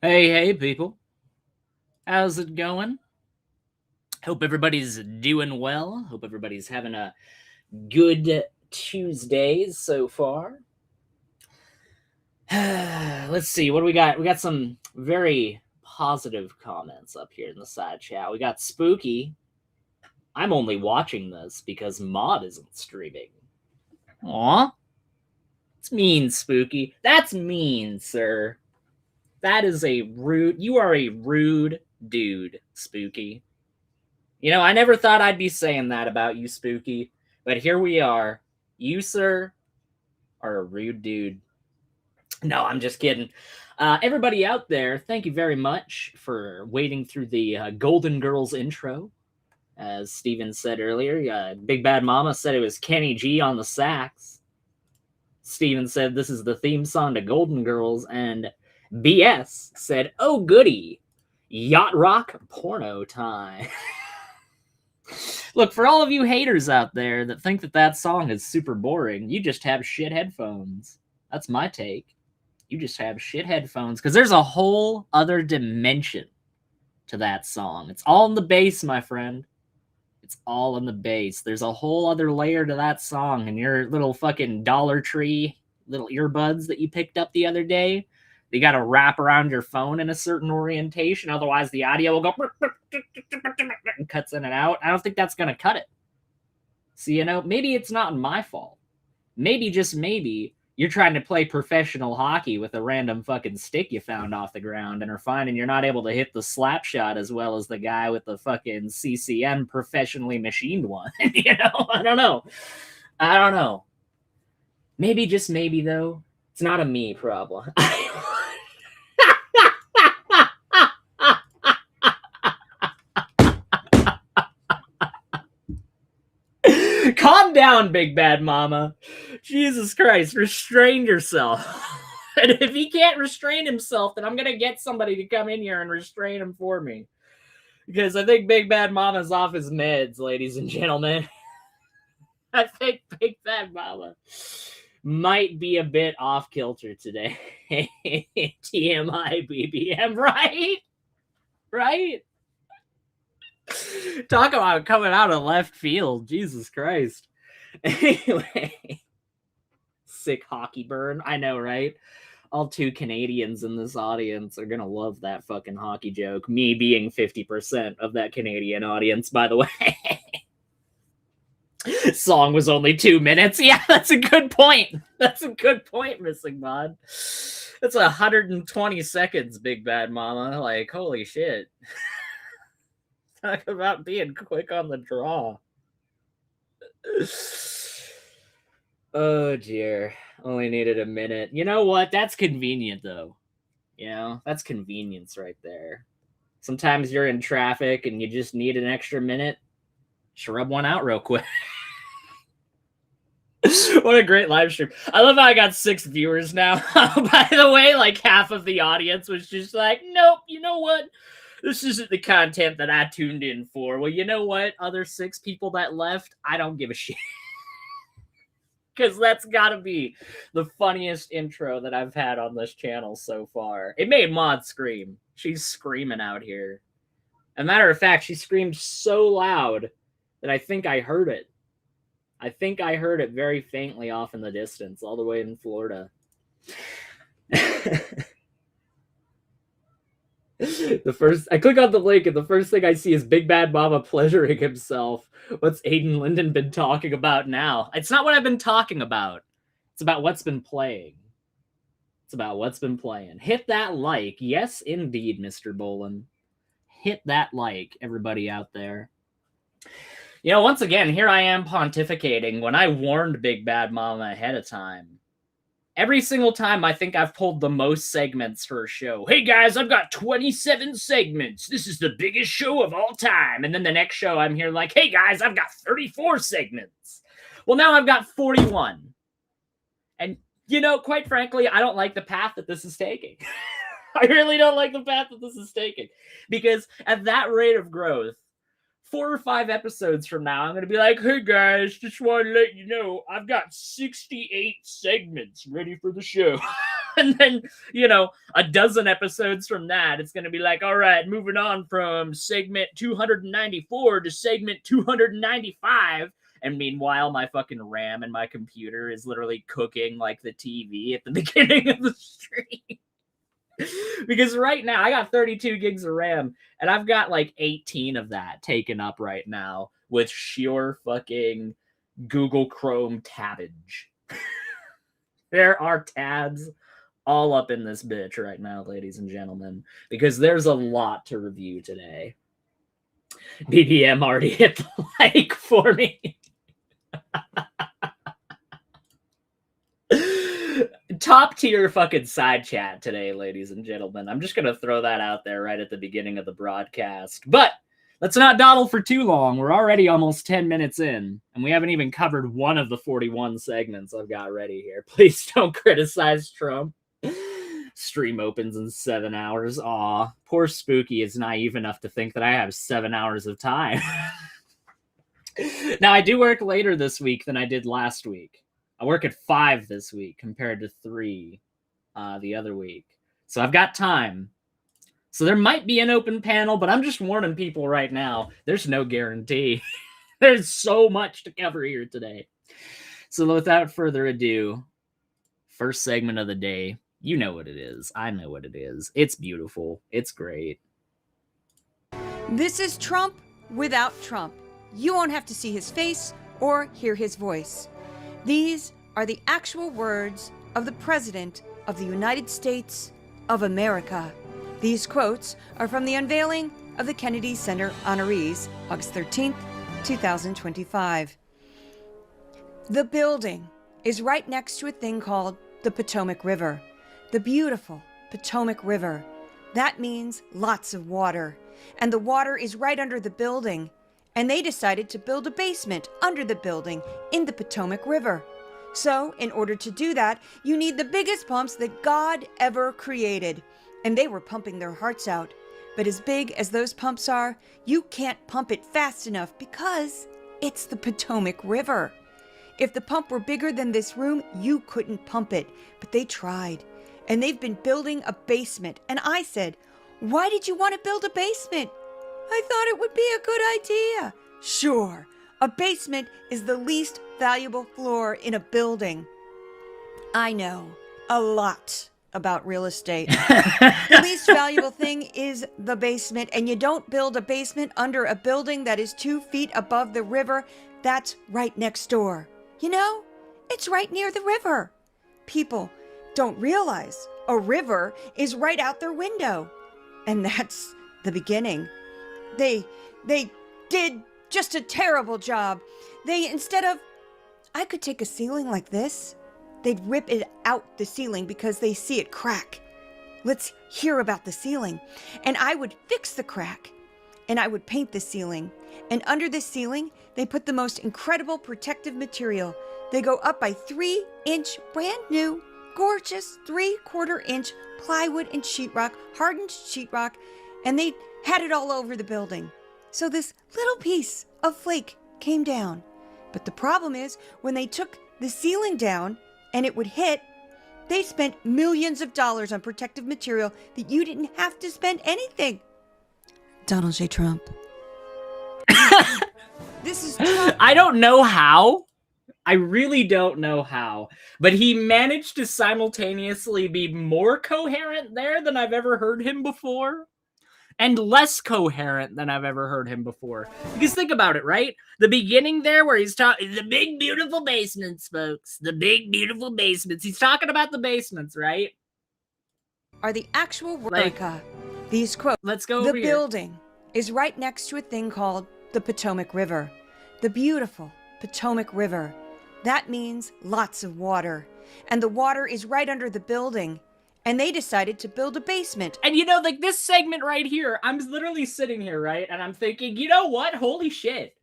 Hey, people. How's it going? Hope everybody's doing well. Hope everybody's having a good Tuesdays so far. Let's see, what do we got? We got some very positive comments up here in the side chat. We got Spooky. I'm only watching this because Mod isn't streaming. Aw. It's mean, Spooky. That's mean, sir. That is a rude. You are a rude dude, Spooky. You know, I never thought I'd be saying that about you, Spooky, but here we are. You, sir, are a rude dude. No, I'm just kidding. Everybody out there, thank you very much for waiting through the Golden Girls intro. As Steven said earlier, Big Bad Mama said it was Kenny G on the sax. Steven said this is the theme song to Golden Girls, and BS said, oh goody, yacht rock porno time. Look, for all of you haters out there that think that song is super boring, you just have shit headphones. That's my take. You just have shit headphones, because there's a whole other dimension to that song. It's all in the bass, my friend. It's all in the bass. There's a whole other layer to that song, and your little fucking Dollar Tree little earbuds that you picked up the other day, you got to wrap around your phone in a certain orientation, otherwise the audio will go and cuts in and out. I don't think that's going to cut it. So, you know, maybe it's not my fault. Maybe, just maybe, you're trying to play professional hockey with a random fucking stick you found off the ground and are finding you're not able to hit the slap shot as well as the guy with the fucking CCM professionally machined one. You know, I don't know. Maybe, just maybe, though, it's not a me problem. Calm down, Big Bad Mama. Jesus Christ, restrain yourself. And if he can't restrain himself, then I'm going to get somebody to come in here and restrain him for me. Because I think Big Bad Mama's off his meds, ladies and gentlemen. I think Big Bad Mama might be a bit off kilter today. TMI BBM, right? Right? Talk about coming out of left field. Jesus Christ. Anyway. Sick hockey burn. I know, right? All 2 Canadians in this audience are going to love that fucking hockey joke. Me being 50% of that Canadian audience, by the way. Song was only 2 minutes. Yeah, that's a good point. That's a good point, Missing Mod. That's 120 seconds, Big Bad Mama. Like, holy shit. Talk about being quick on the draw. Oh, dear. Only needed a minute. You know what? That's convenient, though. You know, that's convenience right there. Sometimes you're in traffic and you just need an extra minute. Just rub one out real quick. What a great live stream. I love how I got 6 viewers now. By the way, like half of the audience was just like, nope, you know what? This isn't the content that I tuned in for. Well, you know what? Other 6 people that left, I don't give a shit. Because that's got to be the funniest intro that I've had on this channel so far. It made Maud scream. She's screaming out here. As a matter of fact, she screamed so loud that I think I heard it. I think I heard it very faintly off in the distance, all the way in Florida. I click on the link, and the first thing I see is Big Bad Mama pleasuring himself. What's Aiden Linden been talking about now? It's not what I've been talking about. It's about what's been playing. It's about what's been playing. Hit that like. Yes, indeed, Mr. Bolin. Hit that like, everybody out there. You know, once again, here I am pontificating when I warned Big Bad Mama ahead of time. Every single time, I think I've pulled the most segments for a show. Hey, guys, I've got 27 segments. This is the biggest show of all time. And then the next show, I'm here like, hey, guys, I've got 34 segments. Well, now I've got 41. And, you know, quite frankly, I don't like the path that this is taking. I really don't like the path that this is taking. Because at that rate of growth, 4 or 5 episodes from now, I'm going to be like, hey guys, just want to let you know, I've got 68 segments ready for the show. And then, you know, a dozen episodes from that, it's going to be like, all right, moving on from segment 294 to segment 295. And meanwhile, my fucking RAM and my computer is literally cooking like the TV at the beginning of the stream. Because right now I got 32 gigs of RAM and I've got like 18 of that taken up right now with sheer fucking Google Chrome tabbage. There are tabs all up in this bitch right now, ladies and gentlemen, because there's a lot to review today. BBM already hit the like for me. Top tier fucking side chat today, ladies and gentlemen. I'm just going to throw that out there right at the beginning of the broadcast. But let's not dawdle for too long. We're already almost 10 minutes in, and we haven't even covered one of the 41 segments I've got ready here. Please don't criticize Trump. Stream opens in 7 hours. Aw, poor Spooky is naive enough to think that I have 7 hours of time. Now, I do work later this week than I did last week. I work at 5 this week compared to 3 the other week. So I've got time. So there might be an open panel, but I'm just warning people right now. There's no guarantee. There's so much to cover here today. So without further ado, first segment of the day. You know what it is. I know what it is. It's beautiful. It's great. This is Trump without Trump. You won't have to see his face or hear his voice. These are the actual words of the President of the United States of America. These quotes are from the unveiling of the Kennedy Center honorees, August 13th, 2025. The building is right next to a thing called the Potomac River. The beautiful Potomac River. That means lots of water. And the water is right under the building. And they decided to build a basement under the building in the Potomac River. So, in order to do that, you need the biggest pumps that God ever created. And they were pumping their hearts out. But as big as those pumps are, you can't pump it fast enough because it's the Potomac River. If the pump were bigger than this room, you couldn't pump it. But they tried. And they've been building a basement. And I said, why did you want to build a basement? I thought it would be a good idea. Sure, a basement is the least valuable floor in a building. I know a lot about real estate. The least valuable thing is the basement, and you don't build a basement under a building that is 2 feet above the river. That's right next door. You know, it's right near the river. People don't realize a river is right out their window. And that's the beginning. They did just a terrible job. Instead of, I could take a ceiling like this, they'd rip it out the ceiling because they see it crack. Let's hear about the ceiling. And I would fix the crack. And I would paint the ceiling. And under the ceiling, they put the most incredible protective material. They go up by 3-inch, brand new, gorgeous 3/4-inch plywood and sheetrock, hardened sheetrock, and they had it all over the building. So this little piece of flake came down. But the problem is, when they took the ceiling down and it would hit, they spent millions of dollars on protective material that you didn't have to spend anything. Donald J. Trump. This is Trump. I don't know how. I really don't know how. But he managed to simultaneously be more coherent there than I've ever heard him before, and less coherent than I've ever heard him before. Because think about it, right? The beginning there where he's talking, the big, beautiful basements, folks. The big, beautiful basements. He's talking about the basements, right? Are the actual words. These quotes. Let's go over The here. building is right next to a thing called the Potomac River. The beautiful Potomac River. That means lots of water. And the water is right under the building. And they decided to build a basement. And you know, like this segment right here, I'm literally sitting here, right? And I'm thinking, you know what? Holy shit.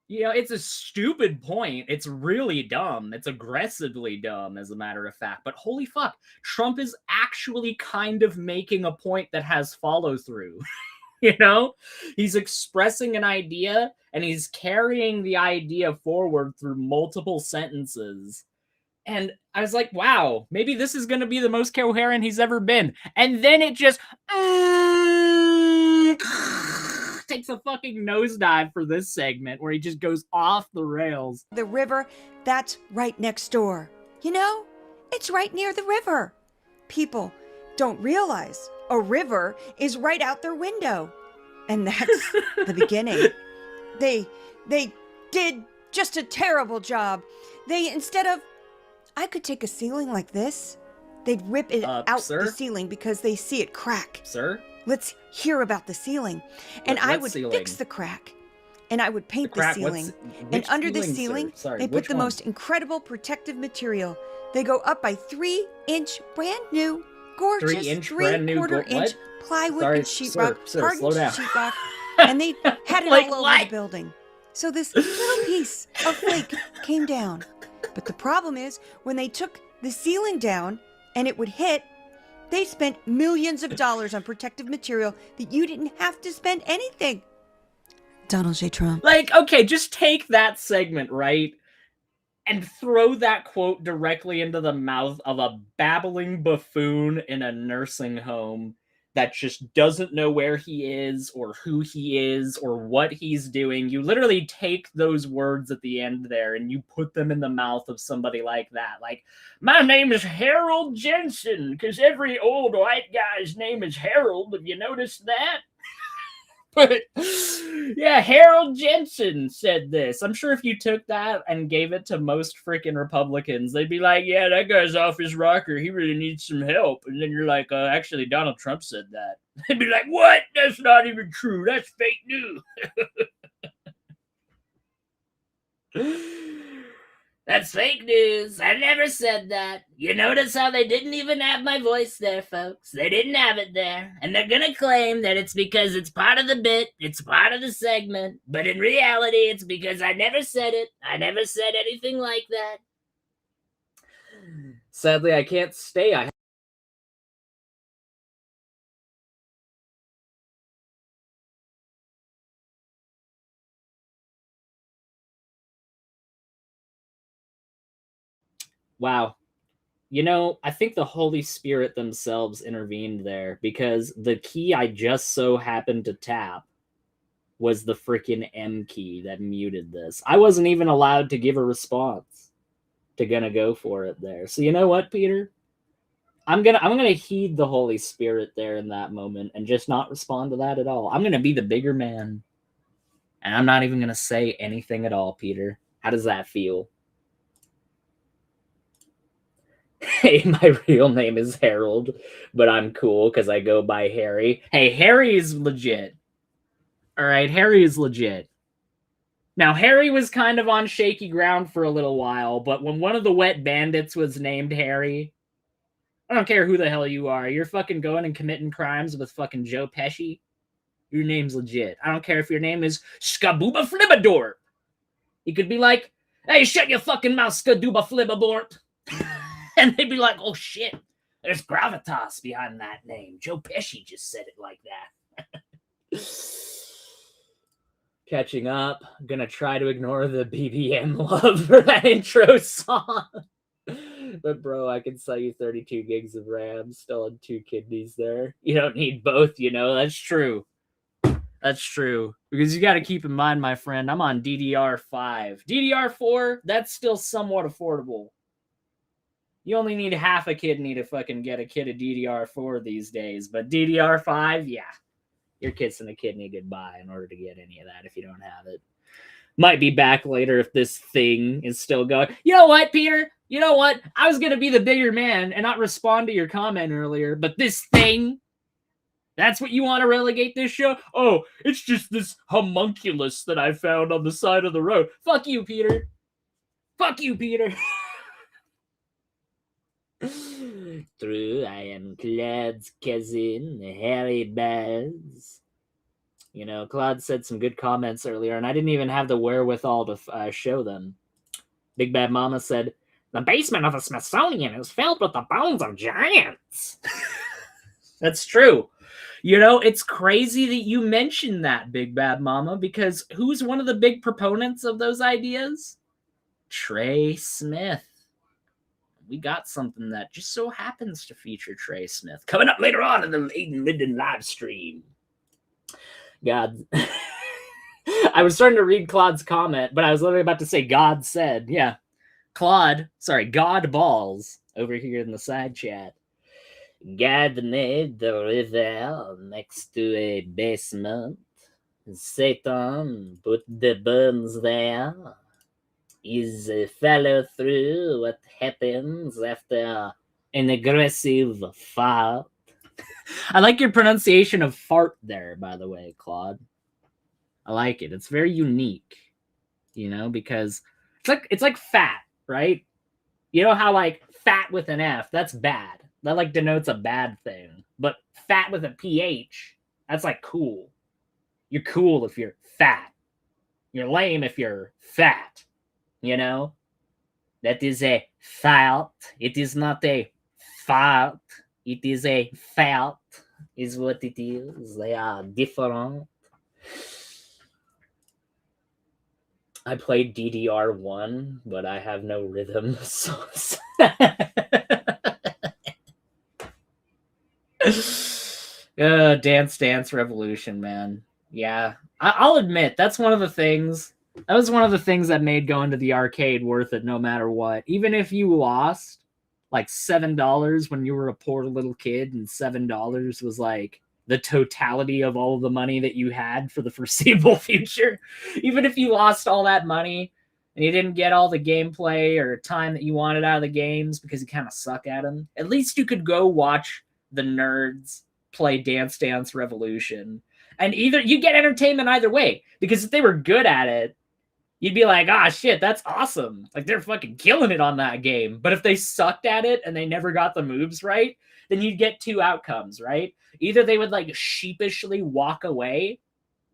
You know, it's a stupid point. It's really dumb. It's aggressively dumb, as a matter of fact. But holy fuck, Trump is actually kind of making a point that has follow through. You know, he's expressing an idea and he's carrying the idea forward through multiple sentences And I was like, wow, maybe this is going to be the most coherent he's ever been. And then it just takes a fucking nosedive for this segment where he just goes off the rails. The river, that's right next door. You know, it's right near the river. People don't realize a river is right out their window. And that's the beginning. They did just a terrible job. Instead of, I could take a ceiling like this, they'd rip it out sir? the ceiling because they see it crack. Sir? Let's hear about the ceiling. And I would fix the crack. And I would paint the ceiling. And under the ceiling, they put the most incredible protective material. They go up by 3-inch brand new, gorgeous 3/4-inch plywood and sheetrock, hardened sheetrock. And they had it Like all over what? the building. So this little piece of flake came down. But the problem is, when they took the ceiling down and it would hit, they spent millions of dollars on protective material that you didn't have to spend anything. Donald J. Trump. Like, okay, just take that segment, right? And throw that quote directly into the mouth of a babbling buffoon in a nursing home that just doesn't know where he is or who he is or what he's doing. You literally take those words at the end there and you put them in the mouth of somebody like that. Like, my name is Harold Jensen, because every old white guy's name is Harold. Have you noticed that? But yeah, Harold Jensen said this. I'm sure if you took that and gave it to most freaking Republicans, they'd be like, yeah, that guy's off his rocker. He really needs some help. And then you're like, actually, Donald Trump said that. They'd be like, what? That's not even true. That's fake news. That's fake news. I never said that. You notice how they didn't even have my voice there, folks. They didn't have it there. And they're going to claim that it's because it's part of the bit, it's part of the segment. But in reality, it's because I never said it. I never said anything like that. Sadly, I can't stay. Wow. You know, I think the Holy Spirit themselves intervened there, because the key I just so happened to tap was the freaking M key that muted this. I wasn't even allowed to give a response to gonna go for it there. So you know what, Peter? I'm gonna heed the Holy Spirit there in that moment and just not respond to that at all. I'm gonna be the bigger man. And I'm not even gonna say anything at all, Peter. How does that feel? Hey, my real name is Harold, but I'm cool because I go by Harry. Hey, Harry is legit. All right, Harry is legit. Now, Harry was kind of on shaky ground for a little while, but when one of the wet bandits was named Harry, I don't care who the hell you are. You're fucking going and committing crimes with fucking Joe Pesci. Your name's legit. I don't care if your name is Skabooba Flibadort. You could be like, hey, shut your fucking mouth, Skaduba Flibabort. And they'd be like, oh shit, there's gravitas behind that name. Joe Pesci just said it like that. Catching up. I'm gonna try to ignore the BBM love for that intro song. But bro, I can sell you 32 gigs of RAM, still on 2 kidneys there. You don't need both, you know, that's true. That's true. Because you got to keep in mind, my friend, I'm on DDR5. DDR4, that's still somewhat affordable. You only need half a kidney to fucking get a kid of DDR4 these days. But DDR5, yeah. You're kissing a kidney goodbye in order to get any of that if you don't have it. Might be back later if this thing is still going. You know what, Peter? You know what? I was going to be the bigger man and not respond to your comment earlier. But this thing, that's what you want to relegate this show? Oh, it's just this homunculus that I found on the side of the road. Fuck you, Peter. Fuck you, Peter. True, I am Claude's cousin, Harry Baz. You know, Claude said some good comments earlier, and I didn't even have the wherewithal to show them. Big Bad Mama said, the basement of the Smithsonian is filled with the bones of giants. That's true. You know, it's crazy that you mentioned that, Big Bad Mama, because who's one of the big proponents of those ideas? Trey Smith. we got something that just so happens to feature Trey Smith coming up later on in the Aiden Minden live stream. God. I was starting to read Claude's comment, but I was literally about to say God said. Yeah. God balls over here in the side chat. God made the river next to a basement. Satan put the bones there. Is follow through what happens after an aggressive fart. I like your pronunciation of fart there, by the way, Claude. I like it. It's very unique, because it's like fat, right? You know how like fat with an F, that's bad. That like denotes a bad thing. But fat with a PH, that's like cool. You're cool if you're fat. You're lame if you're fat. That is a fart. It is not a fart. It is a fat, is what it is. They are different. I played DDR1, but I have no rhythm. So Dance Revolution, man. Yeah, I'll admit that's one of the things. That was one of the things that made going to the arcade worth it, no matter what. Even if you lost like $7 when you were a poor little kid, and $7 was like the totality of all of the money that you had for the foreseeable future. Even if you lost all that money and you didn't get all the gameplay or time that you wanted out of the games because you kind of suck at them, at least you could go watch the nerds play Dance Revolution. And either you get entertainment either way, because if they were good at it, you'd be like, ah, shit, that's awesome. Like, they're fucking killing it on that game. But if they sucked at it and they never got the moves right, then you'd get two outcomes, right? Either they would like sheepishly walk away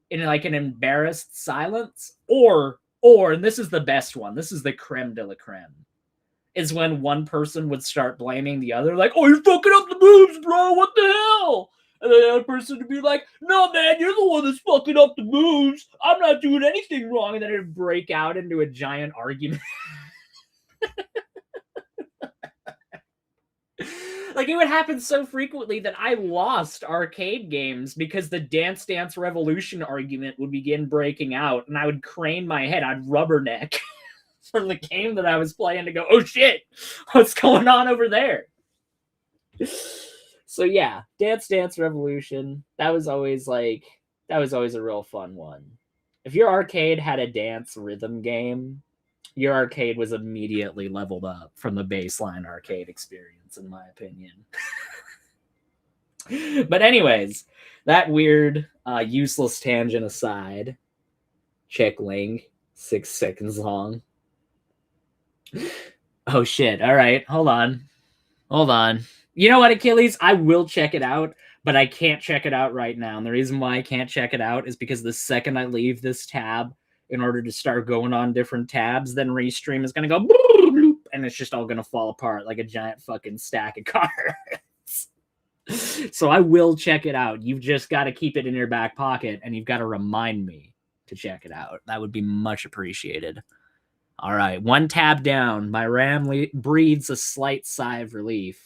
in like an embarrassed silence, or and this is the best one, this is the creme de la creme, is when one person would start blaming the other, like, oh, you're fucking up the moves, bro, what the hell? And then the other person would be like, no, man, you're the one that's fucking up the moves. I'm not doing anything wrong. And then it'd break out into a giant argument. Like, it would happen so frequently that I lost arcade games because the Dance Revolution argument would begin breaking out, and I would crane my head. I'd rubberneck from the game that I was playing to go, oh shit, what's going on over there? So yeah, Dance Revolution, that was always a real fun one. If your arcade had a dance rhythm game, your arcade was immediately leveled up from the baseline arcade experience, in my opinion. But anyways, that weird, useless tangent aside, check link, 6 seconds long. Oh shit, all right, hold on. You know what, Achilles? I will check it out, but I can't check it out right now. And the reason why I can't check it out is because the second I leave this tab in order to start going on different tabs, then Restream is going to go bloop, and it's just all going to fall apart like a giant fucking stack of cards. So I will check it out. You've just got to keep it in your back pocket, and you've got to remind me to check it out. That would be much appreciated. All right, one tab down. My RAM breathes a slight sigh of relief.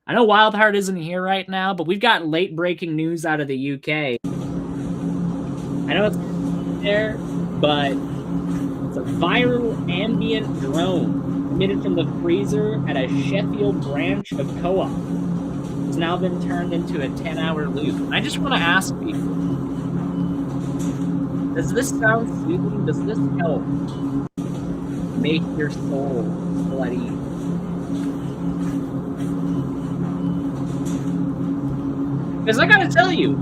I know Wildheart isn't here right now, but we've got late-breaking news out of the UK. I know it's there, but it's a viral ambient drone emitted from the freezer at a Sheffield branch of Co-op. It's now been turned into a 10-hour loop. I just want to ask people, does this sound soothing? Does this help make your soul bloody? Because I gotta tell you,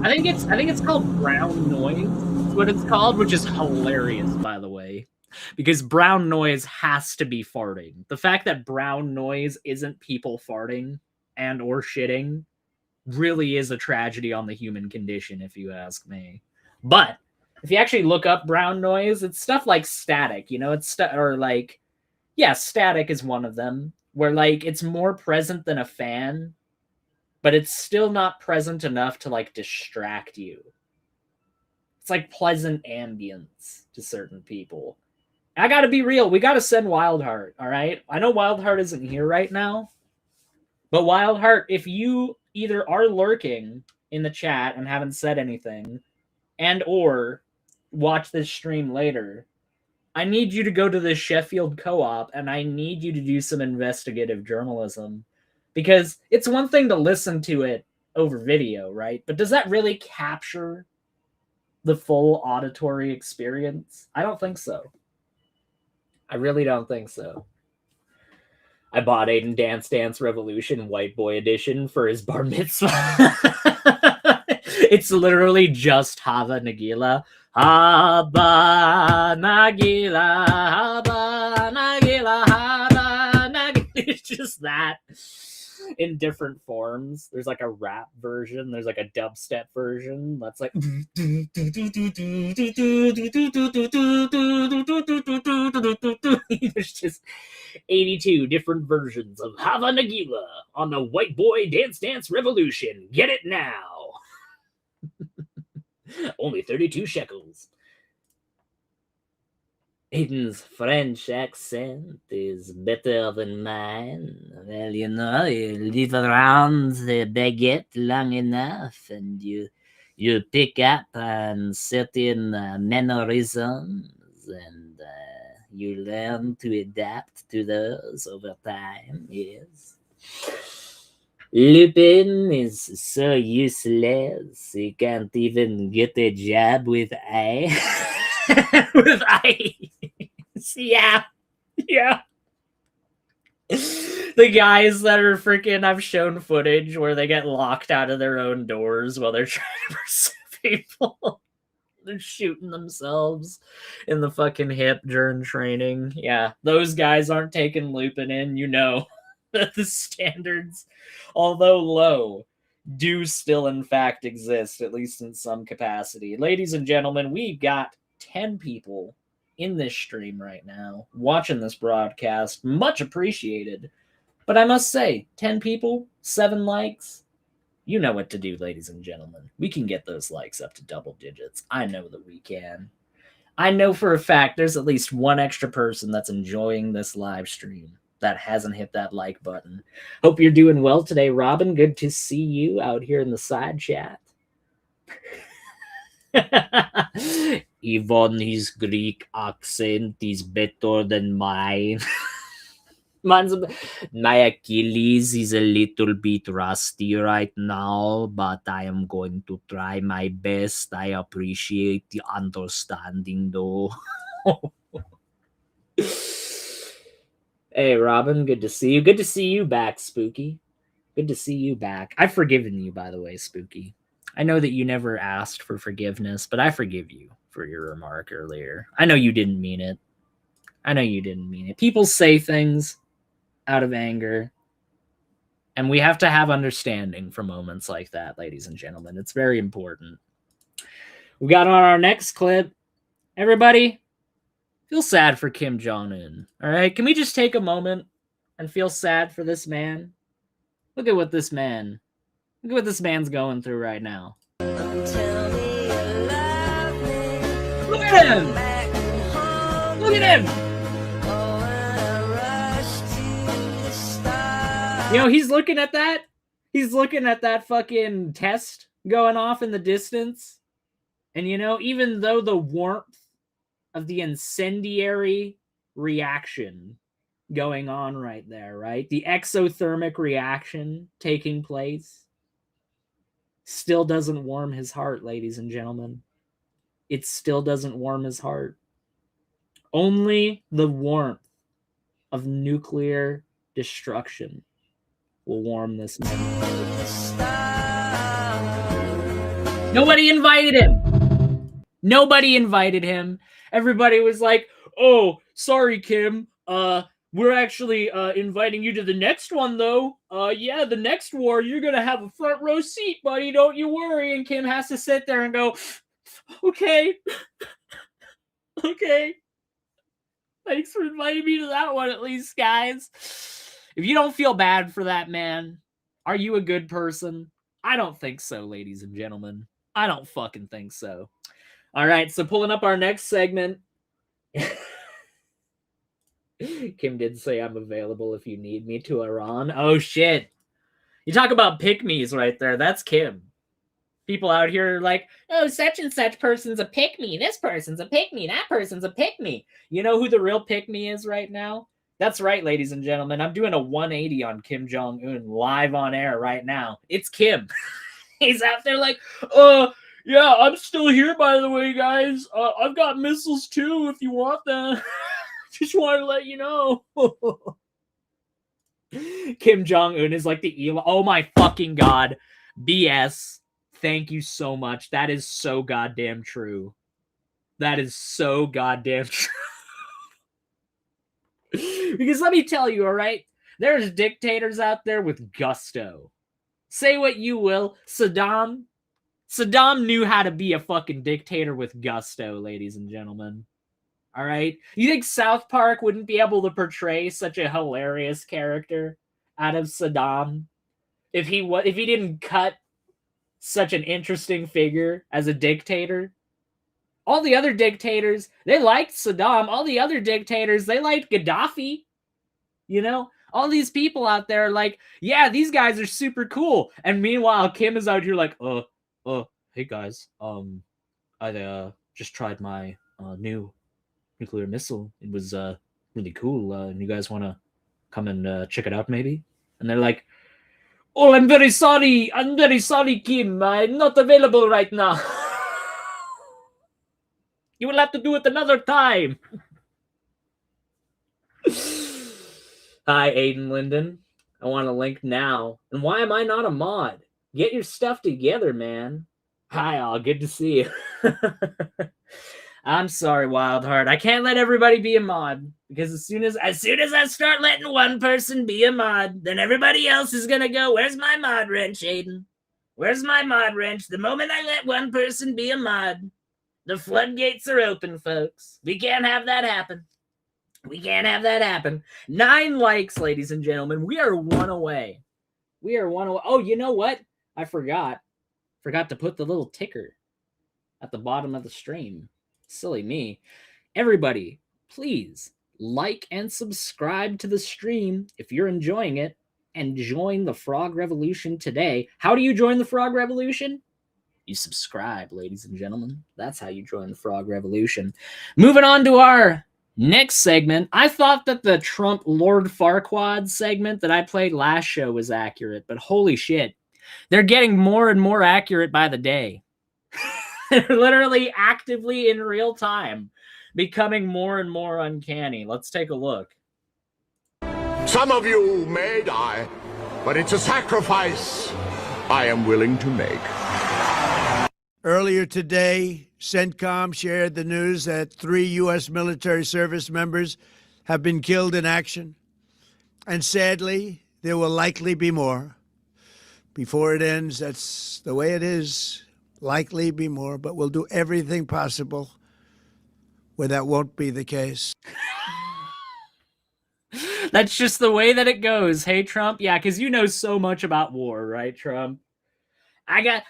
I think it's called brown noise. That's what it's called, which is hilarious, by the way. Because brown noise has to be farting. The fact that brown noise isn't people farting and or shitting really is a tragedy on the human condition, if you ask me. But if you actually look up brown noise, it's stuff like static, it's static is one of them, where like it's more present than a fan, but it's still not present enough to like distract you. It's like pleasant ambience to certain people. I gotta be real. We gotta send Wildheart, all right? I know Wildheart isn't here right now, but Wildheart, if you either are lurking in the chat and haven't said anything, and or watch this stream later, I need you to go to the Sheffield Co-op and I need you to do some investigative journalism. Because it's one thing to listen to it over video, right? But does that really capture the full auditory experience? I don't think so. I really don't think so. I bought Aiden Dance Dance Revolution White Boy Edition for his bar mitzvah. It's literally just Hava Nagila. Haba Nagila, Haba Nagila, Haba Nagila. It's just that in different forms. There's like a rap version. There's like a dubstep version that's like. There's just 82 different versions of Hava Nagila on the White Boy Dance Dance Revolution. Get it now. Only 32 shekels. Aiden's French accent is better than mine. Well, you know, you live around the baguette long enough and you pick up on certain mannerisms and you learn to adapt to those over time, yes. Lupin is so useless, he can't even get a job with ice. With ice. Yeah. The guys that are freaking, I've shown footage where they get locked out of their own doors while they're trying to pursue people. They're shooting themselves in the fucking hip during training. Yeah, those guys aren't taking Lupin in, you know. That the standards, although low, do still in fact exist, at least in some capacity. Ladies and gentlemen, we've got 10 people in this stream right now watching this broadcast. Much appreciated. But I must say, 10 people, 7 likes. You know what to do, ladies and gentlemen. We can get those likes up to double digits. I know that we can. I know for a fact there's at least one extra person that's enjoying this live stream that hasn't hit that like button. Hope you're doing well today, Robin. Good to see you out here in the side chat. Even his Greek accent is better than mine. My Achilles is a little bit rusty right now, but I am going to try my best. I appreciate the understanding, though. Hey, Robin, good to see you. Good to see you back, Spooky. Good to see you back. I've forgiven you, by the way, Spooky. I know that you never asked for forgiveness, but I forgive you for your remark earlier. I know you didn't mean it. People say things out of anger, and we have to have understanding for moments like that, ladies and gentlemen. It's very important. We got on our next clip. Everybody, feel sad for Kim Jong-un, all right? Can we just take a moment and feel sad for this man? Look at what this man's going through right now. Look at him! Look at him! You know, he's looking at that. He's looking at that fucking test going off in the distance. And, you know, even though the warmth of the incendiary reaction going on right there, right? The exothermic reaction taking place still doesn't warm his heart, ladies and gentlemen. It still doesn't warm his heart. Only the warmth of nuclear destruction will warm this man. Nobody invited him. Everybody was like, oh, sorry, Kim. We're actually inviting you to the next one, though. Yeah, the next war, you're going to have a front row seat, buddy. Don't you worry. And Kim has to sit there and go, okay. Okay. Thanks for inviting me to that one, at least, guys. If you don't feel bad for that man, are you a good person? I don't think so, ladies and gentlemen. I don't fucking think so. All right, so pulling up our next segment. Kim did say I'm available if you need me to Iran. Oh shit. You talk about pick-me's right there. That's Kim. People out here are like, oh, such and such person's a pick-me. This person's a pick-me. That person's a pick-me. You know who the real pick-me is right now? That's right, ladies and gentlemen. I'm doing a 180 on Kim Jong-un live on air right now. It's Kim. He's out there like, yeah, I'm still here, by the way, guys. I've got missiles, too, if you want them. Just want to let you know. Kim Jong-un is like the evil. Oh, my fucking God. BS. Thank you so much. That is so goddamn true. That is so goddamn true. Because let me tell you, all right? There's dictators out there with gusto. Say what you will. Saddam knew how to be a fucking dictator with gusto, ladies and gentlemen. All right? You think South Park wouldn't be able to portray such a hilarious character out of Saddam if he didn't cut such an interesting figure as a dictator? All the other dictators, they liked Saddam. All the other dictators, they liked Gaddafi. You know? All these people out there are like, yeah, these guys are super cool. And meanwhile, Kim is out here like, hey guys, I just tried my new nuclear missile. It was really cool. And you guys want to come and check it out maybe? And they're like, oh, I'm very sorry, Kim. I'm not available right now. You will have to do it another time. Hi, Aiden Linden. I want a link now. And why am I not a mod? Get your stuff together, man. Hi, all. Good to see you. I'm sorry, Wildheart. I can't let everybody be a mod. Because as soon as I start letting one person be a mod, then everybody else is going to go, where's my mod wrench, Aiden? Where's my mod wrench? The moment I let one person be a mod, the floodgates are open, folks. We can't have that happen. We can't have that happen. 9 likes, ladies and gentlemen. We are 1 away. We are 1 away. Oh, you know what? I forgot. Forgot to put the little ticker at the bottom of the stream. Silly me. Everybody, please like and subscribe to the stream if you're enjoying it, and join the Frog Revolution today. How do you join the Frog Revolution? You subscribe, ladies and gentlemen. That's how you join the Frog Revolution. Moving on to our next segment. I thought that the Trump Lord Farquaad segment that I played last show was accurate, but holy shit. They're getting more and more accurate by the day. They're literally actively in real time becoming more and more uncanny. Let's take a look. Some of you may die, but it's a sacrifice I am willing to make. Earlier today, CENTCOM shared the news that 3 U.S. military service members have been killed in action. And sadly, there will likely be more. Before it ends, that's the way it is. Likely be more, but we'll do everything possible where that won't be the case. That's just the way that it goes. Hey, Trump? Yeah, because you know so much about war, right, Trump? I got...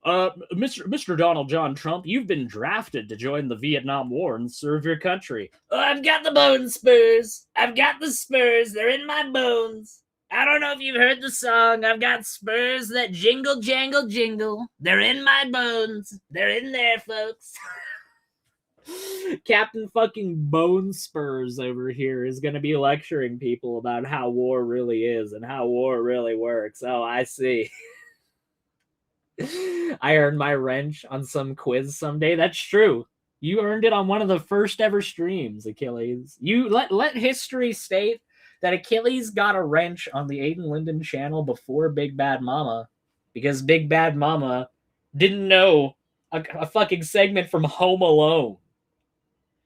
Mr. Donald John Trump, you've been drafted to join the Vietnam War and serve your country. Oh, I've got the bone spurs. I've got the spurs. They're in my bones. I don't know if you've heard the song. I've got spurs that jingle, jangle, jingle. They're in my bones. They're in there, folks. Captain fucking Bone Spurs over here is going to be lecturing people about how war really is and how war really works. Oh, I see. I earned my wrench on some quiz someday. That's true. You earned it on one of the first ever streams, Achilles. You let history state that Achilles got a wrench on the Aiden Linden channel before Big Bad Mama, because Big Bad Mama didn't know a fucking segment from Home Alone.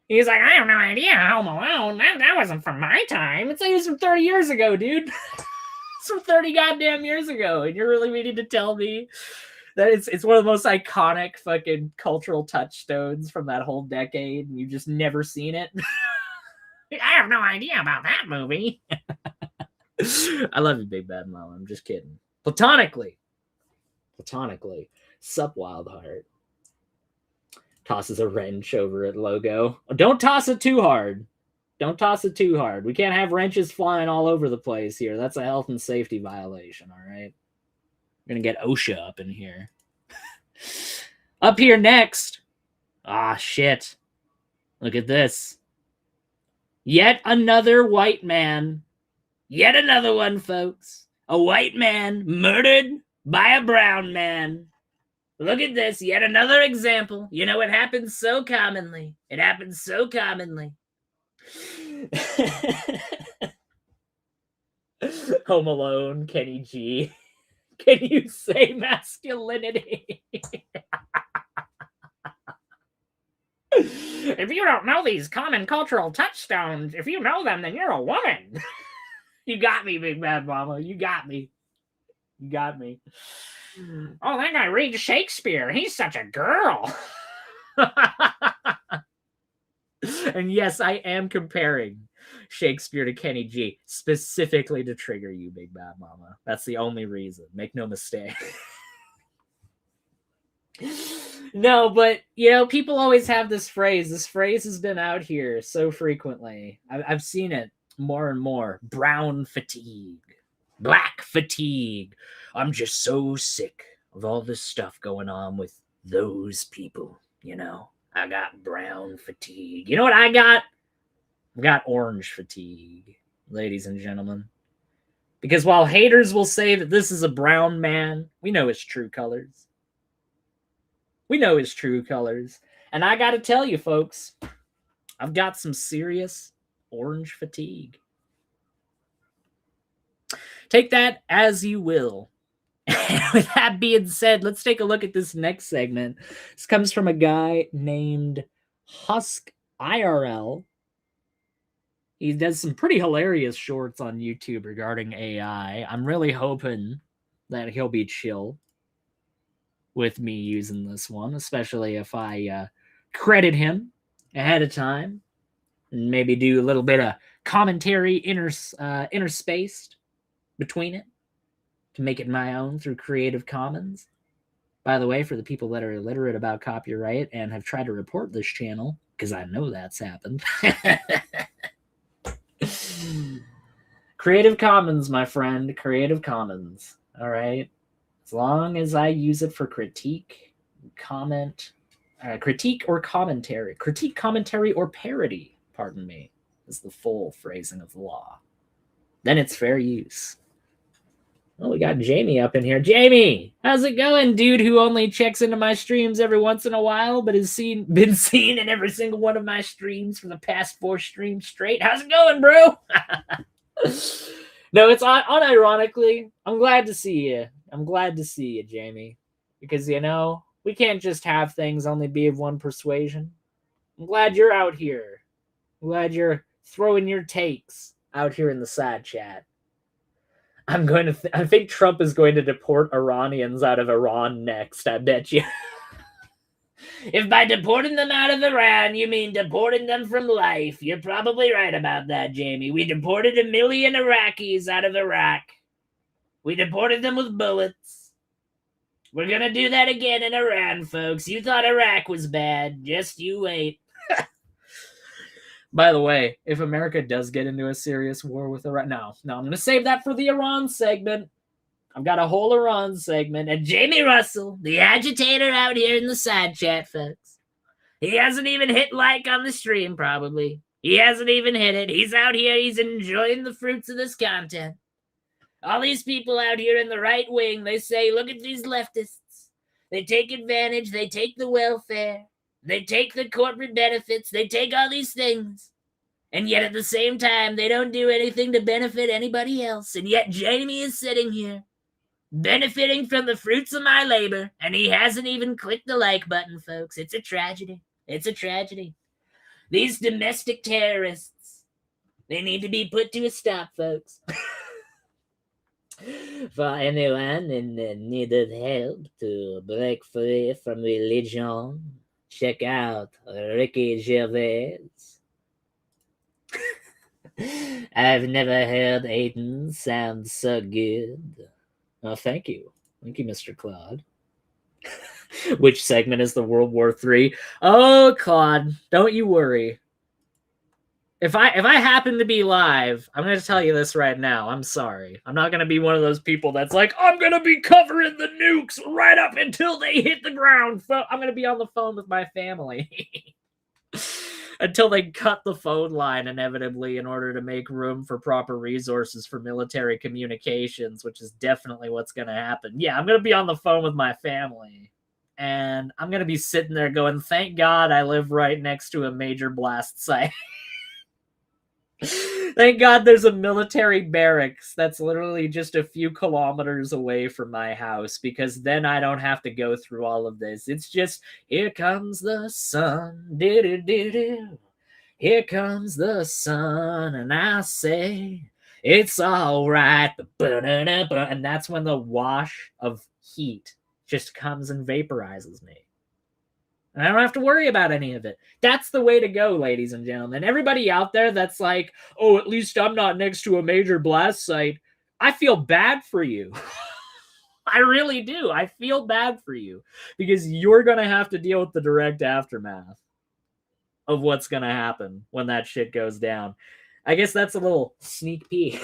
He's like, I have no idea, Home Alone. That wasn't from my time. It's like it was from 30 years ago, dude. It's from 30 goddamn years ago, and you're really meaning to tell me that it's one of the most iconic fucking cultural touchstones from that whole decade, and you've just never seen it? I have no idea about that movie. I love you, Big Bad Mama. I'm just kidding. Platonically. Sup, Wildheart. Tosses a wrench over at Logo. Don't toss it too hard. Don't toss it too hard. We can't have wrenches flying all over the place here. That's a health and safety violation, all right? We're going to get OSHA up in here. Up here next. Ah, shit. Look at this. Yet another white man. Yet another one, folks. A white man murdered by a brown man. Look at this. Yet another example. You know, it happens so commonly. It happens so commonly. Home Alone, Kenny G. Can you say masculinity? If you don't know these common cultural touchstones, if you know them, then you're a woman. You got me, Big Bad Mama. You got me. You got me. Oh, then I read Shakespeare. He's such a girl. And yes, I am comparing Shakespeare to Kenny G, specifically to trigger you, Big Bad Mama. That's the only reason. Make no mistake. No, but, you know, people always have this phrase. This phrase has been out here so frequently. I've seen it more and more. Brown fatigue. Black fatigue. I'm just so sick of all this stuff going on with those people, you know. I got brown fatigue. You know what I got? I got orange fatigue, ladies and gentlemen. Because while haters will say that this is a brown man, we know his true colors. We know his true colors. And I got to tell you, folks, I've got some serious orange fatigue. Take that as you will. With that being said, let's take a look at this next segment. This comes from a guy named Husk IRL. He does some pretty hilarious shorts on YouTube regarding AI. I'm really hoping that he'll be chill with me using this one, especially if I credit him ahead of time and maybe do a little bit of commentary interspaced between it to make it my own through Creative Commons. By the way, for the people that are illiterate about copyright and have tried to report this channel, because I know that's happened. Creative Commons, my friend. Creative Commons. All right. As long as I use it for critique, comment, critique or commentary. Critique, commentary, or parody, pardon me, is the full phrasing of the law. Then it's fair use. Well, we got Jamie up in here. Jamie, how's it going, dude who only checks into my streams every once in a while, but has been seen in every single one of my streams for the past 4 streams straight? How's it going, bro? No, it's unironically, I'm glad to see you. I'm glad to see you, Jamie. Because, you know, we can't just have things only be of one persuasion. I'm glad you're out here. I'm glad you're throwing your takes out here in the side chat. I think Trump is going to deport Iranians out of Iran next, I bet you. If by deporting them out of Iran, you mean deporting them from life, you're probably right about that, Jamie. We deported 1 million Iraqis out of Iraq. We deported them with bullets. We're going to do that again in Iran, folks. You thought Iraq was bad. Just you wait. By the way, if America does get into a serious war with Iran... No, I'm going to save that for the Iran segment. I've got a whole Iran segment. And Jamie Russell, the agitator out here in the side chat, folks. He hasn't even hit like on the stream, probably. He hasn't even hit it. He's out here. He's enjoying the fruits of this content. All these people out here in the right wing, they say, look at these leftists. They take advantage. They take the welfare. They take the corporate benefits. They take all these things. And yet at the same time, they don't do anything to benefit anybody else. And yet Jamie is sitting here, benefiting from the fruits of my labor. And he hasn't even clicked the like button, folks. It's a tragedy. It's a tragedy. These domestic terrorists, they need to be put to a stop, folks. For anyone in need of help to break free from religion, check out Ricky Gervais. I've never heard Aiden sound so good. Oh, thank you. Thank you, Mr. Claude. Which segment is the World War III? Oh, Claude, don't you worry. If I happen to be live, I'm gonna tell you this right now. I'm sorry. I'm not gonna be one of those people that's like, I'm gonna be covering the nukes right up until they hit the ground. I'm gonna be on the phone with my family until they cut the phone line inevitably in order to make room for proper resources for military communications, which is definitely what's gonna happen. Yeah, I'm gonna be on the phone with my family. And I'm gonna be sitting there going, thank God I live right next to a major blast site. Thank God there's a military barracks that's literally just a few kilometers away from my house, because then I don't have to go through all of this. It's just, here comes the sun, do-do-do-do. Here comes the sun, and I say, it's all right. And that's when the wash of heat just comes and vaporizes me. And I don't have to worry about any of it. That's the way to go, ladies and gentlemen. Everybody out there that's like, oh, at least I'm not next to a major blast site. I feel bad for you. I really do. I feel bad for you, because you're going to have to deal with the direct aftermath of what's going to happen when that shit goes down. I guess that's a little sneak peek.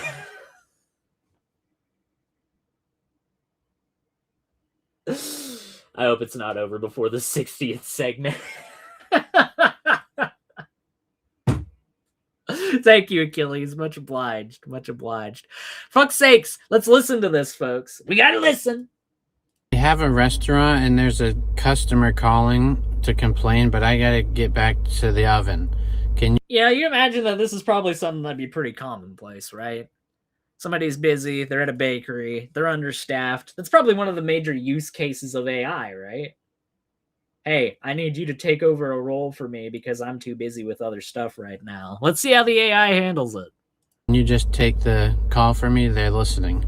I hope it's not over before the 60th segment. Thank you, Achilles. Much obliged. Much obliged. Fuck's sakes. Let's listen to this, folks. We gotta listen. I have a restaurant and there's a customer calling to complain, but I gotta get back to the oven. Can you? Yeah, you imagine that this is probably something that'd be pretty commonplace, right? Somebody's busy, they're at a bakery, they're understaffed. That's probably one of the major use cases of AI, right? Hey, I need you to take over a role for me because I'm too busy with other stuff right now. Let's see how the AI handles it. Can you just take the call for me? They're listening.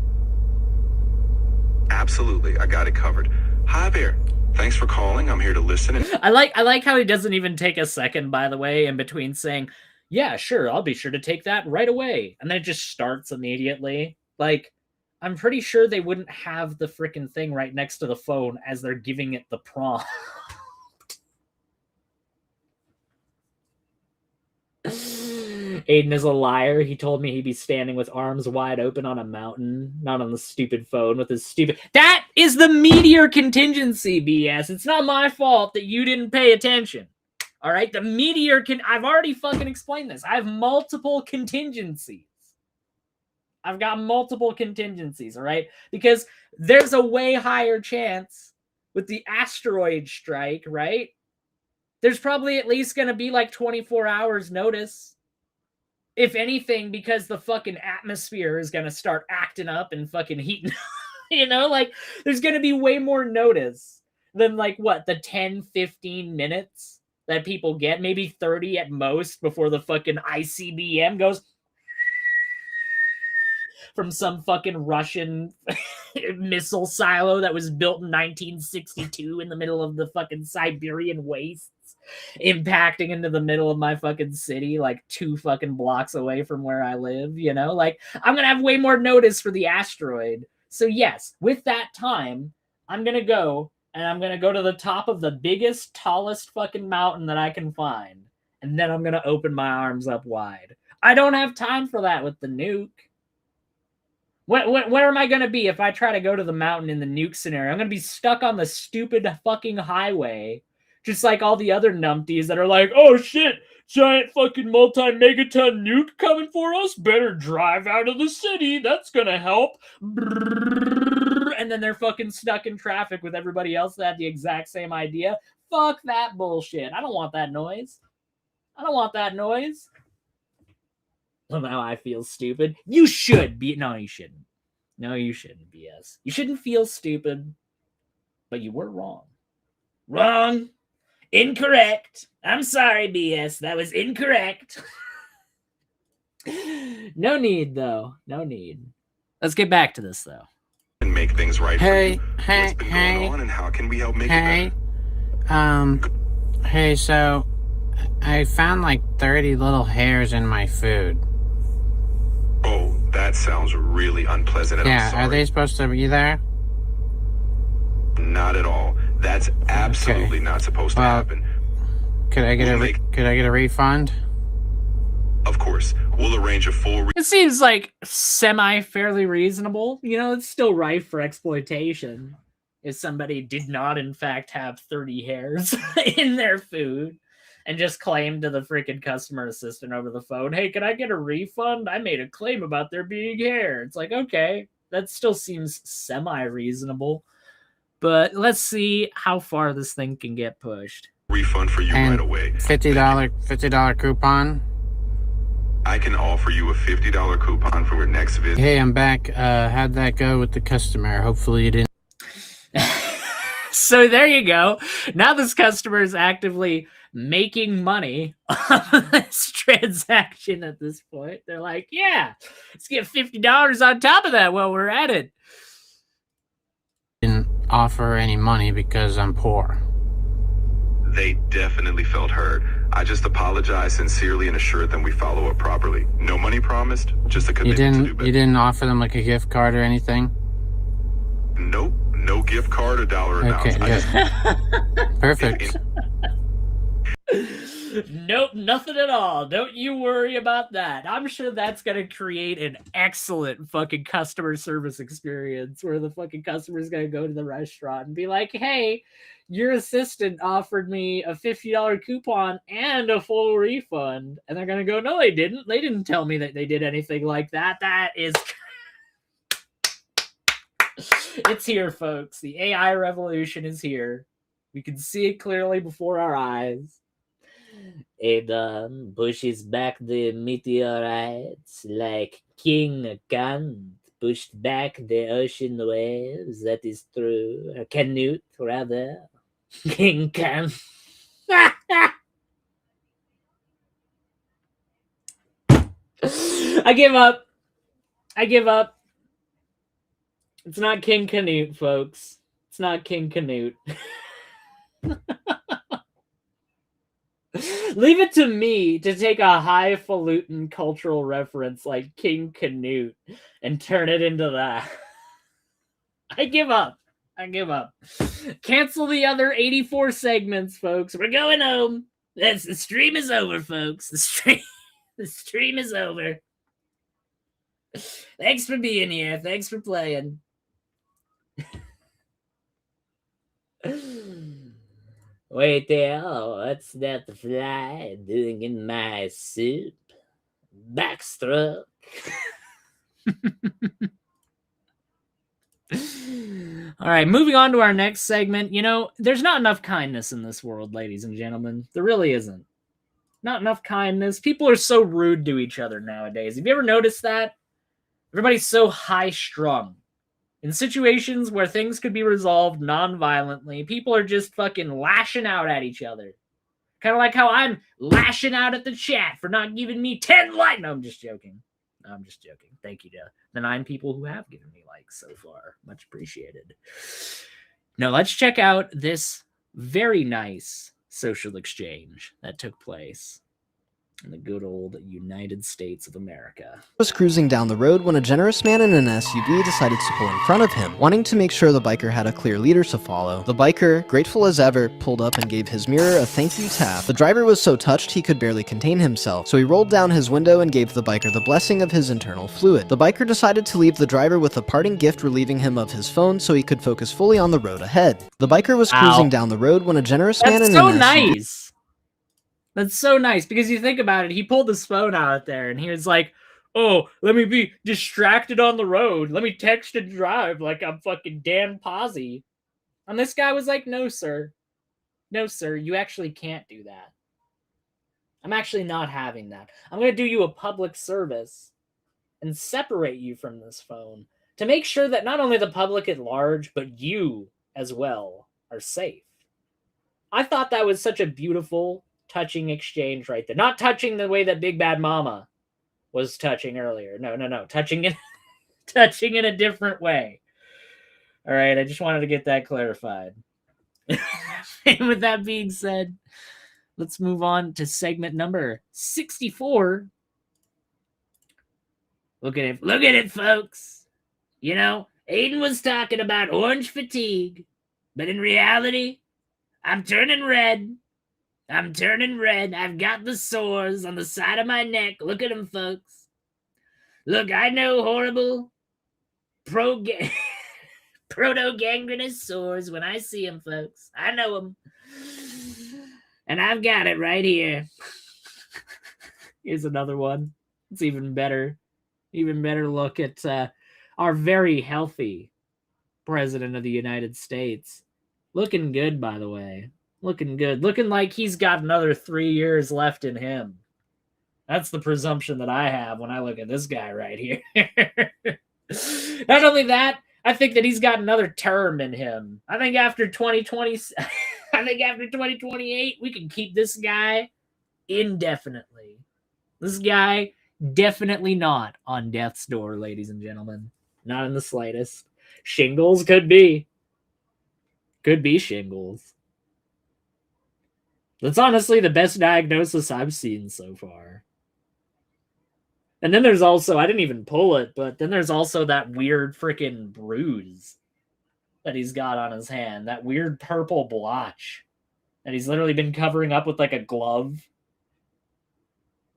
Absolutely, I got it covered. Hi there. Thanks for calling. I'm here to listen. I like how he doesn't even take a second, by the way, in between saying, yeah, sure, I'll be sure to take that right away. And then it just starts immediately. Like, I'm pretty sure they wouldn't have the freaking thing right next to the phone as they're giving it the prompt. Aiden is a liar. He told me he'd be standing with arms wide open on a mountain, not on the stupid phone with his stupid... That is the meteor contingency, BS. It's not my fault that you didn't pay attention. All right, the meteor can... I've already fucking explained this. I have multiple contingencies. I've got multiple contingencies, all right? Because there's a way higher chance with the asteroid strike, right? There's probably at least going to be like 24 hours notice. If anything, because the fucking atmosphere is going to start acting up and fucking heating. You know, like, there's going to be way more notice than, like, what, the 10, 15 minutes that people get, maybe 30 at most, before the fucking ICBM goes from some fucking Russian missile silo that was built in 1962 in the middle of the fucking Siberian wastes, impacting into the middle of my fucking city, like 2 fucking blocks away from where I live, you know? Like, I'm gonna have way more notice for the asteroid. So yes, with that time, I'm gonna go, and I'm going to go to the top of the biggest, tallest fucking mountain that I can find. And then I'm going to open my arms up wide. I don't have time for that with the nuke. Where am I going to be if I try to go to the mountain in the nuke scenario? I'm going to be stuck on the stupid fucking highway. Just like all the other numpties that are like, oh shit, giant fucking multi-megaton nuke coming for us? Better drive out of the city. That's going to help. And then they're fucking stuck in traffic with everybody else that had the exact same idea. Fuck that bullshit. I don't want that noise. I don't want that noise. Somehow I feel stupid. You should be. No, you shouldn't. No, you shouldn't, BS. You shouldn't feel stupid. But you were wrong. Wrong. Incorrect. I'm sorry, BS. That was incorrect. No need, though. No need. Let's get back to this, though. And make things right for you. Hey, What's been going on and how can we help make it better? Hey, so I found like 30 little hairs in my food. Oh, that sounds really unpleasant. And I'm Yeah, sorry. are they supposed to be there? Not at all. That's absolutely not supposed to Well, happen. Could I get a refund? Of course. We'll arrange a full It seems like semi-fairly reasonable. You know, it's still rife for exploitation if somebody did not, in fact, have 30 hairs in their food and just claimed to the freaking customer assistant over the phone, hey, can I get a refund? I made a claim about there being hair. It's like, okay, that still seems semi-reasonable. But let's see how far this thing can get pushed. refund for you And right away. $50 coupon. I can offer you a $50 coupon for your next visit. Hey, I'm back. How'd that go with the customer? Hopefully you didn't. So there you go. Now this customer is actively making money on this transaction at this point. They're like, yeah, let's get $50 on top of that while we're at it. Didn't offer any money because I'm poor. They definitely felt hurt. I just apologized sincerely and assured them we follow up properly. No money promised, just a You commitment to do didn't. better. You didn't offer them like a gift card or anything. Nope, no gift card or dollar amounts. Okay, I just perfect. Nope, nothing at all. Don't you worry about that. I'm sure that's going to create an excellent fucking customer service experience where the fucking customer's going to go to the restaurant and be like, hey, your assistant offered me a $50 coupon and a full refund. And they're going to go, no, they didn't. They didn't tell me that they did anything like that. That is... It's here, folks. The AI revolution is here. We can see it clearly before our eyes. It pushes back the meteorites like King Kant pushed back the ocean waves. That is true. Or Canute, rather. King Kant. I give up. I give up. It's not King Canute, folks. It's not King Canute. Leave it to me to take a highfalutin cultural reference like King Canute and turn it into that. I give up. I give up. Cancel the other 84 segments, folks. We're going home. The stream is over, folks. The stream is over. Thanks for being here. Thanks for playing. Wait there, what's that fly doing in my soup? Backstroke. All right, moving on to our next segment. You know, there's not enough kindness in this world, ladies and gentlemen. There really isn't. Not enough kindness. People are so rude to each other nowadays. Have you ever noticed that? Everybody's so high-strung. In situations where things could be resolved non-violently, people are just fucking lashing out at each other. Kind of like how I'm lashing out at the chat for not giving me 10 likes. No, I'm just joking. I'm just joking. Thank you to the 9 people who have given me likes so far. Much appreciated. Now, let's check out this very nice social exchange that took place in the good old United States of America. Was cruising down the road when a generous man in an SUV decided to pull in front of him, wanting to make sure the biker had a clear leader to follow. The biker, grateful as ever, pulled up and gave his mirror a thank you tap. The driver was so touched he could barely contain himself, so he rolled down his window and gave the biker the blessing of his internal fluid. The biker decided to leave the driver with a parting gift, relieving him of his phone so he could focus fully on the road ahead. The biker was cruising down the road when a generous man in an SUV... nice. That's so nice, because you think about it, he pulled his phone out there, and he was like, oh, let me be distracted on the road. Let me text and drive like I'm fucking Dan Pazzi. And this guy was like, no, sir. No, sir, you actually can't do that. I'm actually not having that. I'm going to do you a public service and separate you from this phone to make sure that not only the public at large, but you as well are safe. I thought that was such a beautiful, touching exchange right there. Not touching the way that Big Bad Mama was touching earlier. No. Touching in a different way. All right, I just wanted to get that clarified. And with that being said, let's move on to segment number 64. Look at it, folks. You know, Aiden was talking about orange fatigue, but in reality, I'm turning red. I'm turning red. I've got the sores on the side of my neck. Look at them, folks. Look, I know horrible proto-gangrenous sores when I see them, folks. I know them. And I've got it right here. Here's another one. It's even better. Even better look at our very healthy President of the United States. Looking good, by the way. Looking good. Looking like he's got another 3 years left in him. That's the presumption that I have when I look at this guy right here. Not only that, I think that he's got another term in him. I think after 2020, I think after 2028, we can keep this guy indefinitely. This guy definitely not on death's door, ladies and gentlemen. Not in the slightest. Shingles could be. Could be shingles. That's honestly the best diagnosis I've seen so far. And then there's also, I didn't even pull it, but then there's also that weird freaking bruise that he's got on his hand. That weird purple blotch that he's literally been covering up with like a glove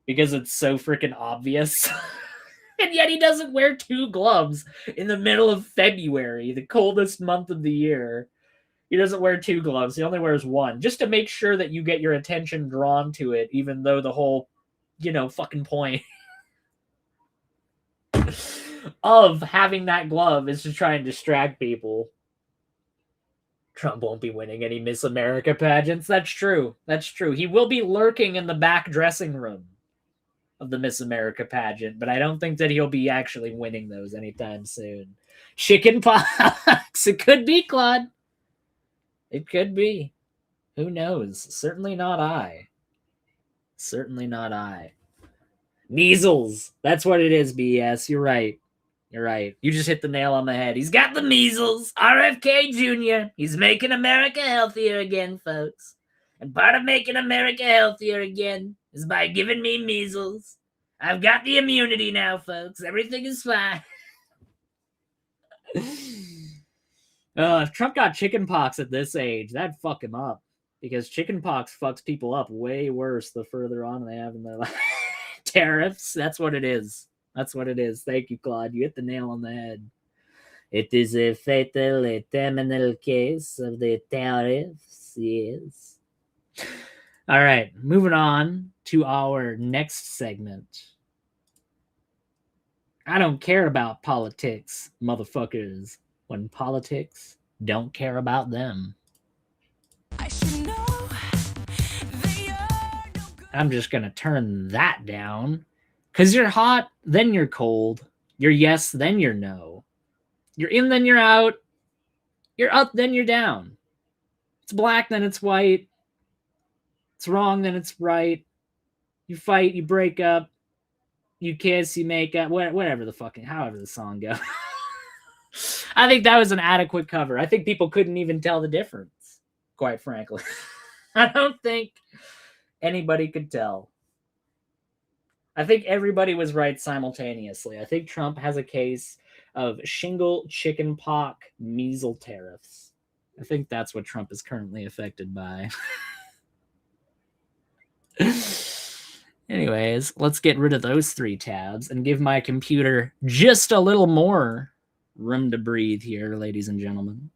because it's so freaking obvious. And yet he doesn't wear 2 gloves in the middle of February, the coldest month of the year. He doesn't wear 2 gloves. He only wears 1, just to make sure that you get your attention drawn to it, even though the whole, fucking point of having that glove is to try and distract people. Trump won't be winning any Miss America pageants. That's true. That's true. He will be lurking in the back dressing room of the Miss America pageant, but I don't think that he'll be actually winning those anytime soon. Chicken pox. It could be, Claude. It could be. Who knows? Certainly not I. Certainly not I. Measles. That's what it is, BS. You're right. You're right. You just hit the nail on the head. He's got the measles. RFK Jr. He's making America healthier again, folks. And part of making America healthier again is by giving me measles. I've got the immunity now, folks. Everything is fine. If Trump got chickenpox at this age, that'd fuck him up. Because chickenpox fucks people up way worse the further on they have in their life. Tariffs, that's what it is. That's what it is. Thank you, Claude. You hit the nail on the head. It is a fatal, a terminal case of the tariffs, yes. All right, moving on to our next segment. I don't care about politics, motherfuckers, when politics don't care about them. I'm just going to turn that down. Because you're hot, then you're cold. You're yes, then you're no. You're in, then you're out. You're up, then you're down. It's black, then it's white. It's wrong, then it's right. You fight, you break up. You kiss, you make up. Whatever the fucking, however the song goes. I think that was an adequate cover. I think people couldn't even tell the difference, quite frankly. I don't think anybody could tell. I think everybody was right simultaneously. I think Trump has a case of shingle, chicken pox, measles tariffs. I think that's what Trump is currently affected by. Anyways, let's get rid of those 3 tabs and give my computer just a little more room to breathe here, ladies and gentlemen.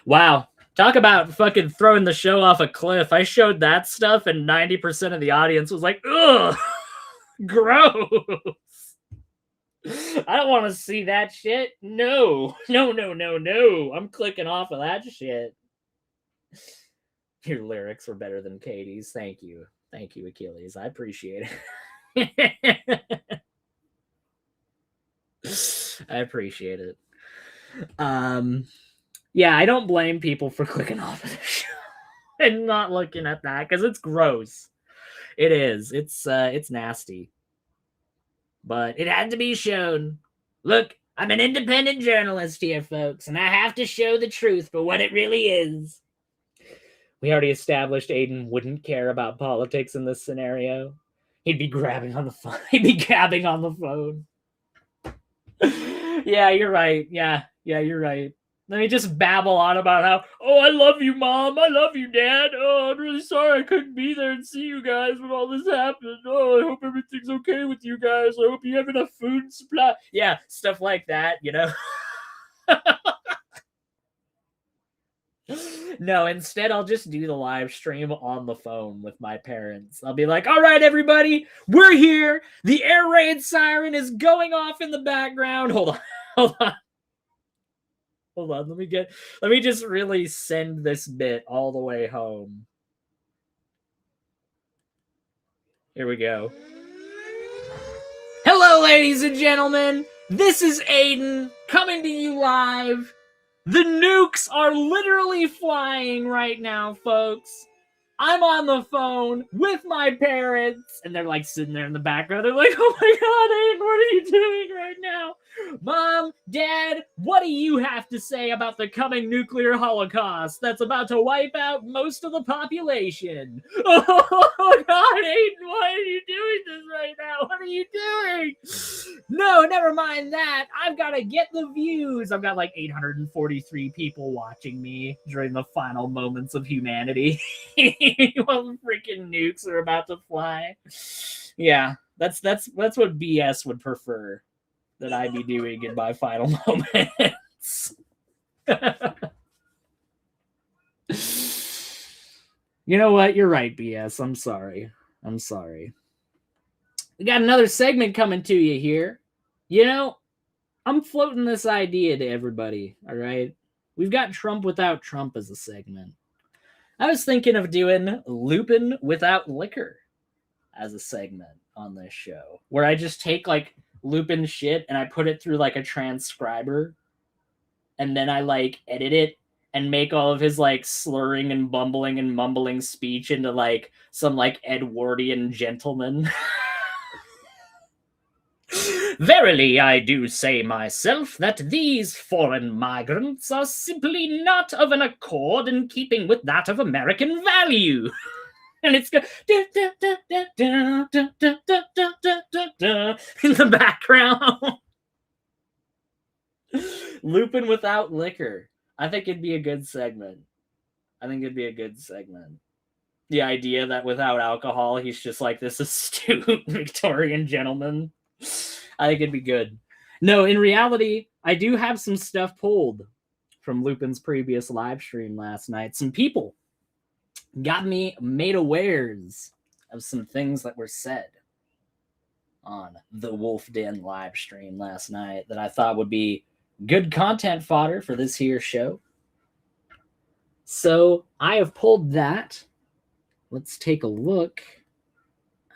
Wow. Talk about fucking throwing the show off a cliff. I showed that stuff and 90% of the audience was like, ugh, gross. I don't want to see that shit. No. I'm clicking off of that shit. Your lyrics were better than Katie's. Thank you. Thank you, Achilles. I appreciate it. I appreciate it. Yeah, I don't blame people for clicking off of the show and not looking at that because it's gross. It is. It's nasty. But it had to be shown. Look, I'm an independent journalist here, folks, and I have to show the truth for what it really is. We already established Aiden wouldn't care about politics in this scenario. He'd be grabbing on the phone. He'd be gabbing on the phone. Yeah, you're right. Yeah, you're right. Let me just babble on about how, oh, I love you, Mom. I love you, Dad. Oh, I'm really sorry I couldn't be there and see you guys when all this happened. Oh, I hope everything's okay with you guys. I hope you have enough food and supply. Yeah, stuff like that, you know? No, instead I'll just do the live stream on the phone with my parents. I'll be like, all right, everybody, we're here. The air raid siren is going off in the background. Hold on. Hold on. Let me just really send this bit all the way home. Here we go. Hello, ladies and gentlemen. This is Aiden coming to you live. The nukes are literally flying right now, folks. I'm on the phone with my parents, and they're like sitting there in the background. They're like, oh my God, Aiden, what are you doing right now? Mom, Dad, what do you have to say about the coming nuclear holocaust that's about to wipe out most of the population? Oh God, Aiden, why are you doing this right now? What are you doing? No, never mind that. I've got to get the views. I've got like 843 people watching me during the final moments of humanity. While the freaking nukes are about to fly. Yeah, that's what BS would prefer that I be doing in my final moments. You know what? You're right, BS. I'm sorry. We got another segment coming to you here. You know, I'm floating this idea to everybody, all right? We've got Trump without Trump as a segment. I was thinking of doing Lupin without liquor as a segment on this show, where I just take like Lupin shit and I put it through like a transcriber, and then I like edit it and make all of his like slurring and bumbling and mumbling speech into like some like Edwardian gentleman. Verily, I do say myself that these foreign migrants are simply not of an accord in keeping with that of American value. And it's in the background. Lupin without liquor. I think it'd be a good segment. The idea that without alcohol, he's just like this astute Victorian gentleman. I think it'd be good. No, in reality, I do have some stuff pulled from Lupin's previous live stream last night. Some people got me made awares of some things that were said on the Wolf Den live stream last night that I thought would be good content fodder for this here show. So I have pulled that. Let's take a look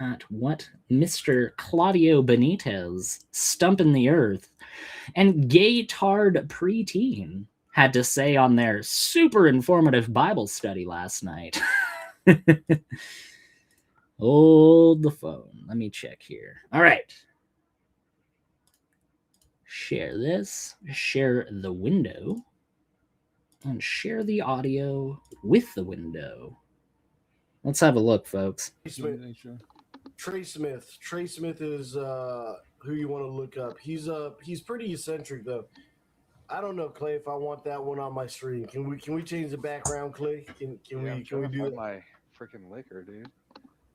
at what Mr. Claudio Benitez, Stumpin' the Earth, and Gay-Tard Preteen had to say on their super informative Bible study last night. Hold the phone. Let me check here. All right. Share this. Share the window. And share the audio with the window. Let's have a look, folks. Trey Smith. Trey Smith is who you want to look up. He's pretty eccentric though. I don't know, Clay, if I want that one on my stream. Can we change the background, Clay? Can we do it? My freaking liquor, dude.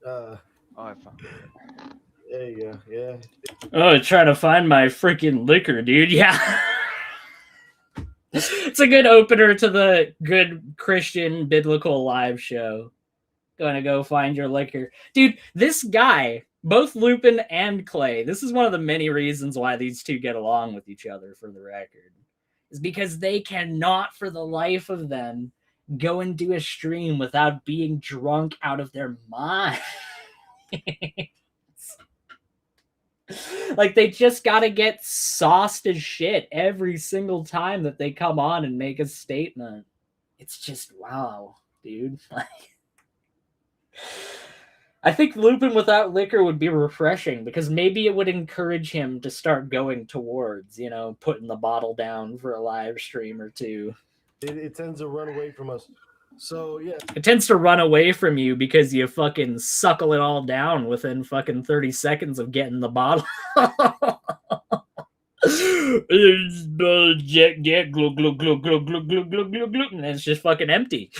Oh, I found it. There you go. Yeah. Oh, trying to find my freaking liquor, dude. Yeah. It's a good opener to the good Christian biblical live show. Gonna go find your liquor. Dude, this guy, both Lupin and Clay, this is one of the many reasons why these two get along with each other, for the record, is because they cannot for the life of them go and do a stream without being drunk out of their mind. Like, they just gotta get sauced as shit every single time that they come on and make a statement. It's just, wow, dude. Like, I think Lupin without liquor would be refreshing, because maybe it would encourage him to start going towards, you know, putting the bottle down for a live stream or two. It tends to run away from us. So, yeah. It tends to run away from you because you fucking suckle it all down within fucking 30 seconds of getting the bottle. glug, glug, glug, glug, glug, glug, glug, glug, glug, and it's just fucking empty.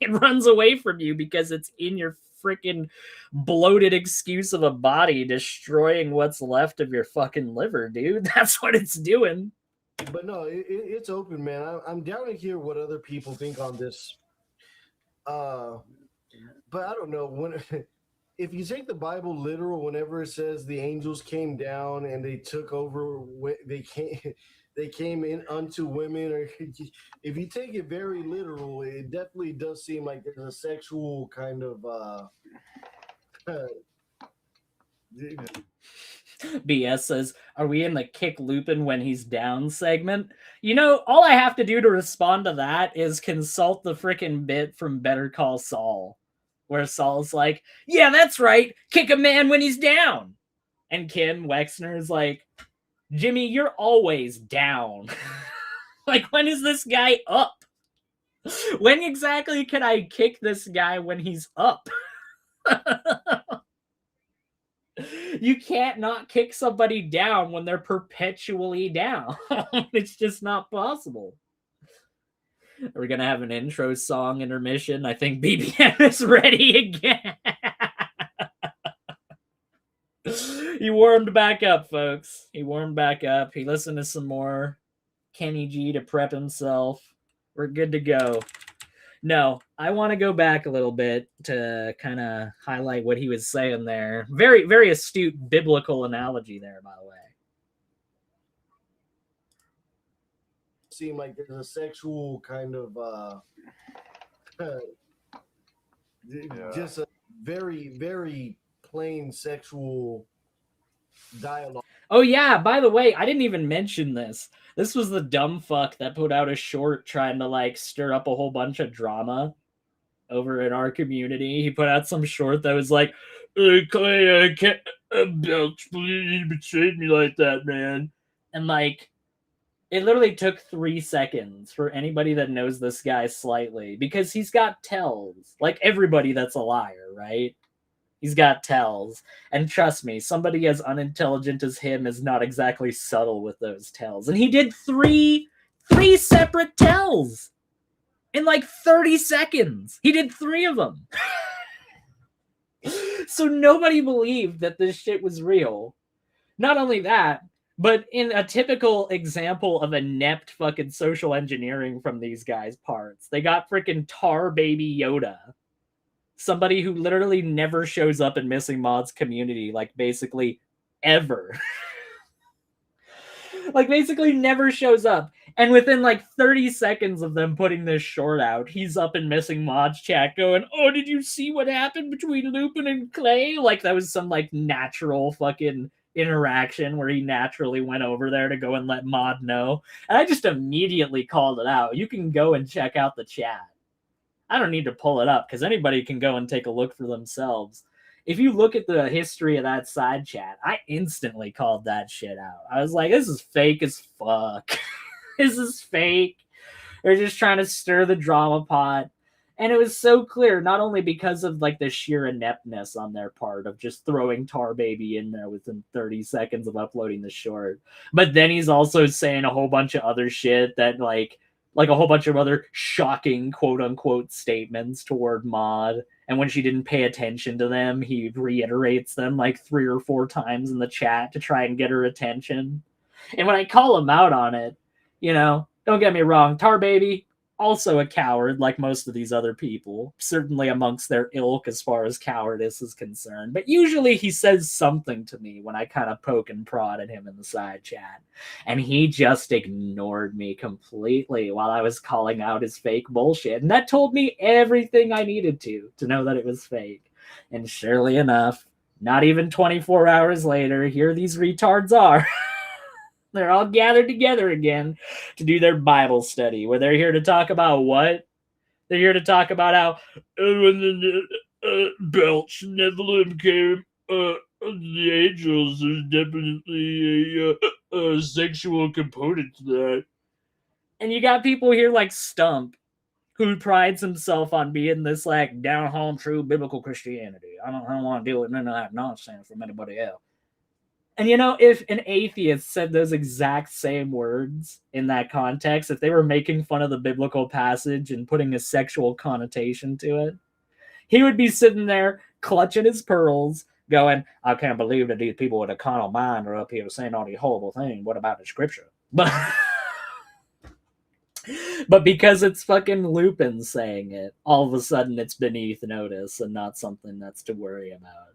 It runs away from you because it's in your freaking bloated excuse of a body destroying what's left of your fucking liver, dude. That's what it's doing. But no, it's open, man. I'm down to hear what other people think on this. But I don't know when. If you take the Bible literal, whenever it says the angels came down and they took over, they came in unto women, or if you take it very literal, it definitely does seem like there's a sexual kind of BS says, are we in the kick Lupin when he's down segment? You know, all I have to do to respond to that is consult the freaking bit from Better Call Saul, where Saul's like, yeah, that's right, kick a man when he's down. And Kim Wexner is like, Jimmy, you're always down. Like, when is this guy up? When exactly can I kick this guy when he's up? You can't not kick somebody down when they're perpetually down. It's just not possible. Are we going to have an intro song intermission? I think BBM is ready again. He warmed back up, folks. He warmed back up. He listened to some more Kenny G to prep himself. We're good to go. No, I want to go back a little bit to kind of highlight what he was saying there. Very, very astute biblical analogy there, by the way. Seem like there's a sexual kind of just a very, very plain sexual dialogue. Oh yeah, by the way, I didn't even mention this. This was the dumb fuck that put out a short trying to like stir up a whole bunch of drama over in our community. He put out some short that was like, Clay, I can't belch, please, you betrayed me like that, man. And like, it literally took 3 seconds for anybody that knows this guy slightly, because he's got tells, like everybody that's a liar, right? He's got tells. And trust me, somebody as unintelligent as him is not exactly subtle with those tells. And he did three separate tells in like 30 seconds. He did 3 of them. So nobody believed that this shit was real. Not only that, but in a typical example of inept fucking social engineering from these guys' parts, they got freaking Tar Baby Yoda. Somebody who literally never shows up in Missing Mods community, like basically ever. Like basically never shows up. And within like 30 seconds of them putting this short out, he's up in Missing Mods chat going, oh, did you see what happened between Lupin and Clay? Like that was some like natural fucking interaction where he naturally went over there to go and let Mod know. And I just immediately called it out. You can go and check out the chat. I don't need to pull it up because anybody can go and take a look for themselves. If you look at the history of that side chat, I instantly called that shit out. I was like, this is fake as fuck. This is fake. They're just trying to stir the drama pot. And it was so clear, not only because of like the sheer ineptness on their part of just throwing Tar Baby in there within 30 seconds of uploading the short, but then he's also saying a whole bunch of other shit that like a whole bunch of other shocking quote-unquote statements toward Mod. And when she didn't pay attention to them, he reiterates them like 3 or 4 times in the chat to try and get her attention. And when I call him out on it, you know, don't get me wrong, Tar Baby, also a coward like most of these other people, certainly amongst their ilk as far as cowardice is concerned. But usually he says something to me when I kind of poke and prod at him in the side chat. And he just ignored me completely while I was calling out his fake bullshit. And that told me everything I needed to know that it was fake. And surely enough, not even 24 hours later, here these retards are. They're all gathered together again to do their Bible study, where they're here to talk about what? They're here to talk about how when the Belch Nephilim came, the angels, there's definitely a sexual component to that. And you got people here like Stump, who prides himself on being this like down home true biblical Christianity. I don't want to deal with none of that nonsense from anybody else. And you know, if an atheist said those exact same words in that context, if they were making fun of the biblical passage and putting a sexual connotation to it, he would be sitting there clutching his pearls, going, I can't believe that these people with a carnal mind are up here saying all these horrible things. What about the scripture? But because it's fucking Lupin saying it, all of a sudden it's beneath notice and not something that's to worry about.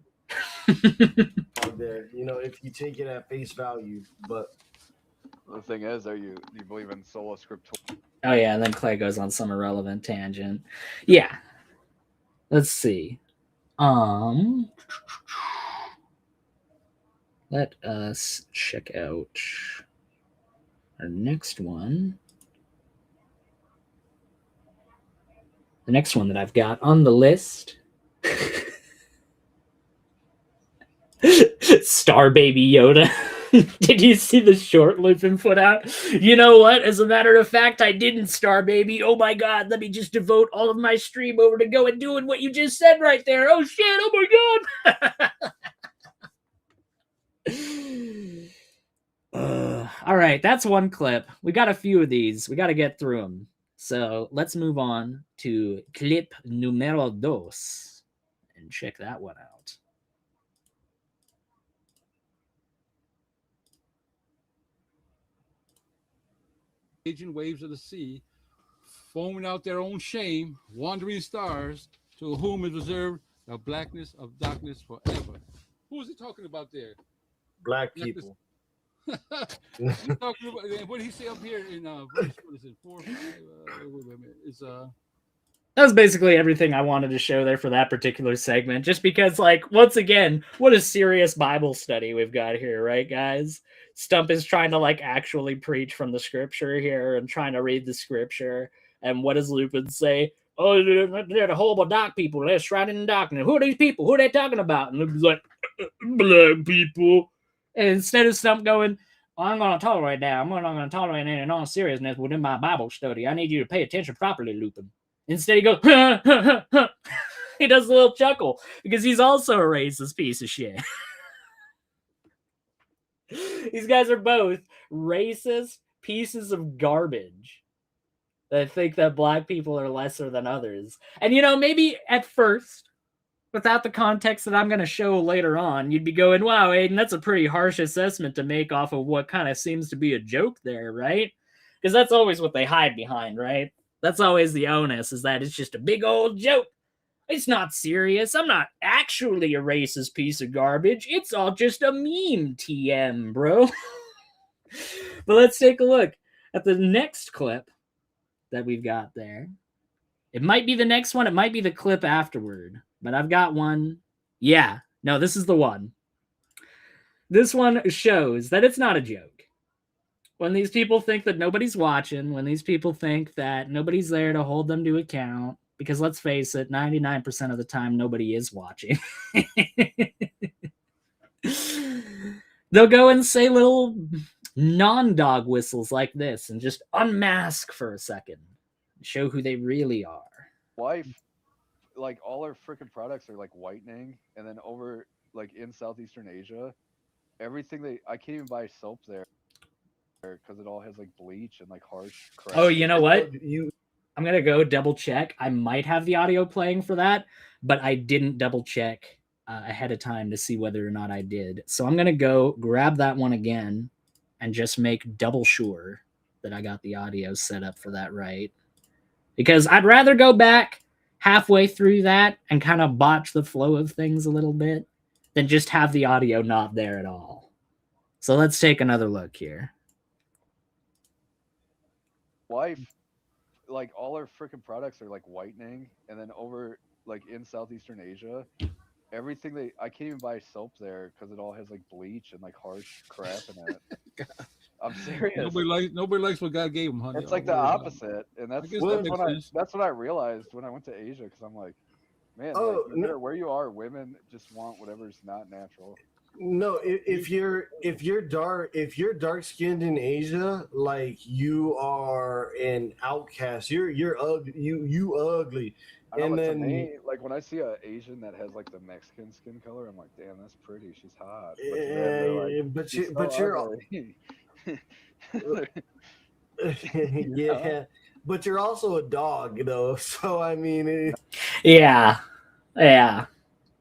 There, you know, if you take it at face value, but The thing is, are you believe in sola scriptura? Oh yeah, and then Clay goes on some irrelevant tangent. Yeah. Let's see. Let us check out our next one. The next one that I've got on the list. Star Baby Yoda. Did you see the short Lupin put out? You know what? As a matter of fact, I didn't, Star Baby. Oh my god, let me just devote all of my stream over to go and doing what you just said right there. Oh shit, oh my god. All right, that's one clip. We got a few of these. We got to get through them. So let's move on to clip numero dos and check that one out. Raging waves of the sea, foaming out their own shame, wandering stars, to whom is reserved the blackness of darkness forever. Who is he talking about there? black people. He's talking about, what did he say up here in verse, what is it, 4 or 5? Wait a minute. It's That was basically everything I wanted to show there for that particular segment. Just because, like, once again, what a serious Bible study we've got here, right, guys? Stump is trying to, like, actually preach from the scripture here and trying to read the scripture. And what does Lupin say? Oh, they're the horrible dark people. They're shrouded in darkness. Who are these people? Who are they talking about? And Lupin's like, black people. And instead of Stump going, I'm going to tolerate that. I'm not going to tolerate any non-seriousness within my Bible study. I need you to pay attention properly, Lupin. Instead, he goes, ha, ha, ha, ha. He does a little chuckle because he's also a racist piece of shit. These guys are both racist pieces of garbage that think that black people are lesser than others. And, you know, maybe at first, without the context that I'm going to show later on, you'd be going, wow, Aiden, that's a pretty harsh assessment to make off of what kind of seems to be a joke there, right? Because that's always what they hide behind, right? That's always the onus, is that it's just a big old joke. It's not serious. I'm not actually a racist piece of garbage. It's all just a meme, TM, bro. But let's take a look at the next clip that we've got there. It might be the next one. It might be the clip afterward. But I've got one. Yeah. No, this is the one. This one shows that it's not a joke. When these people think that nobody's watching, when these people think that nobody's there to hold them to account, because let's face it, 99% of the time, nobody is watching. They'll go and say little non-dog whistles like this and just unmask for a second. Show who they really are. Wife, like all our freaking products are like whitening, and then over like in Southeastern Asia, everything I can't even buy soap there because it all has like bleach and like harsh crap. Oh, you know what? I'm going to go double check. I might have the audio playing for that, but I didn't double check ahead of time to see whether or not I did. So I'm going to go grab that one again and just make double sure that I got the audio set up for that right. Because I'd rather go back halfway through that and kind of botch the flow of things a little bit than just have the audio not there at all. So let's take another look here. Wife, like all our freaking products are like whitening, and then over like in Southeastern Asia, everything I can't even buy soap there because it all has like bleach and like harsh crap in it. I'm serious. Nobody likes what God gave them, honey. It's like the opposite, and that's what I realized when I went to Asia, because I'm like, man, like, no matter where you are, women just want whatever's not natural. No, if you're dark skinned in Asia, like you are an outcast. You're ugly. You ugly. I know, And but to then- me, like when I see a Asian that has like the Mexican skin color, I'm like, damn, that's pretty. She's hot. But, to them, they're like, but "She's you, but so you're, ugly." yeah, but you're also a dog, though. So I mean, Yeah.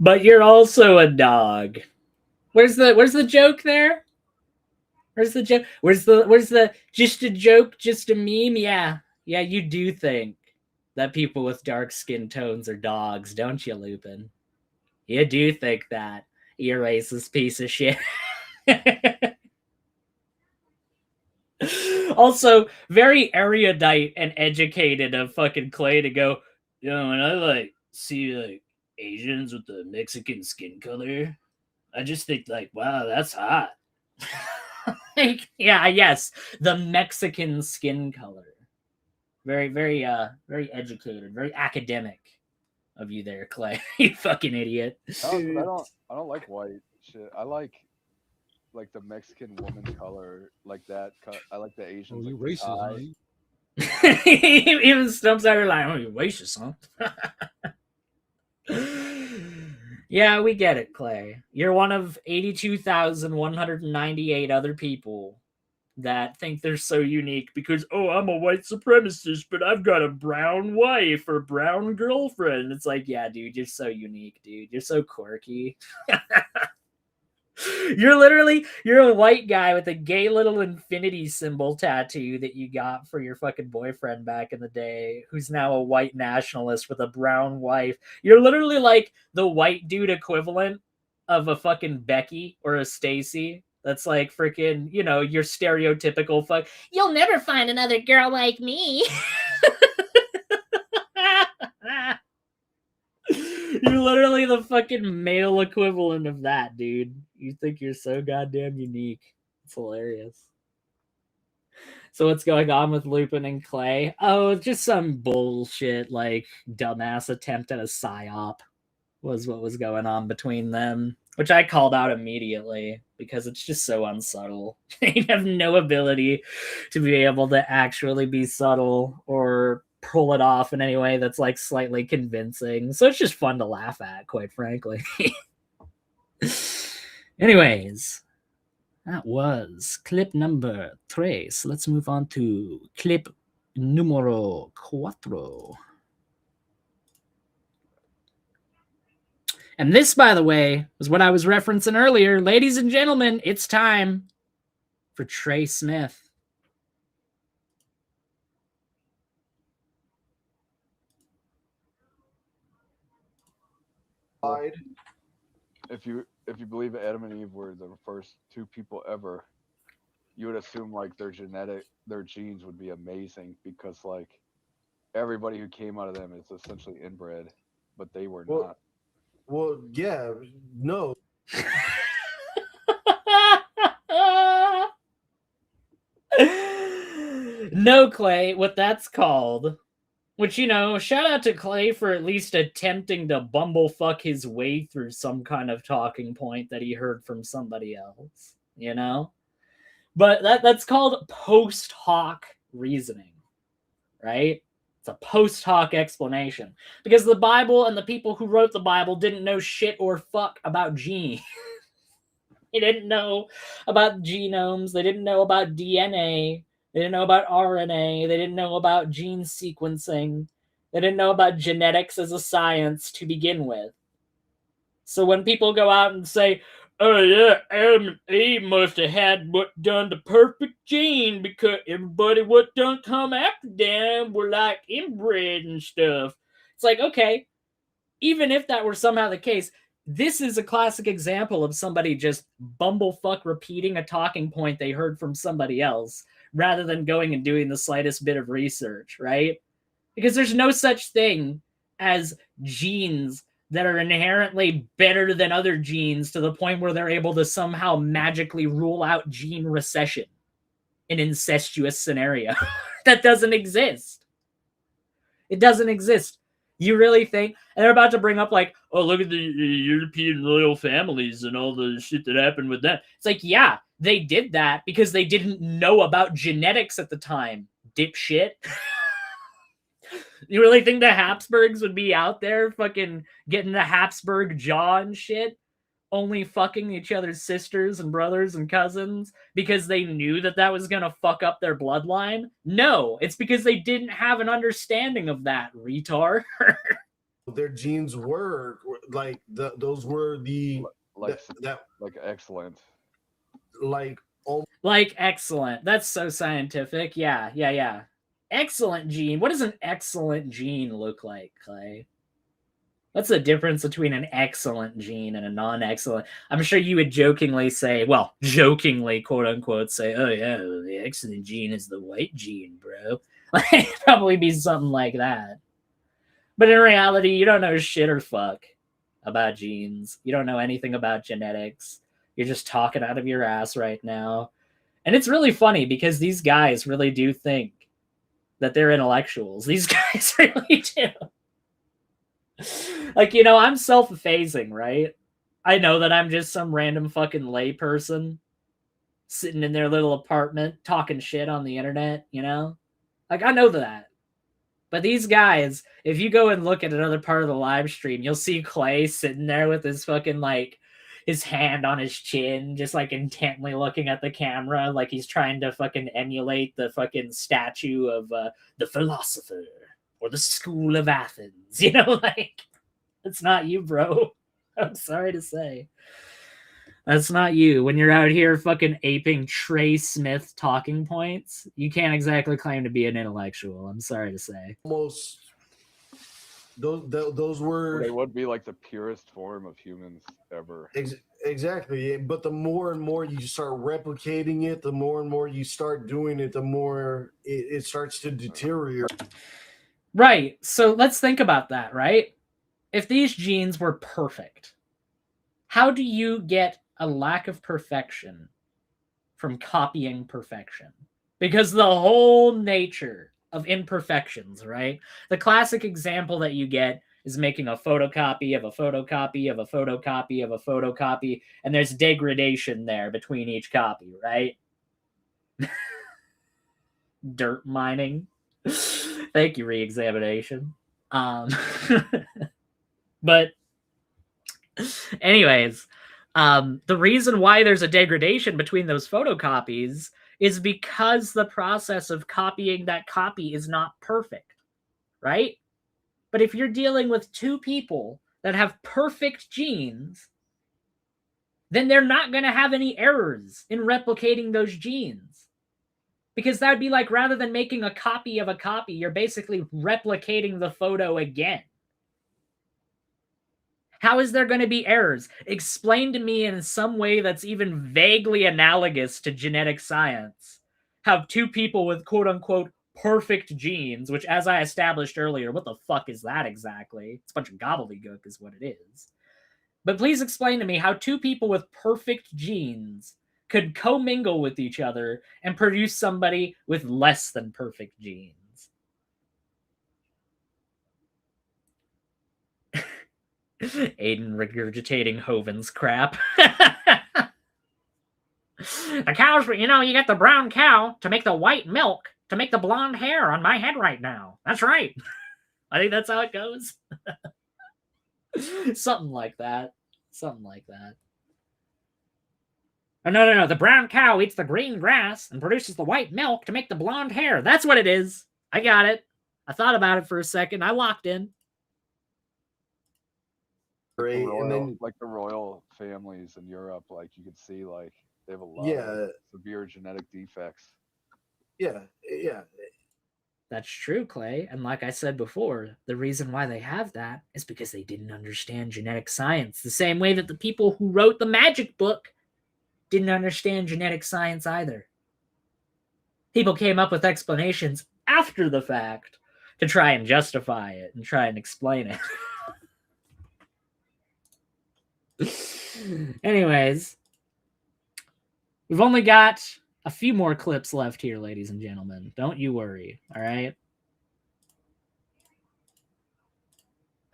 But you're also a dog. Where's the joke there? Where's the joke? Where's the just a joke, just a meme? Yeah. Yeah, you do think that people with dark skin tones are dogs, don't you, Lupin? You do think that, you racist piece of shit. Also, very erudite and educated of fucking Clay to go, when I like see like Asians with the Mexican skin color, I just think like, wow, that's hot. Like, yeah, yes, the Mexican skin color. Very, very, very educated, very academic of you there, Clay. You fucking idiot. No, I don't like white shit. I like the Mexican woman color, like that. I like the Asian. Oh, you like, racist, huh? Even Stump's out here like, oh, you racist, huh? Yeah, we get it, Clay. You're one of 82,198 other people that think they're so unique because, oh, I'm a white supremacist, but I've got a brown wife or brown girlfriend. It's like, yeah, dude, you're so unique, dude. You're so quirky. You're a white guy with a gay little infinity symbol tattoo that you got for your fucking boyfriend back in the day, who's now a white nationalist with a brown wife. You're literally like the white dude equivalent of a fucking Becky or a Stacy. That's like freaking, your stereotypical fuck. You'll never find another girl like me. You're literally the fucking male equivalent of that, dude. You think you're so goddamn unique. It's hilarious. So what's going on with Lupin and Clay? Oh, just some bullshit, like, dumbass attempt at a psyop was what was going on between them, which I called out immediately because it's just so unsubtle. They have no ability to be able to actually be subtle or pull it off in any way that's like slightly convincing. So it's just fun to laugh at, quite frankly. Anyways, that was clip number 3. So let's move on to clip numero 4. And this, by the way, was what I was referencing earlier. Ladies and gentlemen, it's time for Trey Smith. If you believe Adam and Eve were the first 2 people ever, you would assume like their genes would be amazing because like everybody who came out of them is essentially inbred, but they were not. Well, yeah, no. No, Clay, what that's called. Which, shout out to Clay for at least attempting to bumblefuck his way through some kind of talking point that he heard from somebody else, But that's called post hoc reasoning, right? It's a post hoc explanation. Because the Bible and the people who wrote the Bible didn't know shit or fuck about genes. They didn't know about genomes. They didn't know about DNA. They didn't know about RNA. They didn't know about gene sequencing. They didn't know about genetics as a science to begin with. So when people go out and say, oh yeah, Adam and Eve must have had what done the perfect gene because everybody what done come after them were like inbred and stuff. It's like, okay, even if that were somehow the case, this is a classic example of somebody just bumblefuck repeating a talking point they heard from somebody else rather than going and doing the slightest bit of research, right? Because there's no such thing as genes that are inherently better than other genes to the point where they're able to somehow magically rule out gene recession in incestuous scenario. That doesn't exist. It doesn't exist. You really think? And they're about to bring up like, oh, look at the European royal families and all the shit that happened with them. It's like, yeah, they did that because they didn't know about genetics at the time, dipshit. You really think the Habsburgs would be out there fucking getting the Habsburg jaw and shit? Only fucking each other's sisters and brothers and cousins because they knew that that was gonna fuck up their bloodline? No, it's because they didn't have an understanding of that, retard. Their genes were like those were the Like that like excellent. like Like excellent. That's so scientific. Yeah. Excellent gene. What does an excellent gene look like, Clay? What's the difference between an excellent gene and a non-excellent? I'm sure you would jokingly say, well, jokingly, quote unquote, say, oh yeah, the excellent gene is the white gene, bro. Like, it'd probably be something like that. But in reality, you don't know shit or fuck about genes. You don't know anything about genetics. You're just talking out of your ass right now. And it's really funny because these guys really do think that they're intellectuals. These guys really do. Like, I'm self-effacing, right? I know that I'm just some random fucking layperson sitting in their little apartment talking shit on the internet, Like, I know that. But these guys, if you go and look at another part of the live stream, you'll see Clay sitting there with his fucking, like, his hand on his chin, just, like, intently looking at the camera, like he's trying to fucking emulate the fucking statue of the philosopher or the school of Athens. Like, it's not you, bro. I'm sorry to say. That's not you. When you're out here fucking aping Trey Smith talking points, you can't exactly claim to be an intellectual. I'm sorry to say. almost those were They would be like the purest form of humans ever. Exactly. But the more and more you start replicating it, the more and more you start doing it, the more it starts to deteriorate. Right. So let's think about that, right? If these genes were perfect, how do you get a lack of perfection from copying perfection? Because the whole nature of imperfections, right? The classic example that you get is making a photocopy of a photocopy of a photocopy of a photocopy, and there's degradation there between each copy, right? Dirt mining. Thank you, re-examination. But anyways, the reason why there's a degradation between those photocopies is because the process of copying that copy is not perfect, right? But if you're dealing with two people that have perfect genes, then they're not going to have any errors in replicating those genes. Because that would be like, rather than making a copy of a copy, you're basically replicating the photo again. How is there going to be errors? Explain to me in some way that's even vaguely analogous to genetic science how two people with quote-unquote perfect genes, which, as I established earlier, what the fuck is that exactly? It's a bunch of gobbledygook is what it is. But please explain to me how two people with perfect genes could commingle with each other and produce somebody with less than perfect genes. Aiden regurgitating Hoven's crap. The cows, you get the brown cow to make the white milk to make the blonde hair on my head right now. That's right. I think that's how it goes. Something like that. Something like that. Oh, no. The brown cow eats the green grass and produces the white milk to make the blonde hair. That's what it is. I got it. I thought about it for a second. I locked in. Great. And then like the royal families in Europe, like you could see, like they have a lot of severe genetic defects. Yeah. That's true, Clay. And like I said before, the reason why they have that is because they didn't understand genetic science. The same way that the people who wrote the magic book didn't understand genetic science either. People came up with explanations after the fact to try and justify it and try and explain it. Anyways, we've only got a few more clips left here, ladies and gentlemen. Don't you worry, all right?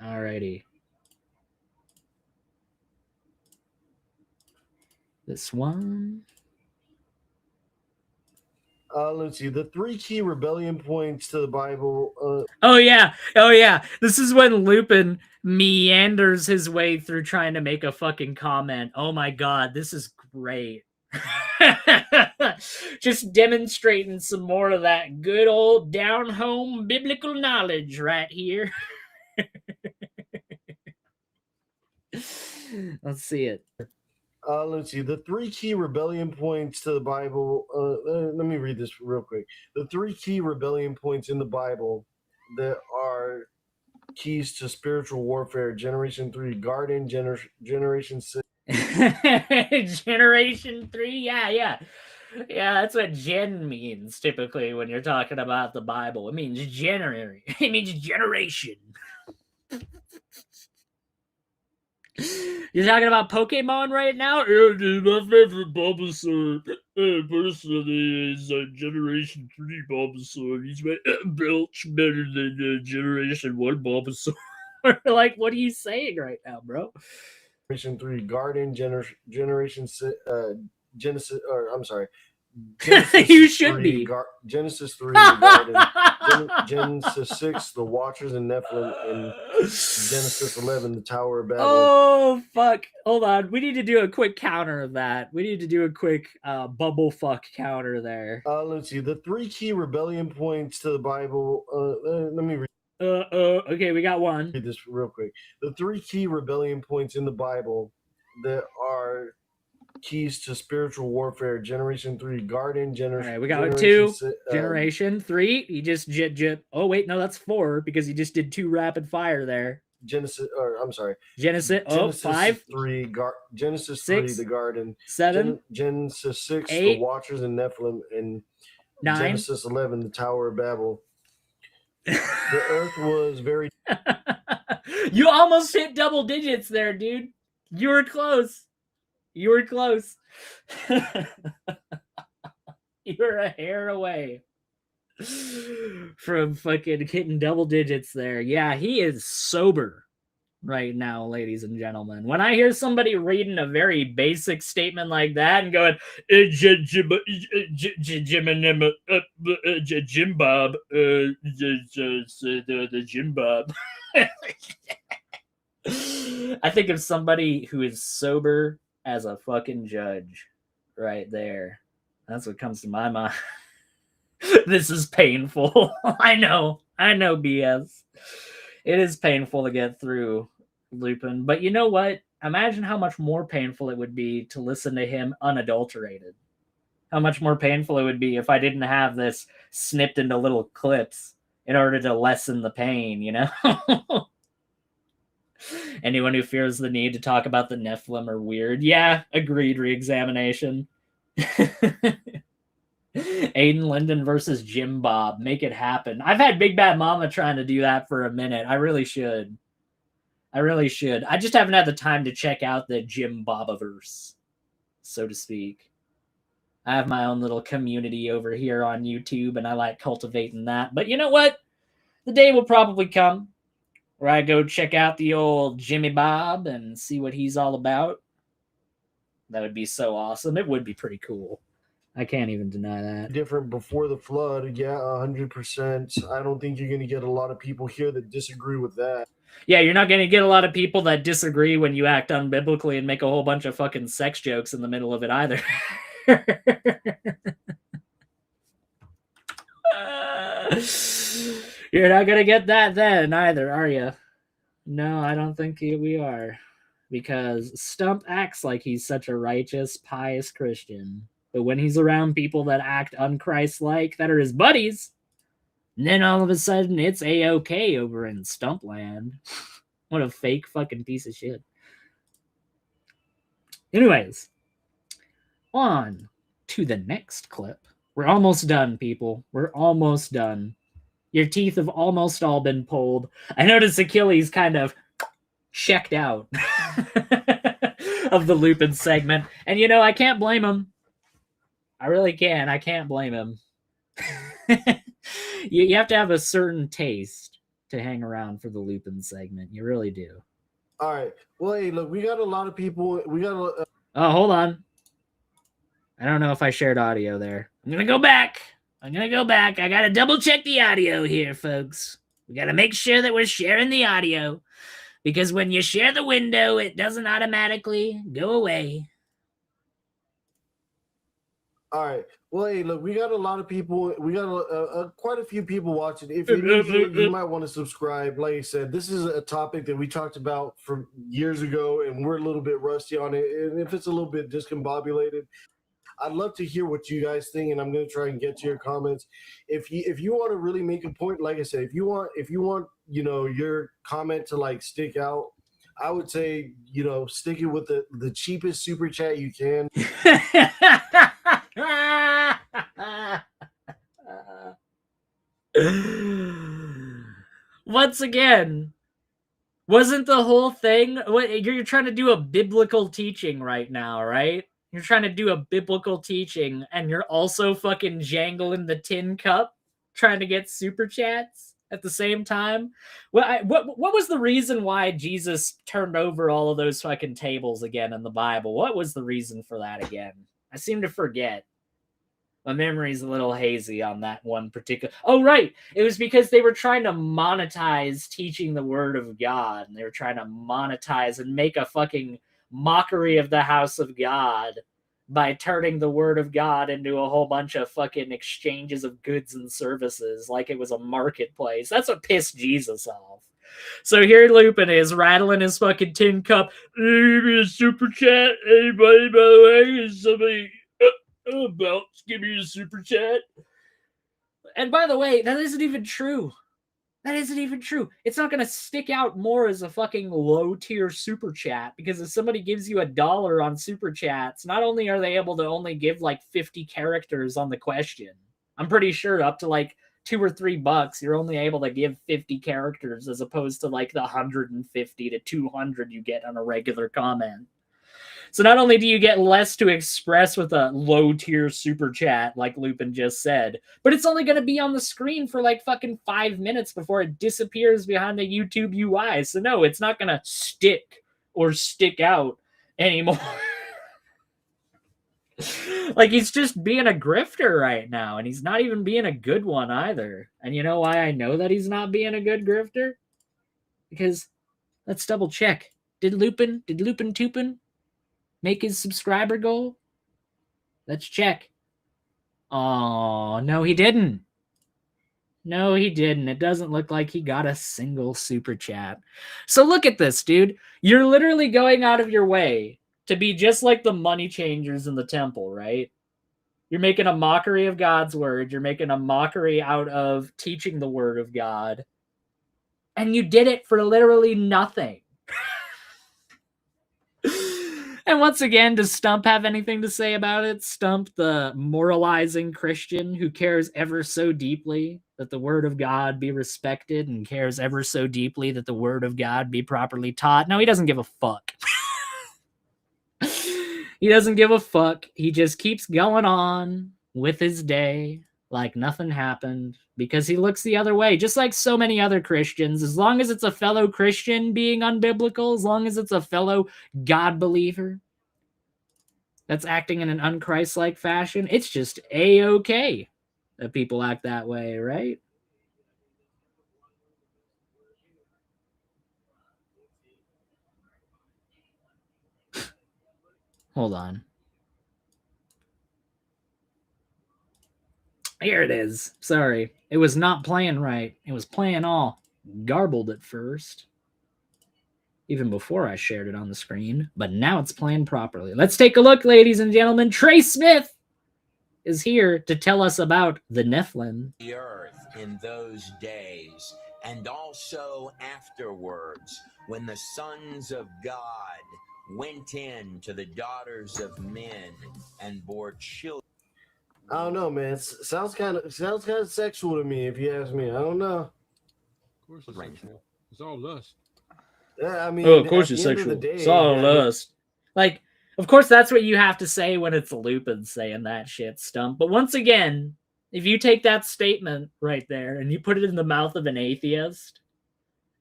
Alrighty. This one. Let's see. The 3 key rebellion points to the Bible. Oh yeah. This is when Lupin meanders his way through trying to make a fucking comment. Oh my god, this is great. Just demonstrating some more of that good old down home biblical knowledge right here. Let's see it. Let's see. The 3 key rebellion points to the Bible. Let me read this real quick. The 3 key rebellion points in the Bible that are keys to spiritual warfare: Generation 3, Garden, Generation 6. Generation 3? Yeah, that's what gen means typically when you're talking about the Bible. It means January. It means generation. You're talking about Pokemon right now? Yeah, dude, my favorite Bulbasaur personally is Generation 3 Bulbasaur. He's belch better than Generation 1 Bulbasaur. Like, what are you saying right now, bro? Generation 3, Garden, Generation 6, Genesis, or I'm sorry. You should 3, be. Genesis 3, the Garden, Genesis 6, the Watchers and Nephilim, and Genesis 11, the Tower of Babel. Oh, fuck. Hold on. We need to do a quick counter of that. We need to do a quick bubble fuck counter there. Let's see. The 3 key rebellion points to the Bible. Let me read. Okay, we got one. Read this real quick. The 3 key rebellion points in the Bible that are keys to spiritual warfare: Generation 3, Garden, All right, we got 2. Generation 3. You just oh wait, no, that's 4 because you just did 2 rapid fire there. Genesis, or I'm sorry, Genesis. Oh, 5. 3, Genesis 6, 3, the Garden. 7. Genesis 6, 8, the Watchers and Nephilim, and 9. Genesis 11, the Tower of Babel. The earth was very. You almost hit double digits there, dude. You were close. You were close. You were a hair away from fucking hitting double digits there. Yeah, he is sober right now, ladies and gentlemen. When I hear somebody reading a very basic statement like that and going, Jim Bob, the Jim Bob. I think of somebody who is sober as a fucking judge right there. That's what comes to my mind. This is painful. I know, BS. It is painful to get through Lupin, but you know what? Imagine how much more painful it would be to listen to him unadulterated. How much more painful it would be if I didn't have this snipped into little clips in order to lessen the pain, you know? Anyone who fears the need to talk about the Nephilim are weird. Yeah, agreed, re-examination. Aiden Linden versus Jim Bob. Make it happen. I've had Big Bad Mama trying to do that for a minute. I really should. I just haven't had the time to check out the Jim Bobaverse, so to speak. I have my own little community over here on YouTube, and I like cultivating that. But you know what? The day will probably come where I go check out the old Jimmy Bob and see what he's all about. That would be so awesome. It would be pretty cool. I can't even deny that. Different before the flood. Yeah, 100%. I don't think you're going to get a lot of people here that disagree with that. Yeah, you're not going to get a lot of people that disagree when you act unbiblically and make a whole bunch of fucking sex jokes in the middle of it either. You're not going to get that then either, are you? No, I don't think we are. Because Stump acts like he's such a righteous, pious Christian. But when he's around people that act un-Christ-like, that are his buddies, then all of a sudden it's A-OK over in Stumpland. What a fake fucking piece of shit. Anyways, on to the next clip. We're almost done, people. We're almost done. Your teeth have almost all been pulled. I noticed Achilles kind of checked out of the Lupin segment. And, you know, I can't blame him. I really can. I can't blame him. You have to have a certain taste to hang around for the Lupin segment. You really do. All right. Well, hey, look, we got a lot of people. We got a... Oh, hold on. I don't know if I shared audio there. I'm going to go back. I'm gonna go back. I gotta double check the audio here, folks. We gotta make sure that we're sharing the audio, because when you share the window, it doesn't automatically go away. All right. Well, hey, look, we got a lot of people. We got quite a few people watching. If you're new here, you might want to subscribe. Like I said, this is a topic that we talked about from years ago, and we're a little bit rusty on it. And if it's a little bit discombobulated, I'd love to hear what you guys think, and I'm going to try and get to your comments. If you want to really make a point, like I said, if you want your comment to like stick out, I would say stick it with the cheapest super chat you can. Once again, wasn't the whole thing what you're trying to do a biblical teaching right now, right? You're trying to do a biblical teaching, and you're also fucking jangling the tin cup, trying to get super chats at the same time. What was the reason why Jesus turned over all of those fucking tables again in the Bible? What was the reason for that again? I seem to forget. My memory's a little hazy on that one particular. Oh, right. It was because they were trying to monetize teaching the word of God, and they were trying to monetize and make a fucking mockery of the house of God by turning the word of God into a whole bunch of fucking exchanges of goods and services like it was a marketplace. That's what pissed Jesus off. So here Lupin is rattling his fucking tin cup. Give me a super chat. Anybody, by the way, is somebody about give me a super chat? And by the way, that isn't even true. That isn't even true. It's not going to stick out more as a fucking low-tier super chat, because if somebody gives you $1 on super chats, not only are they able to only give like 50 characters on the question, I'm pretty sure up to like $2 or $3, you're only able to give 50 characters as opposed to like the 150 to 200 you get on a regular comment. So not only do you get less to express with a low-tier super chat, like Lupin just said, but it's only going to be on the screen for like fucking 5 minutes before it disappears behind the YouTube UI. So no, it's not going to stick or stick out anymore. Like, he's just being a grifter right now, and he's not even being a good one either. And you know why I know that he's not being a good grifter? Because let's double check. Did Lupin Tupin make his subscriber goal? Let's check. Oh, no, he didn't. No, he didn't. It doesn't look like he got a single super chat. So look at this, dude. You're literally going out of your way to be just like the money changers in the temple, right? You're making a mockery of God's word. You're making a mockery out of teaching the word of God. And you did it for literally nothing. And once again, does Stump have anything to say about it? Stump, the moralizing Christian who cares ever so deeply that the word of God be respected and cares ever so deeply that the word of God be properly taught. No, he doesn't give a fuck. He doesn't give a fuck. He just keeps going on with his day like nothing happened because he looks the other way, just like so many other Christians. As long as it's a fellow Christian being unbiblical, as long as it's a fellow God believer that's acting in an unchrist-like fashion, it's just A-okay that people act that way, right? Hold on. Here it is. Sorry. It was not playing right. It was playing all garbled at first. Even before I shared it on the screen. But now it's playing properly. Let's take a look, ladies and gentlemen. Trey Smith is here to tell us about the Nephilim. The earth in those days, and also afterwards, when the sons of God went in to the daughters of men and bore children. I don't know, man. Sounds kind of sexual to me, if you ask me. I don't know. Of course it's sexual. It's all lust. Yeah, I mean, of course it's sexual. It's all lust. Like, of course that's what you have to say when it's Lupin saying that shit, Stump. But once again, if you take that statement right there and you put it in the mouth of an atheist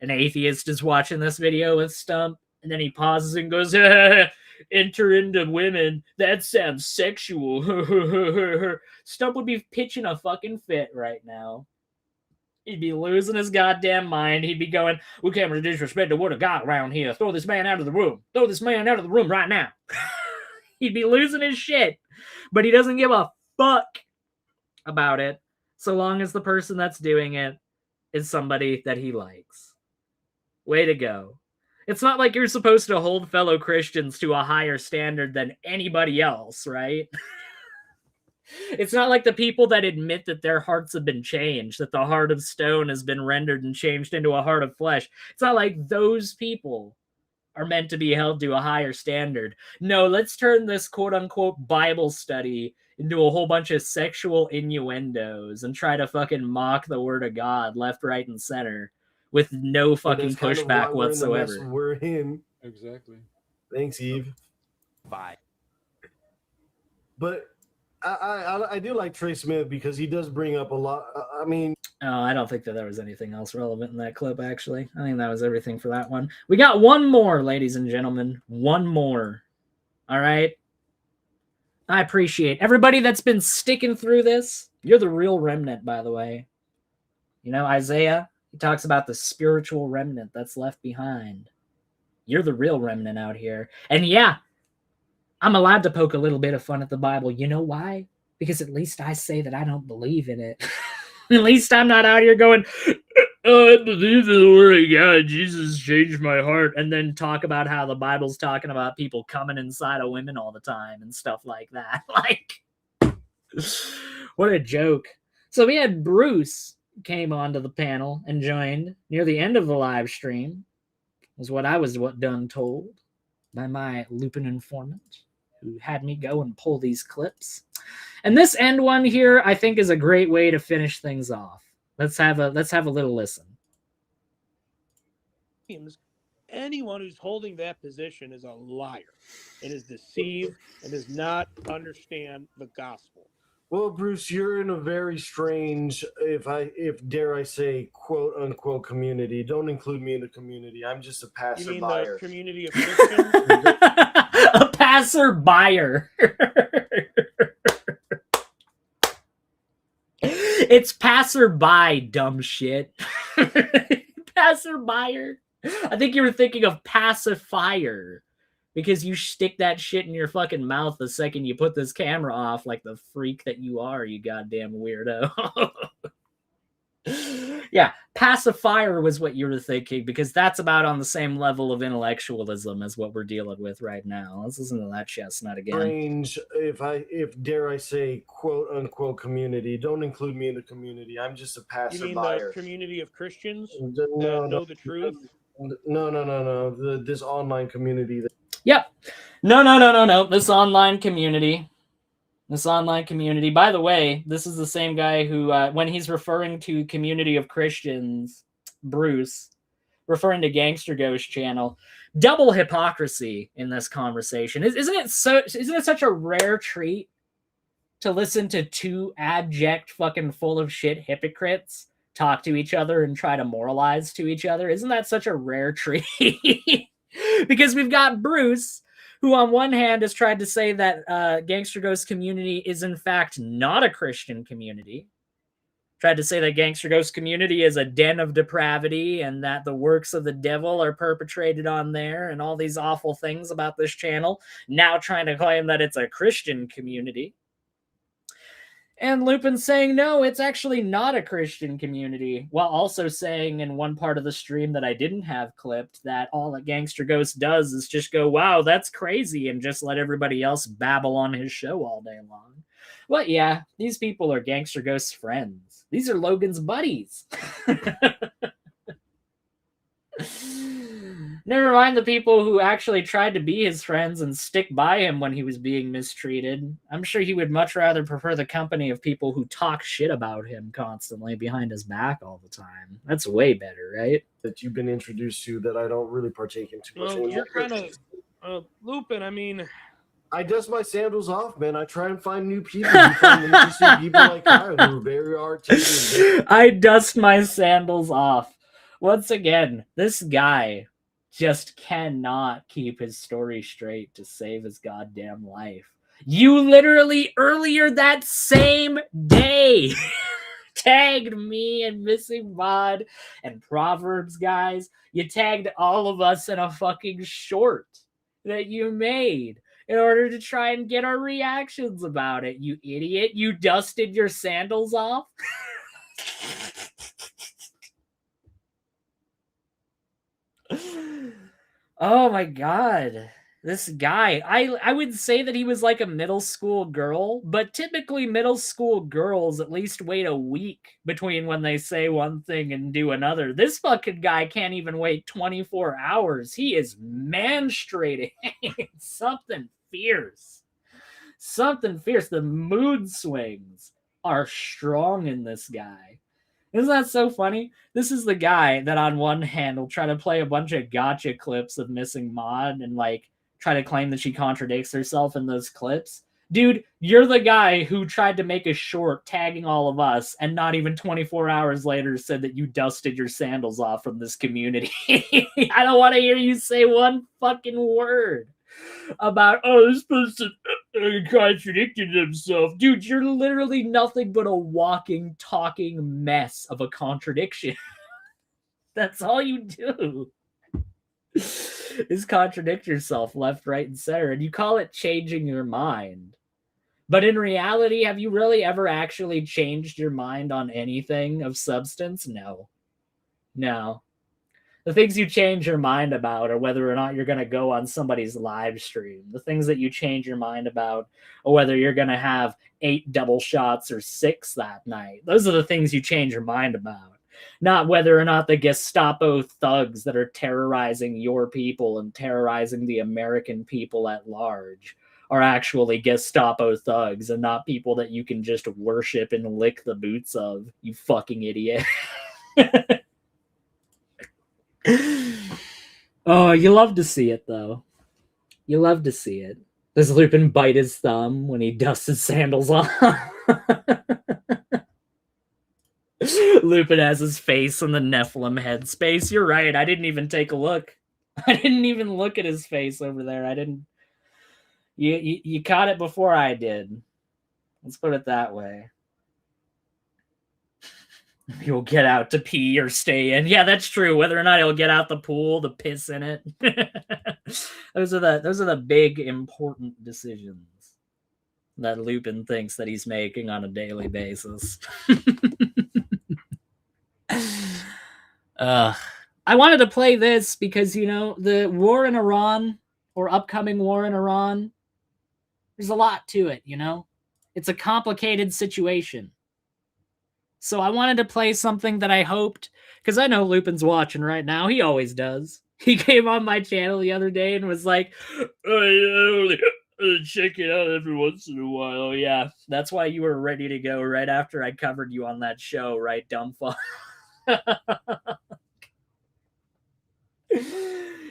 is watching this video with Stump, and then he pauses and goes, enter into women. That sounds sexual. Stump would be pitching a fucking fit right now. He'd be losing his goddamn mind. He'd be going, we can't disrespect the word of God around here. Throw this man out of the room. Throw this man out of the room right now. He'd be losing his shit. But he doesn't give a fuck about it so long as the person that's doing it is somebody that he likes. Way to go. It's not like you're supposed to hold fellow Christians to a higher standard than anybody else, right? It's not like the people that admit that their hearts have been changed, that the heart of stone has been rendered and changed into a heart of flesh. It's not like those people are meant to be held to a higher standard. No, let's turn this quote-unquote Bible study into a whole bunch of sexual innuendos and try to fucking mock the word of God left, right, and center with no fucking pushback whatsoever. We're in. Exactly. Thanks, Eve. Bye. But I do like Trey Smith because he does bring up a lot. I mean, I don't think that there was anything else relevant in that clip, actually. I think that was everything for that one. We got one more, ladies and gentlemen. One more. All right? I appreciate everybody that's been sticking through this. You're the real remnant, by the way. You know, Isaiah, he talks about the spiritual remnant that's left behind. You're the real remnant out here. And yeah, I'm allowed to poke a little bit of fun at the Bible. You know why? Because at least I say that I don't believe in it. At least I'm not out here going, oh, I believe in the word of God. Jesus changed my heart. And then talk about how the Bible's talking about people coming inside of women all the time and stuff like that. Like, what a joke. So we had Bruce came onto the panel and joined near the end of the live stream, is what I was done told by my Lupin informant, who had me go and pull these clips. And this end one here, I think, is a great way to finish things off. Let's have a little listen. Anyone who's holding that position is a liar and is deceived and does not understand the gospel. Well, Bruce, you're in a very strange, if dare I say, quote unquote community. Don't include me in the community. I'm just a passerby. You mean the community of Christians? A passer-buyer. It's passerby, dumb shit. Passer-buyer. I think you were thinking of pacifier, because you stick that shit in your fucking mouth the second you put this camera off, like the freak that you are, you goddamn weirdo. Yeah, pacifier was what you were thinking, because that's about on the same level of intellectualism as what we're dealing with right now. Let's listen to that chestnut again. Strange, if dare I say, quote unquote community. Don't include me in the community. I'm just a passerby. You mean the community of Christians that know the truth? No. This online community. Yep. No. This online community. By the way, this is the same guy who, when he's referring to community of Christians, Bruce, referring to Gangster Ghost channel, double hypocrisy in this conversation. Isn't it such a rare treat to listen to two abject fucking full of shit hypocrites talk to each other and try to moralize to each other? Isn't that such a rare treat? Because we've got Bruce, who on one hand has tried to say that Gangster Ghost community is in fact not a Christian community. Tried to say that Gangster Ghost community is a den of depravity and that the works of the devil are perpetrated on there and all these awful things about this channel. Now trying to claim that it's a Christian community. And Lupin saying, no, it's actually not a Christian community, while also saying in one part of the stream that I didn't have clipped that all that Gangster Ghost does is just go, wow, that's crazy, and just let everybody else babble on his show all day long. Well, yeah, these people are Gangster Ghost's friends. These are Logan's buddies. Never mind the people who actually tried to be his friends and stick by him when he was being mistreated. I'm sure he would much rather prefer the company of people who talk shit about him constantly behind his back all the time. That's way better, right? That you've been introduced to that I don't really partake in too much anymore. You're kind of Lupin. I mean, I dust my sandals off, man. I try and find new people. You find interesting people like Kyle who are very articulate. I dust my sandals off. Once again, this guy just cannot keep his story straight to save his goddamn life. You literally earlier that same day tagged me and Missing Mod and Proverbs guys. You tagged all of us in a fucking short that you made in order to try and get our reactions about it. You idiot. You dusted your sandals off. Oh my god. This guy, I would say that he was like a middle school girl, but typically middle school girls at least wait a week between when they say one thing and do another. This fucking guy can't even wait 24 hours. He is menstruating. Something fierce. Something fierce. The mood swings are strong in this guy. Isn't that so funny? This is the guy that on one hand will try to play a bunch of gotcha clips of Missing Mod and like try to claim that she contradicts herself in those clips. Dude, you're the guy who tried to make a short tagging all of us and not even 24 hours later said that you dusted your sandals off from this community. I don't want to hear you say one fucking word about, oh, this person contradicted himself. Dude, you're literally nothing but a walking, talking mess of a contradiction. That's all you do. Is contradict yourself left, right, and center. And you call it changing your mind. But in reality, have you really ever actually changed your mind on anything of substance? No. No. The things you change your mind about are whether or not you're going to go on somebody's live stream. The things that you change your mind about are whether you're going to have 8 double shots or 6 that night. Those are the things you change your mind about. Not whether or not the Gestapo thugs that are terrorizing your people and terrorizing the American people at large are actually Gestapo thugs and not people that you can just worship and lick the boots of, you fucking idiot. Oh, you love to see it, though. You love to see it. Does Lupin bite his thumb when he dusts his sandals off? Lupin has his face in the Nephilim headspace. You're right. I didn't even take a look. I didn't even look at his face over there. I didn't. You caught it before I did. Let's put it that way. He'll get out to pee or stay in. Yeah, that's true. Whether or not he'll get out the pool to piss in it. Those are the big important decisions that Lupin thinks that he's making on a daily basis. I wanted to play this because, you know, the war in Iran or upcoming war in Iran, there's a lot to it, you know? It's a complicated situation. So I wanted to play something that I hoped, because I know Lupin's watching right now. He always does. He came on my channel the other day and was like, I check it out every once in a while. Yeah, that's why you were ready to go right after I covered you on that show, right, dumb fuck?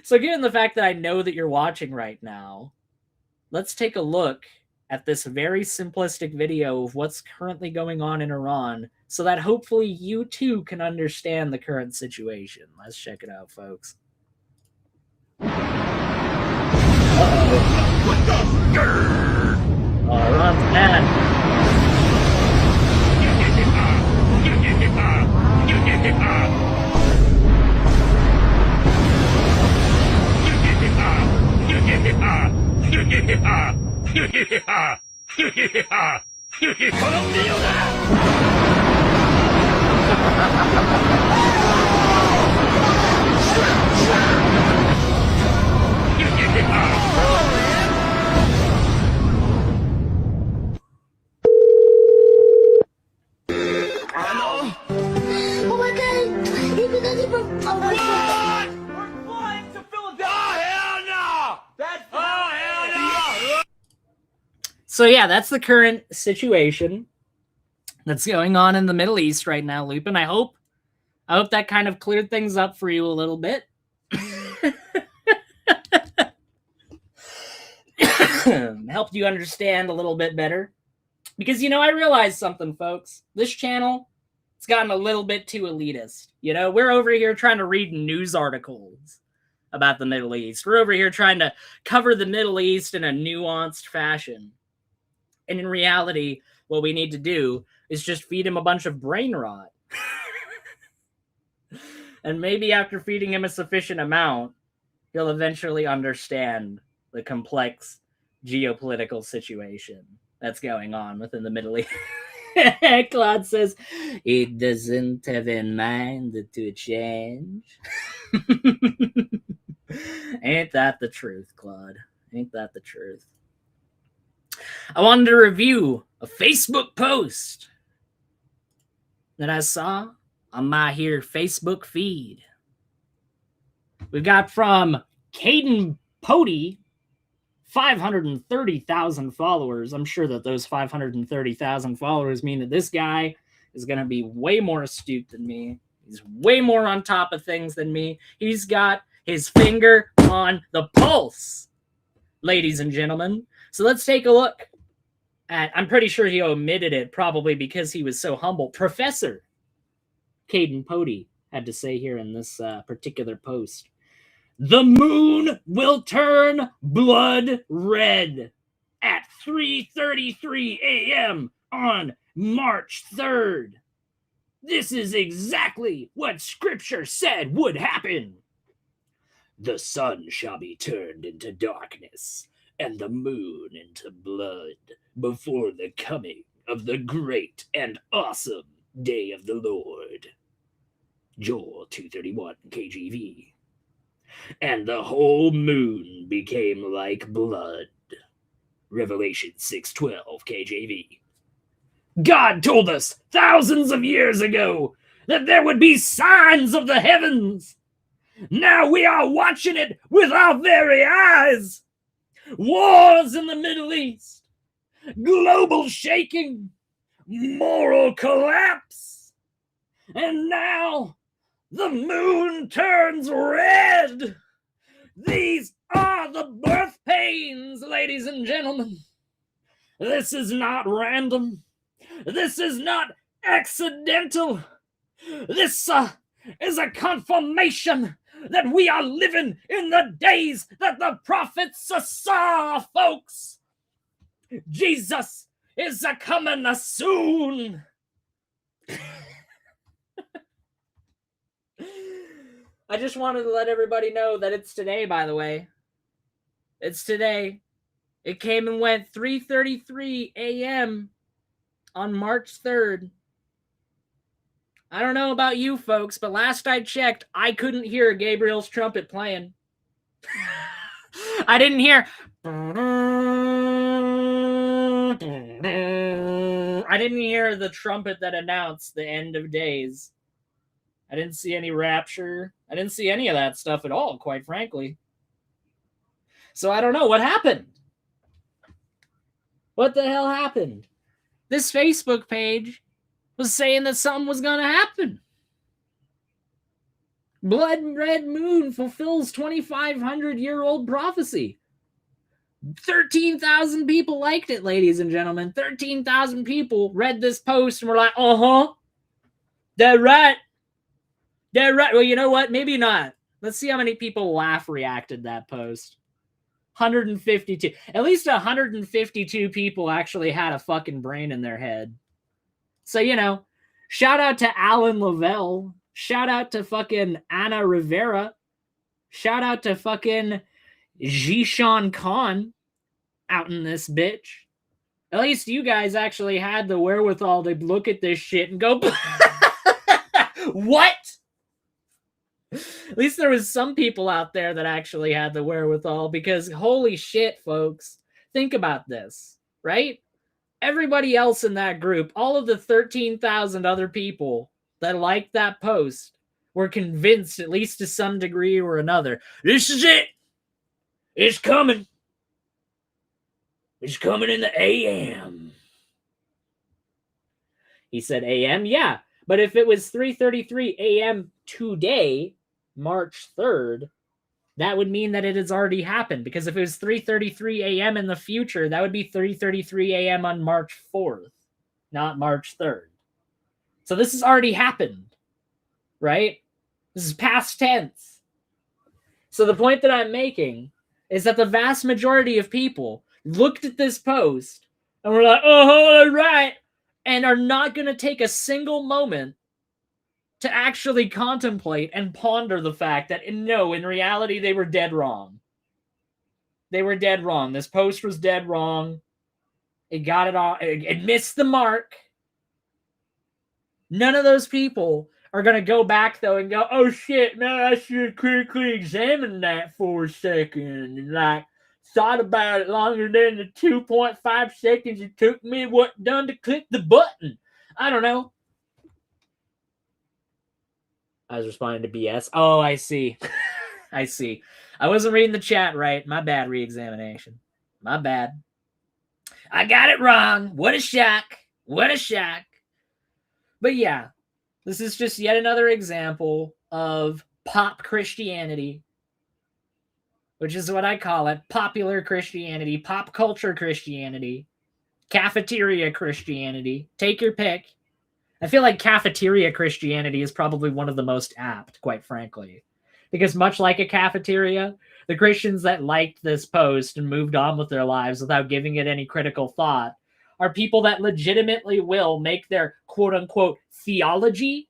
So given the fact that I know that you're watching right now, let's take a look at this very simplistic video of what's currently going on in Iran so that hopefully you too can understand the current situation. Let's check it out, folks. Uh-oh. Oh, Iran's mad. So yeah, that's the current situation that's going on in the Middle East right now, Lupin. I hope that kind of cleared things up for you a little bit. Helped you understand a little bit better. Because, you know, I realized something, folks. This channel, it's gotten a little bit too elitist. You know, we're over here trying to read news articles about the Middle East. We're over here trying to cover the Middle East in a nuanced fashion. And in reality, what we need to do is just feed him a bunch of brain rot. And maybe after feeding him a sufficient amount, he'll eventually understand the complex geopolitical situation that's going on within the Middle East. Claude says, it doesn't have in mind to change. Ain't that the truth, Claude? Ain't that the truth? I wanted to review a Facebook post that I saw on my here Facebook feed. We got from Caden Pody, 530,000 followers. I'm sure that those 530,000 followers mean that this guy is going to be way more astute than me. He's way more on top of things than me. He's got his finger on the pulse, ladies and gentlemen. So let's take a look at, I'm pretty sure he omitted it, probably because he was so humble. Professor Caden Pody had to say here in this particular post, the moon will turn blood red at 3:33 a.m. on March 3rd. This is exactly what Scripture said would happen. The sun shall be turned into darkness, and the moon into blood, before the coming of the great and awesome day of the Lord. Joel 2:31 KJV. And the whole moon became like blood. Revelation 6:12 KJV. God told us thousands of years ago that there would be signs of the heavens. Now we are watching it with our very eyes. Wars in the Middle East, global shaking, moral collapse, and now the moon turns red. These are the birth pains, ladies and gentlemen. This is not random. This is not accidental. This is a confirmation that we are living in the days that the prophets saw, folks. Jesus is coming soon. I just wanted to let everybody know that it's today, by the way. It's today. It came and went 3:33 a.m. on March 3rd. I don't know about you folks, but last I checked, I couldn't hear Gabriel's trumpet playing. I didn't hear... I didn't hear the trumpet that announced the end of days. I didn't see any rapture. I didn't see any of that stuff at all, quite frankly. So I don't know what happened. What the hell happened? This Facebook page was saying that something was going to happen. Blood Red Moon fulfills 2,500-year-old prophecy. 13,000 people liked it, ladies and gentlemen. 13,000 people read this post and were like, uh-huh, they're right. They're right. Well, you know what? Maybe not. Let's see how many people laugh reacted that post. 152. At least 152 people actually had a fucking brain in their head. So, you know, shout out to Alan Lavelle. Shout out to fucking Anna Rivera. Shout out to fucking Jishan Khan out in this bitch. At least you guys actually had the wherewithal to look at this shit and go, what? At least there was some people out there that actually had the wherewithal, because holy shit, folks. Think about this, right? Everybody else in that group, all of the 13,000 other people that liked that post, were convinced, at least to some degree or another, this is it. It's coming. It's coming in the AM. He said AM? Yeah. But if it was 3:33 a.m. today, March 3rd, that would mean that it has already happened. Because if it was 3:33 a.m. in the future, that would be 3:33 a.m. on March 4th, not March 3rd. So this has already happened, right? This is past tense. So the point that I'm making is that the vast majority of people looked at this post and were like, oh, all right, and are not going to take a single moment to actually contemplate and ponder the fact that, no, in reality, they were dead wrong. They were dead wrong. This post was dead wrong. It got it all. It missed the mark. None of those people are going to go back, though, and go, oh, shit, man, I should critically examine that for a second. And, like, thought about it longer than the 2.5 seconds it took me to click the button. I don't know. I was responding to BS. Oh, I see. I see. I wasn't reading the chat right. My bad, re-examination. My bad. I got it wrong. What a shock. What a shock. But yeah, this is just yet another example of pop Christianity, which is what I call it. Popular Christianity, pop culture Christianity, cafeteria Christianity. Take your pick. I feel like cafeteria Christianity is probably one of the most apt, quite frankly. Because much like a cafeteria, the Christians that liked this post and moved on with their lives without giving it any critical thought are people that legitimately will make their quote-unquote theology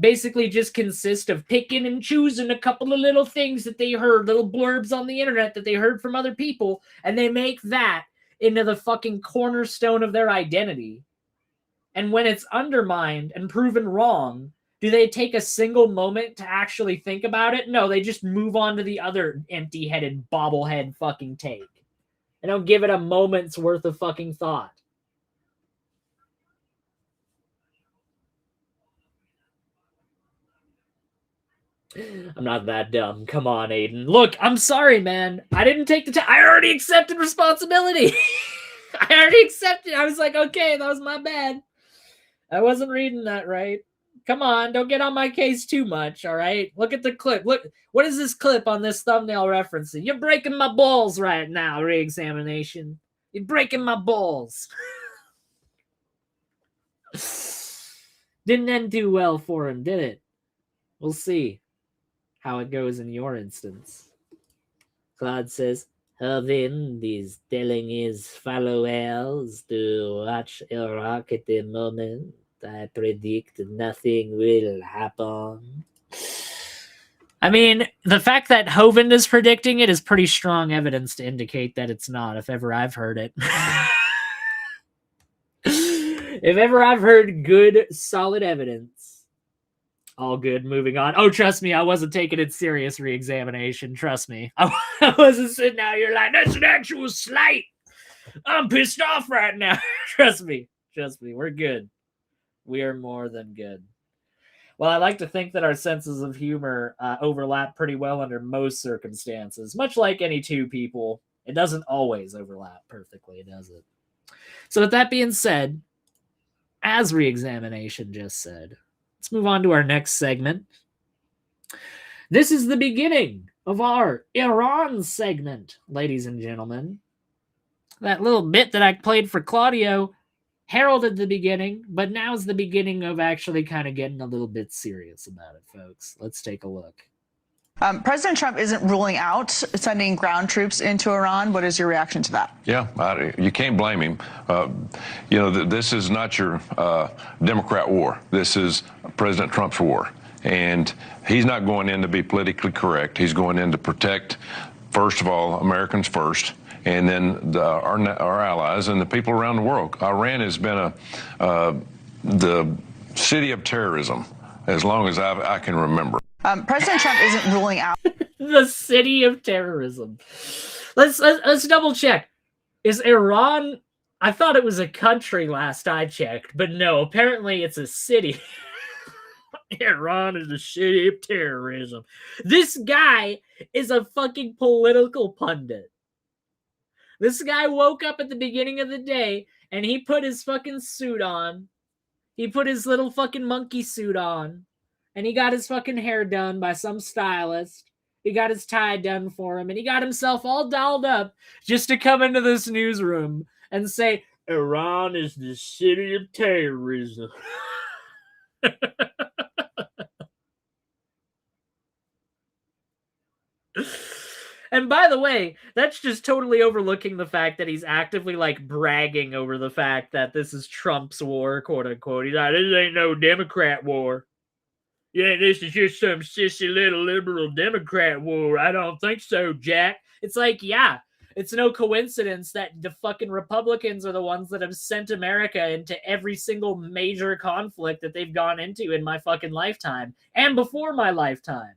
basically just consist of picking and choosing a couple of little things that they heard, little blurbs on the internet that they heard from other people, and they make that into the fucking cornerstone of their identity. And when it's undermined and proven wrong, do they take a single moment to actually think about it? No, they just move on to the other empty-headed bobblehead fucking take. They don't give it a moment's worth of fucking thought. I'm not that dumb. Come on, Aiden. Look, I'm sorry, man. I didn't take the time. I already accepted responsibility. I already accepted. I was like, okay, that was my bad. I wasn't reading that right. Come on, don't get on my case too much, all right? Look at the clip. Look, what is this clip on this thumbnail referencing? You're breaking my balls right now, re-examination. You're breaking my balls. Didn't end too well for him, did it? We'll see how it goes in your instance. Claude says, Hovind is telling his followers to watch Iraq at the moment. I predict nothing will happen. I mean, the fact that Hovind is predicting it is pretty strong evidence to indicate that it's not, if ever I've heard it. If ever I've heard good, solid evidence. All good, moving on. Oh, trust me, I wasn't taking it serious, re-examination. Trust me. I wasn't sitting out here like, that's an actual slight. I'm pissed off right now. Trust me. Trust me, we're good. We are more than good. Well, I like to think that our senses of humor overlap pretty well under most circumstances. Much like any two people, it doesn't always overlap perfectly, does it? So with that being said, as re-examination just said, let's move on to our next segment. This is the beginning of our Iran segment, ladies and gentlemen. That little bit that I played for Claudio heralded the beginning, but now's the beginning of actually kind of getting a little bit serious about it, folks. Let's take a look. President Trump isn't ruling out sending ground troops into Iran. What is your reaction to that? Yeah, you can't blame him. This is not your Democrat war. This is President Trump's war. And he's not going in to be politically correct. He's going in to protect, first of all, Americans first, and then our allies and the people around the world. Iran has been the city of terrorism as long as I can remember. President Trump isn't ruling out the city of terrorism. Let's double check. Is Iran? I thought it was a country last I checked, but no. Apparently, it's a city. Iran is the city of terrorism. This guy is a fucking political pundit. This guy woke up at the beginning of the day and he put his fucking suit on. He put his little fucking monkey suit on. And he got his fucking hair done by some stylist. He got his tie done for him. And he got himself all dolled up just to come into this newsroom and say, Iran is the city of terrorism. And by the way, that's just totally overlooking the fact that he's actively like bragging over the fact that this is Trump's war, quote unquote. He's like, this ain't no Democrat war. Yeah, this is just some sissy little liberal Democrat war. I don't think so, Jack. It's like, yeah, it's no coincidence that the fucking Republicans are the ones that have sent America into every single major conflict that they've gone into in my fucking lifetime and before my lifetime.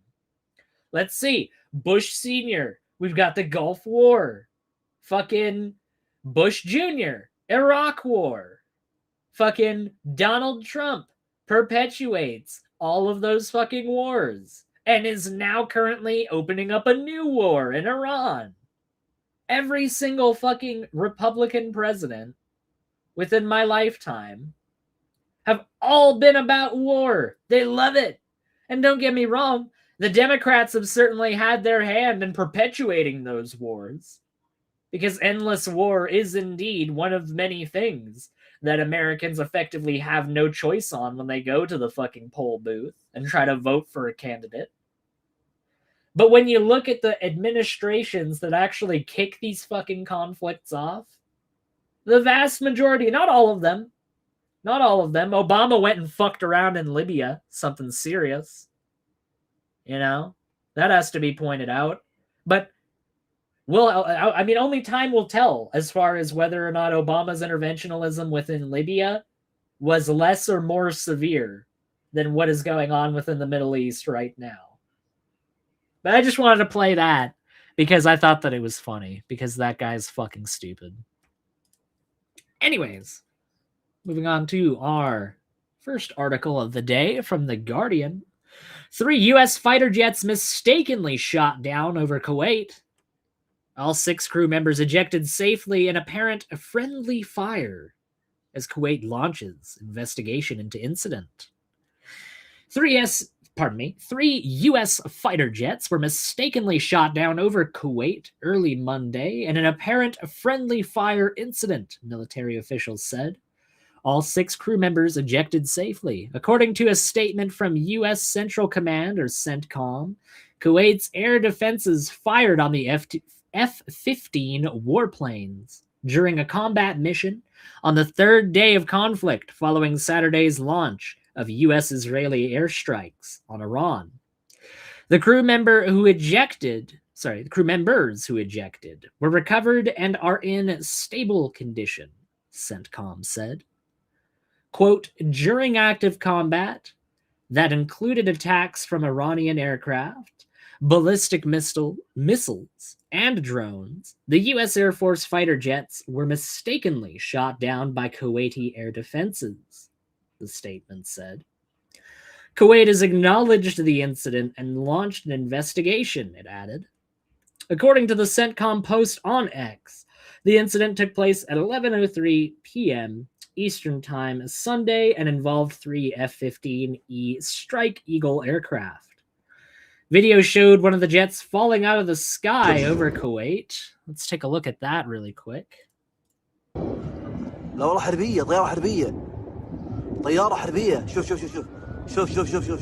Let's see. Bush Sr., we've got the Gulf War. Fucking Bush Jr., Iraq War. Fucking Donald Trump perpetuates all of those fucking wars and is now currently opening up a new war in Iran. Every single fucking Republican president within my lifetime have all been about war. They love it. And don't get me wrong, the Democrats have certainly had their hand in perpetuating those wars, because endless war is indeed one of many things that Americans effectively have no choice on when they go to the fucking poll booth and try to vote for a candidate. But when you look at the administrations that actually kick these fucking conflicts off, the vast majority, not all of them, Obama went and fucked around in Libya, something serious. You know, that has to be pointed out. But, well, I mean, only time will tell as far as whether or not Obama's interventionism within Libya was less or more severe than what is going on within the Middle East right now. But I just wanted to play that because I thought that it was funny, because that guy's fucking stupid. Anyways, moving on to our first article of the day from The Guardian. 3 U.S. fighter jets mistakenly shot down over Kuwait. All 6 crew members ejected safely in apparent friendly fire as Kuwait launches investigation into incident. 3 U.S. fighter jets were mistakenly shot down over Kuwait early Monday in an apparent friendly fire incident, military officials said. All 6 crew members ejected safely. According to a statement from U.S. Central Command, or CENTCOM, Kuwait's air defenses fired on the F-15 warplanes during a combat mission on the 3rd day of conflict following Saturday's launch of U.S.-Israeli airstrikes on Iran. The crew members who ejected were recovered and are in stable condition, CENTCOM said. Quote, during active combat that included attacks from Iranian aircraft, ballistic missiles, and drones, the U.S. Air Force fighter jets were mistakenly shot down by Kuwaiti air defenses, the statement said. Kuwait has acknowledged the incident and launched an investigation, it added. According to the CENTCOM post on X, the incident took place at 11:03 p.m. Eastern Time Sunday and involved 3 F-15E Strike Eagle aircraft. Video showed one of the jets falling out of the sky over Kuwait. Let's take a look at that really quick. لا والله حربية طيارة حربية طيارة حربية شوف شوف شوف شوف شوف شوف شوف شوف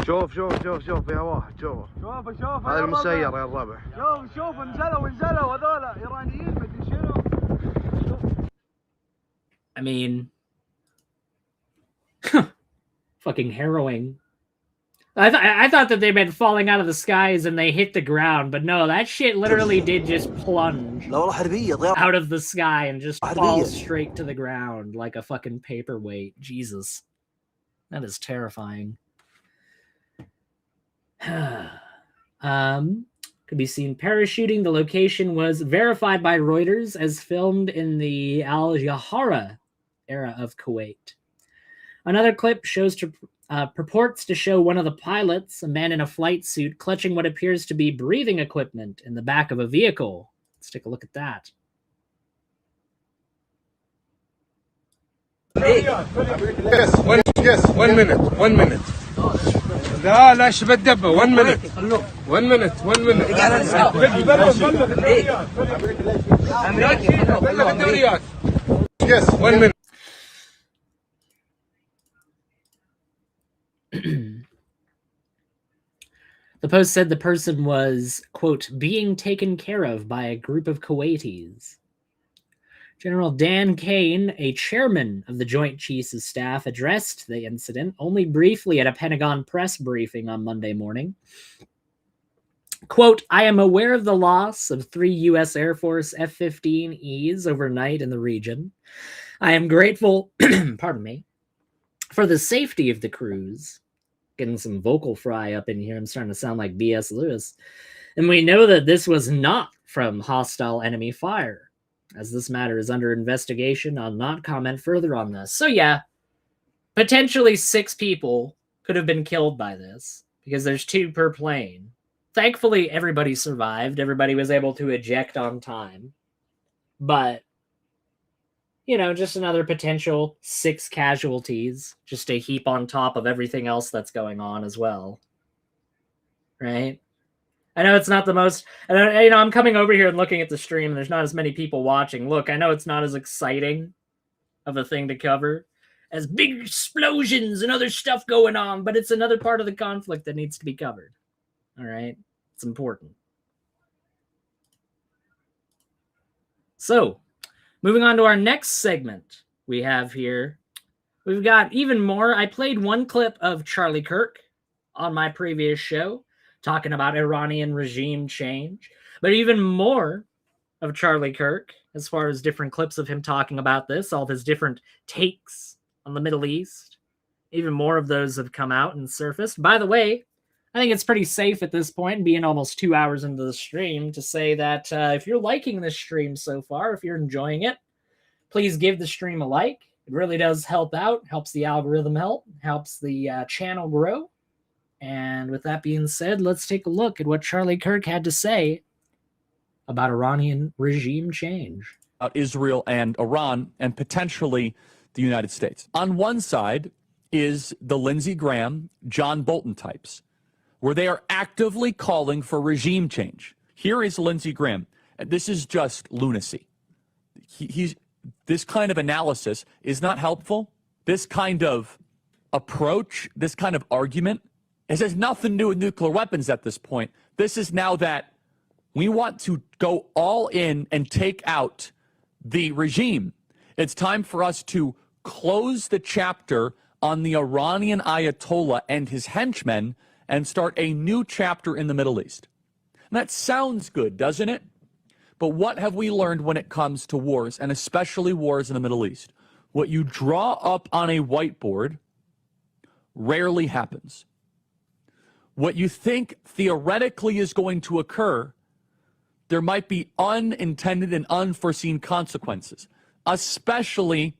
شوف شوف شوف شوف يا واحد شوف هذا المسير يا الربع شوف نزلوا هذول إيرانيين مدري شنو. I mean, fucking harrowing. I thought that they meant falling out of the skies and they hit the ground, but no, that shit literally did just plunge out of the sky and just fall straight to the ground like a fucking paperweight. Jesus. That is terrifying. Could be seen parachuting. The location was verified by Reuters as filmed in the Al Jahara era of Kuwait. Another clip purports to show one of the pilots, a man in a flight suit, clutching what appears to be breathing equipment in the back of a vehicle. Let's take a look at that. Yes, 1 minute. لا شبه الدبة 1 minute 1 minute Yes, 1 minute. The Post said the person was, quote, being taken care of by a group of Kuwaitis. General Dan Kane, a chairman of the Joint Chiefs of Staff, addressed the incident only briefly at a Pentagon press briefing on Monday morning. Quote, I am aware of the loss of 3 U.S. Air Force F-15Es overnight in the region. I am grateful, pardon me, for the safety of the crews. Getting some vocal fry up in here. I'm starting to sound like B.S. Lewis. And we know that this was not from hostile enemy fire. As this matter is under investigation, I'll not comment further on this. So yeah, potentially 6 people could have been killed by this because there's 2 per plane. Thankfully, everybody survived. Everybody was able to eject on time. But, you know, just another potential 6 casualties just to heap on top of everything else that's going on as well. Right? I know it's not the most... You know, I'm coming over here and looking at the stream, and there's not as many people watching. Look, I know it's not as exciting of a thing to cover as big explosions and other stuff going on, but it's another part of the conflict that needs to be covered. All right? It's important. So, moving on to our next segment we have here. We've got even more. I played one clip of Charlie Kirk on my previous show, talking about Iranian regime change, but even more of Charlie Kirk as far as different clips of him talking about this, all of his different takes on the Middle East. Even more of those have come out and surfaced. By the way, I think it's pretty safe at this point, being almost 2 hours into the stream, to say that if you're liking this stream so far, if you're enjoying it, please give the stream a like. It really does help out, helps the algorithm helps the channel grow. And with that being said, let's take a look at what Charlie Kirk had to say about Iranian regime change. Israel and Iran and potentially the United States. On one side is the Lindsey Graham, John Bolton types, where they are actively calling for regime change. Here is Lindsey Graham. This is just lunacy. This kind of analysis is not helpful. This kind of approach, this kind of argument, it has nothing to do with nuclear weapons at this point. This is now that we want to go all in and take out the regime. It's time for us to close the chapter on the Iranian Ayatollah and his henchmen and start a new chapter in the Middle East. And that sounds good, doesn't it? But what have we learned when it comes to wars, and especially wars in the Middle East? What you draw up on a whiteboard rarely happens. What you think theoretically is going to occur, there might be unintended and unforeseen consequences, especially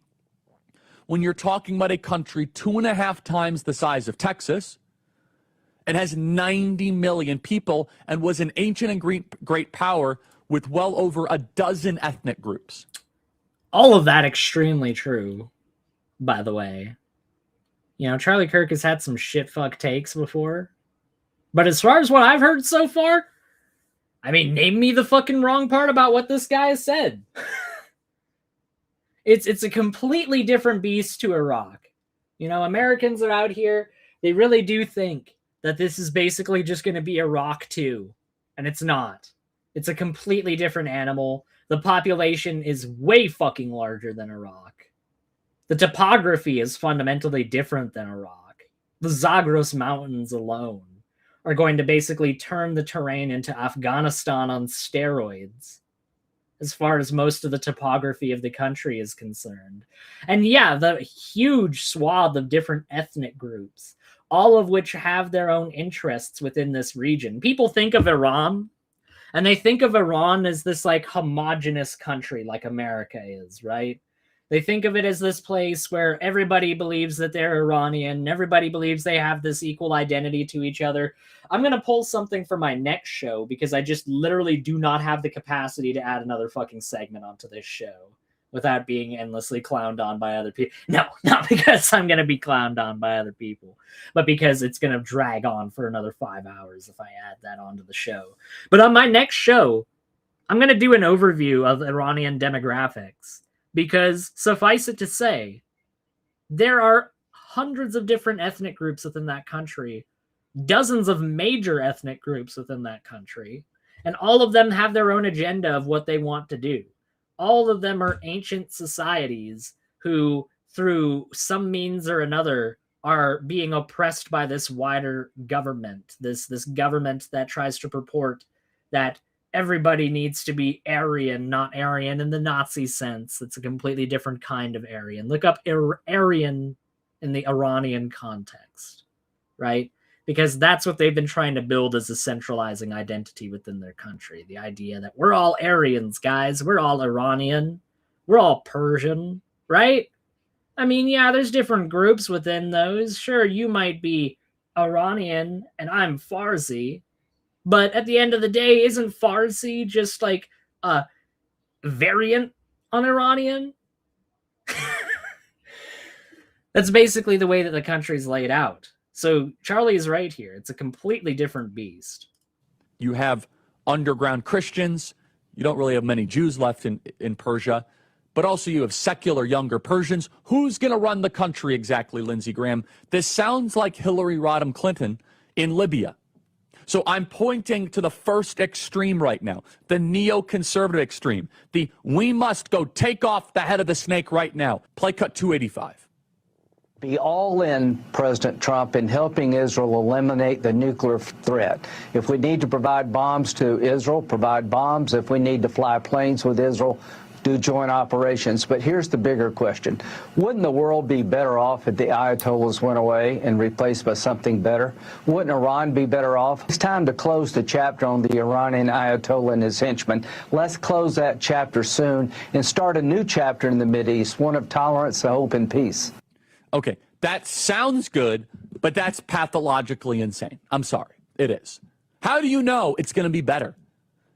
when you're talking about a country 2.5 times the size of Texas. It has 90 million people and was an ancient and great power with well over a dozen ethnic groups. All of that extremely true, by the way. You know, Charlie Kirk has had some shitfuck takes before. But as far as what I've heard so far, I mean, name me the fucking wrong part about what this guy has said. It's a completely different beast to Iraq. You know, Americans are out here, they really do think that this is basically just going to be Iraq 2. And it's not. It's a completely different animal. The population is way fucking larger than Iraq. The topography is fundamentally different than Iraq. The Zagros Mountains alone are going to basically turn the terrain into Afghanistan on steroids, as far as most of the topography of the country is concerned. And yeah, the huge swath of different ethnic groups, all of which have their own interests within this region. People think of Iran, and they think of Iran as this like homogenous country like America is, right? They think of it as this place where everybody believes that they're Iranian, everybody believes they have this equal identity to each other. I'm going to pull something for my next show because I just literally do not have the capacity to add another fucking segment onto this show without being endlessly clowned on by other people. No, not because I'm going to be clowned on by other people, but because it's going to drag on for another 5 hours if I add that onto the show. But on my next show, I'm going to do an overview of Iranian demographics. Because, suffice it to say, there are hundreds of different ethnic groups within that country dozens of major ethnic groups within that country, and all of them have their own agenda of what they want to do. All of them are ancient societies who, through some means or another, are being oppressed by this wider government, this government that tries to purport that everybody needs to be Aryan, not Aryan in the Nazi sense. It's a completely different kind of Aryan. Look up Aryan in the Iranian context, right? Because that's what they've been trying to build as a centralizing identity within their country. The idea that we're all Aryans, guys. We're all Iranian. We're all Persian, right? I mean, yeah, there's different groups within those. Sure, you might be Iranian and I'm Farsi. But at the end of the day, isn't Farsi just like a variant on Iranian? That's basically the way that the country's laid out. So Charlie's right here. It's a completely different beast. You have underground Christians. You don't really have many Jews left in Persia. But also you have secular younger Persians. Who's going to run the country exactly, Lindsey Graham? This sounds like Hillary Rodham Clinton in Libya. So I'm pointing to the first extreme right now, the neoconservative extreme. The we must go take off the head of the snake right now. Play cut 285. Be all in, President Trump, in helping Israel eliminate the nuclear threat. If we need to provide bombs to Israel, provide bombs. If we need to fly planes with Israel, do joint operations. But here's the bigger question. Wouldn't the world be better off if the Ayatollahs went away and replaced by something better? Wouldn't Iran be better off? It's time to close the chapter on the Iranian Ayatollah and his henchmen. Let's close that chapter soon and start a new chapter in the Mideast, one of tolerance, hope, and peace. Okay, that sounds good, but that's pathologically insane. I'm sorry, it is. How do you know it's going to be better?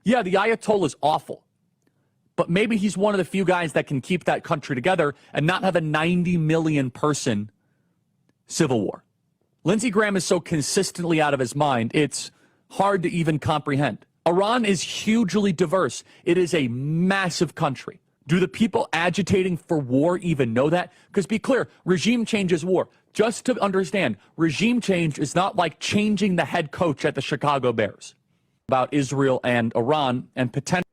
Yeah, the Ayatollah is awful, but maybe he's one of the few guys that can keep that country together and not have a 90 million person civil war. Lindsey Graham is so consistently out of his mind, it's hard to even comprehend. Iran is hugely diverse. It is a massive country. Do the people agitating for war even know that? Because be clear, regime change is war. Just to understand, regime change is not like changing the head coach at the Chicago Bears. About Israel and Iran and potential.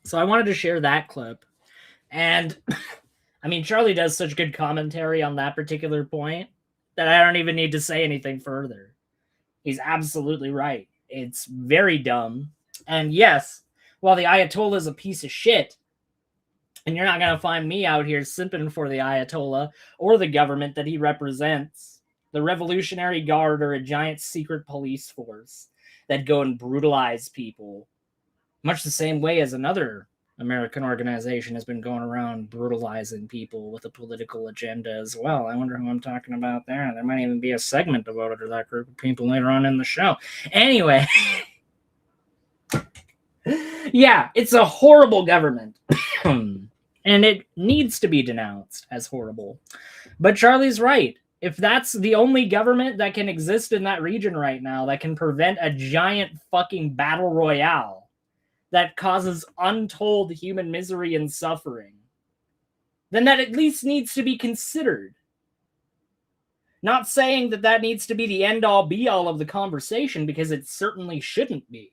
So I wanted to share that clip. And I mean, Charlie does such good commentary on that particular point that I don't even need to say anything further. He's absolutely right. It's very dumb. And yes, while the Ayatollah is a piece of shit, and you're not going to find me out here simping for the Ayatollah or the government that he represents, the Revolutionary Guard are a giant secret police force that go and brutalize people, much the same way as another American organization has been going around brutalizing people with a political agenda as well. I wonder who I'm talking about there. There might even be a segment devoted to that group of people later on in the show. Anyway... Yeah, it's a horrible government, and it needs to be denounced as horrible. But Charlie's right. If that's the only government that can exist in that region right now that can prevent a giant fucking battle royale that causes untold human misery and suffering, then that at least needs to be considered. Not saying that that needs to be the end-all be-all of the conversation, because it certainly shouldn't be.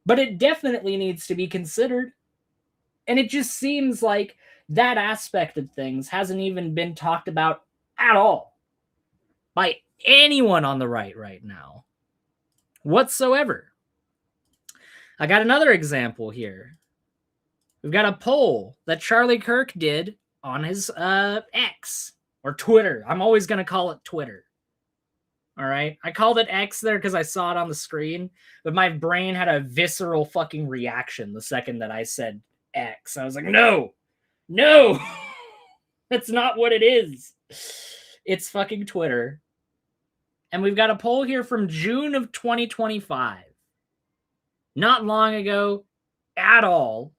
But it definitely needs to be considered. And it just seems like that aspect of things hasn't even been talked about at all by anyone on the right now whatsoever. I got another example here. We've got a poll that Charlie Kirk did on his X or Twitter. I'm always going to call it Twitter. All right. I called it X there because I saw it on the screen, but my brain had a visceral fucking reaction the second that I said X. I was like, no, that's not what it is. It's fucking Twitter. And we've got a poll here from June of 2025. Not long ago at all,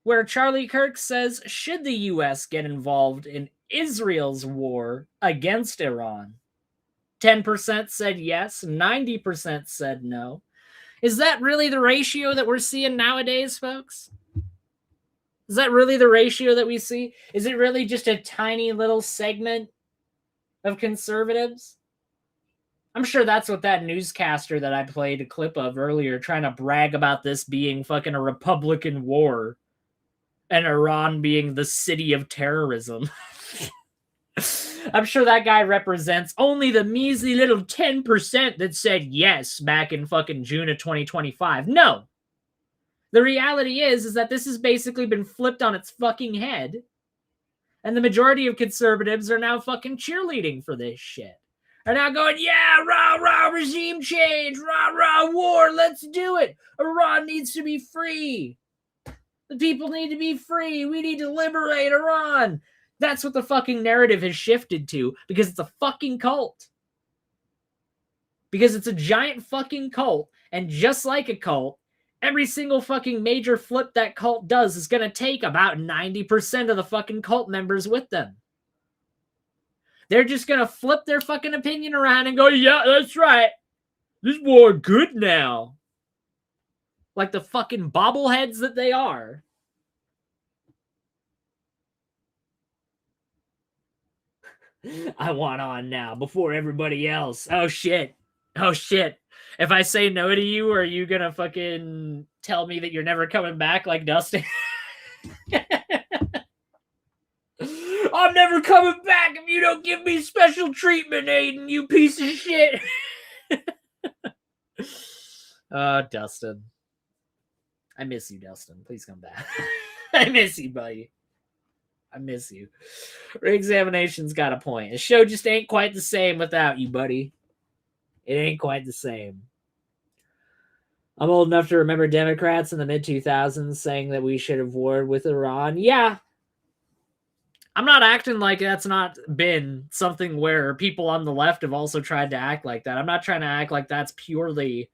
where Charlie Kirk says, should the U.S. get involved in Israel's war against Iran? 10% said yes, 90% said no. Is that really the ratio that we're seeing nowadays, folks? Is that really the ratio that we see? Is it really just a tiny little segment of conservatives? I'm sure that's what that newscaster that I played a clip of earlier, trying to brag about this being fucking a Republican war and Iran being the city of terrorism. I'm sure that guy represents only the measly little 10% that said yes back in fucking June of 2025. No. The reality is that this has basically been flipped on its fucking head. And the majority of conservatives are now fucking cheerleading for this shit. Are now going, yeah, rah, rah, regime change, rah, rah, war, let's do it. Iran needs to be free. The people need to be free. We need to liberate Iran. That's what the fucking narrative has shifted to, because it's a fucking cult. Because it's a giant fucking cult, and just like a cult, every single fucking major flip that cult does is going to take about 90% of the fucking cult members with them. They're just going to flip their fucking opinion around and go, yeah, that's right. This war good now. Like the fucking bobbleheads that they are. I want on now before everybody else. Oh, shit. Oh, shit. If I say no to you, are you going to fucking tell me that you're never coming back like Dustin? I'm never coming back if you don't give me special treatment, Aiden, you piece of shit. Dustin. I miss you, Dustin. Please come back. I miss you, buddy. I miss you. Reexamination's got a point. The show just ain't quite the same without you, buddy. It ain't quite the same. I'm old enough to remember Democrats in the mid-2000s saying that we should have warred with Iran. Yeah. I'm not acting like that's not been something where people on the left have also tried to act like that. I'm not trying to act like that's purely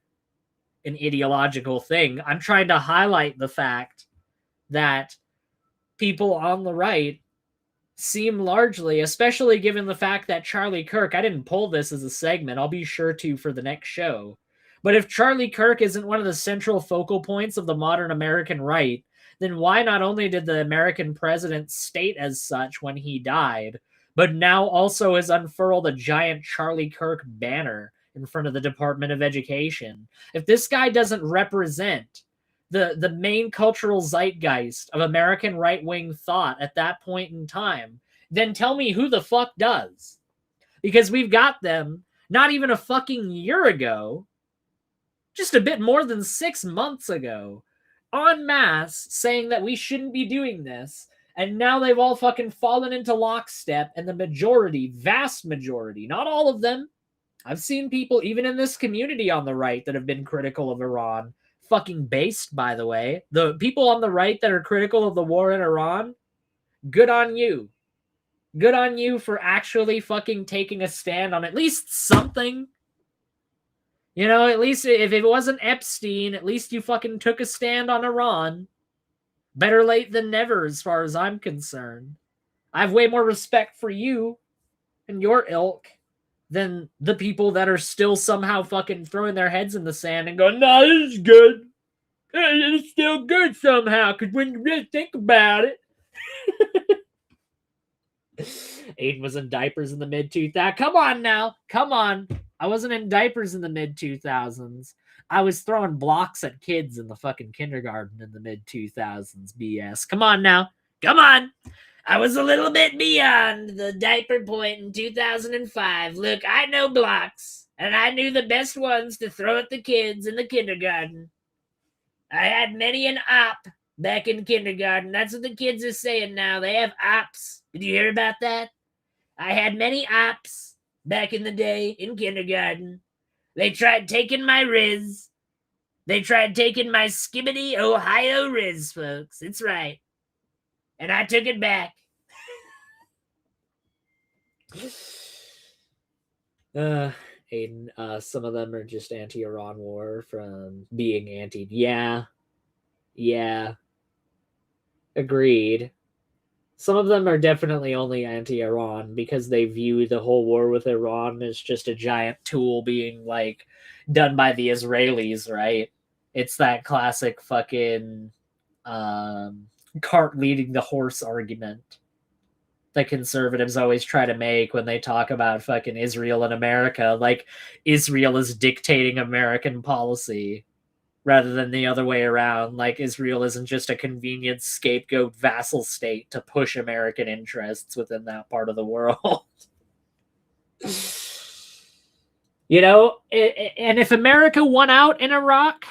an ideological thing. I'm trying to highlight the fact that people on the right seem largely, especially given the fact that Charlie Kirk, I didn't pull this as a segment, I'll be sure to for the next show, but if Charlie Kirk isn't one of the central focal points of the modern American right, then why not only did the American president state as such when he died, but now also has unfurled a giant Charlie Kirk banner in front of the Department of Education? If this guy doesn't represent the main cultural zeitgeist of American right-wing thought at that point in time, then tell me who the fuck does. Because we've got them not even a fucking year ago, just a bit more than 6 months ago, en masse saying that we shouldn't be doing this, and now they've all fucking fallen into lockstep, and the majority, vast majority, not all of them, I've seen people even in this community on the right that have been critical of Iran, fucking based, by the way. The people on the right that are critical of the war in Iran, good on you. Good on you for actually fucking taking a stand on at least something. You know, at least if it wasn't Epstein, at least you fucking took a stand on Iran. Better late than never, as far as I'm concerned. I have way more respect for you and your ilk than the people that are still somehow fucking throwing their heads in the sand and going, no, this is good. It's still good somehow, because when you really think about it. Aiden was in diapers in the mid-2000s. Come on now. Come on. I wasn't in diapers in the mid-2000s. I was throwing blocks at kids in the fucking kindergarten in the mid-2000s, BS. Come on now. Come on. I was a little bit beyond the diaper point in 2005. Look, I know blocks, and I knew the best ones to throw at the kids in the kindergarten. I had many an op back in kindergarten. That's what the kids are saying now. They have ops. Did you hear about that? I had many ops back in the day in kindergarten. They tried taking my Riz. They tried taking my Skibbity Ohio Riz, folks. It's right. And I took it back. Aiden, some of them are just anti-Iran war from being anti. Yeah. Agreed. Some of them are definitely only anti-Iran because they view the whole war with Iran as just a giant tool being, like, done by the Israelis, right? It's that classic fucking cart leading the horse argument. that conservatives always try to make when they talk about fucking Israel and America, like Israel is dictating American policy rather than the other way around. Like Israel isn't just a convenient scapegoat vassal state to push American interests within that part of the world. You know, and if America won out in Iraq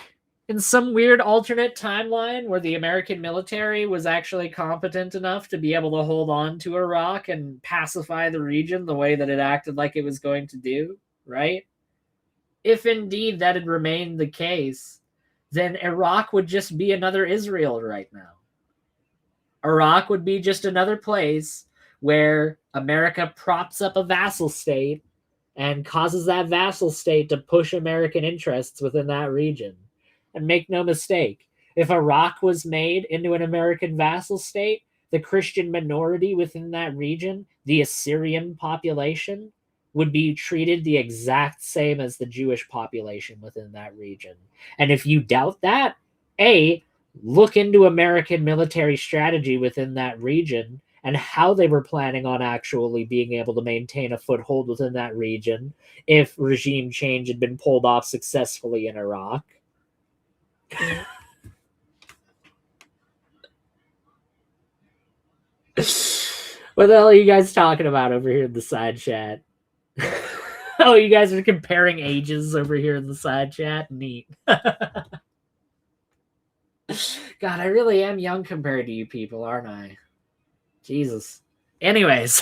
in some weird alternate timeline where the American military was actually competent enough to be able to hold on to Iraq and pacify the region the way that it acted like it was going to do, right? If indeed that had remained the case, then Iraq would just be another Israel right now. Iraq would be just another place where America props up a vassal state and causes that vassal state to push American interests within that region. And make no mistake, if Iraq was made into an American vassal state, the Christian minority within that region, the Assyrian population, would be treated the exact same as the Jewish population within that region. And if you doubt that, A, look into American military strategy within that region and how they were planning on actually being able to maintain a foothold within that region if regime change had been pulled off successfully in Iraq. What the hell are you guys talking about over here in the side chat? Oh, you guys are comparing ages over here in the side chat? Neat. God, I really am young compared to you people, aren't I? Jesus. Anyways.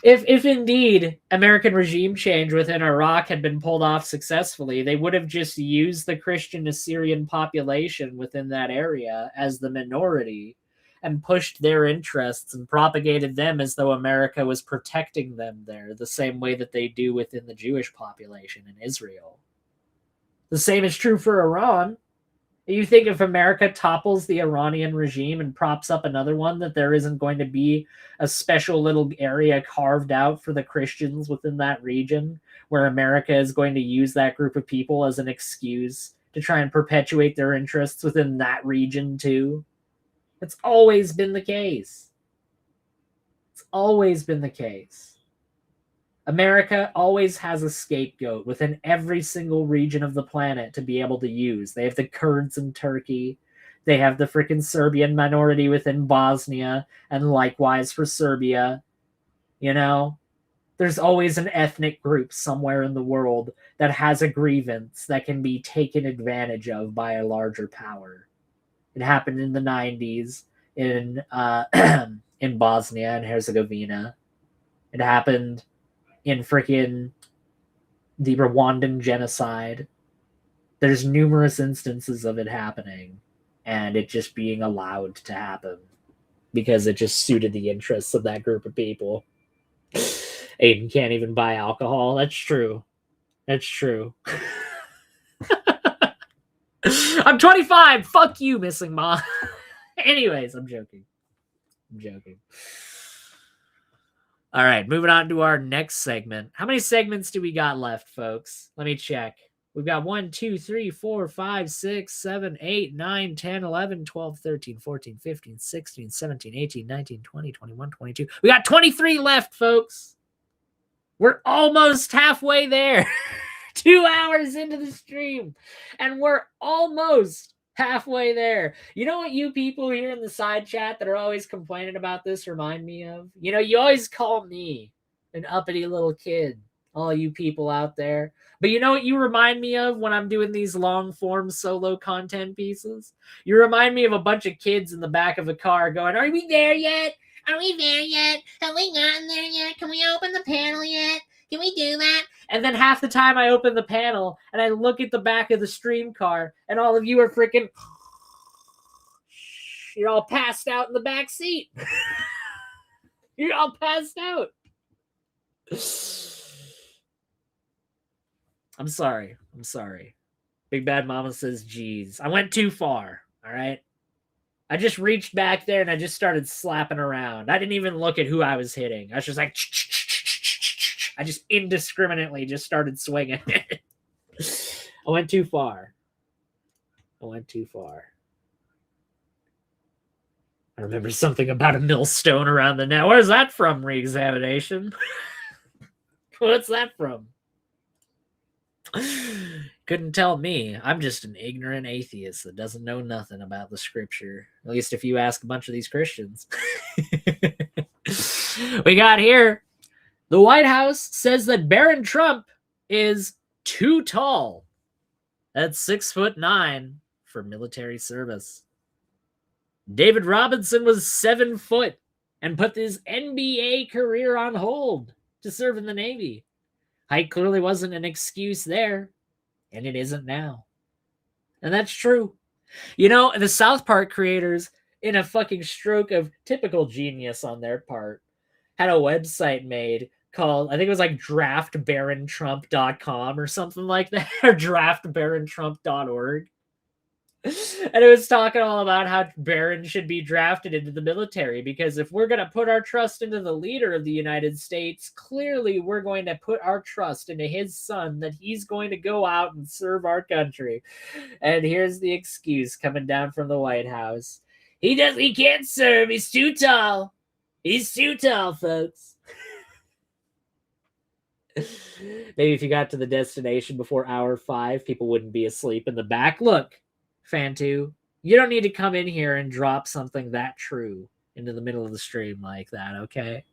If indeed American regime change within Iraq had been pulled off successfully, they would have just used the Christian Assyrian population within that area as the minority and pushed their interests and propagated them as though America was protecting them there, the same way that they do within the Jewish population in Israel. The same is true for Iran. You think if America topples the Iranian regime and props up another one, that there isn't going to be a special little area carved out for the Christians within that region where America is going to use that group of people as an excuse to try and perpetuate their interests within that region too? It's always been the case. It's always been the case. America always has a scapegoat within every single region of the planet to be able to use. They have the Kurds in Turkey. They have the freaking Serbian minority within Bosnia, and likewise for Serbia. You know, there's always an ethnic group somewhere in the world that has a grievance that can be taken advantage of by a larger power. It happened in the 90s in in Bosnia and Herzegovina. It happened in freaking the Rwandan genocide. There's numerous instances of it happening and it just being allowed to happen because it just suited the interests of that group of people. Aiden can't even buy alcohol. That's true. That's true. I'm 25. Fuck you, missing mom. Anyways, I'm joking. All right, moving on to our next segment. How many segments do we got left, folks? Let me check. We've got 1, 2, 3, 4, 5, 6, 7, 8, 9, 10, 11, 12, 13, 14, 15, 16, 17, 18, 19, 20, 21, 22. We got 23 left, folks. We're almost halfway there. 2 hours into the stream. And we're almost halfway there. You know what you people here in the side chat that are always complaining about this remind me of? You know, you always call me an uppity little kid, all you people out there. But you know what you remind me of when I'm doing these long form solo content pieces? You remind me of a bunch of kids in the back of a car going, "Are we there yet? Are we there yet? Have we gotten there yet? Can we open the panel yet? Can we do that?" And then half the time I open the panel and I look at the back of the stream car and all of you are freaking, you're all passed out in the back seat. You're all passed out. I'm sorry. Big Bad Mama says, geez, I went too far. All right. I just reached back there and I just started slapping around. I didn't even look at who I was hitting. I was just like, I just indiscriminately just started swinging. I went too far. I remember something about a millstone around the neck. Where's that from, re-examination? What's that from? Couldn't tell me. I'm just an ignorant atheist that doesn't know nothing about the scripture. At least if you ask a bunch of these Christians. We got here. The White House says that Barron Trump is too tall. That's 6'9" for military service. David Robinson was 7 foot and put his NBA career on hold to serve in the Navy. Height clearly wasn't an excuse there, and it isn't now. And that's true. You know, the South Park creators, in a fucking stroke of typical genius on their part, had a website made called, I think it was like draftbarontrump.com or something like that, or draftbarontrump.org. And it was talking all about how Barron should be drafted into the military, because if we're going to put our trust into the leader of the United States, clearly we're going to put our trust into his son, that he's going to go out and serve our country. And here's the excuse coming down from the White House. He can't serve. He's too tall. He's too tall, folks. Maybe if you got to the destination before hour 5, people wouldn't be asleep in the back. Look, Fantu, you don't need to come in here and drop something that true into the middle of the stream like that, okay?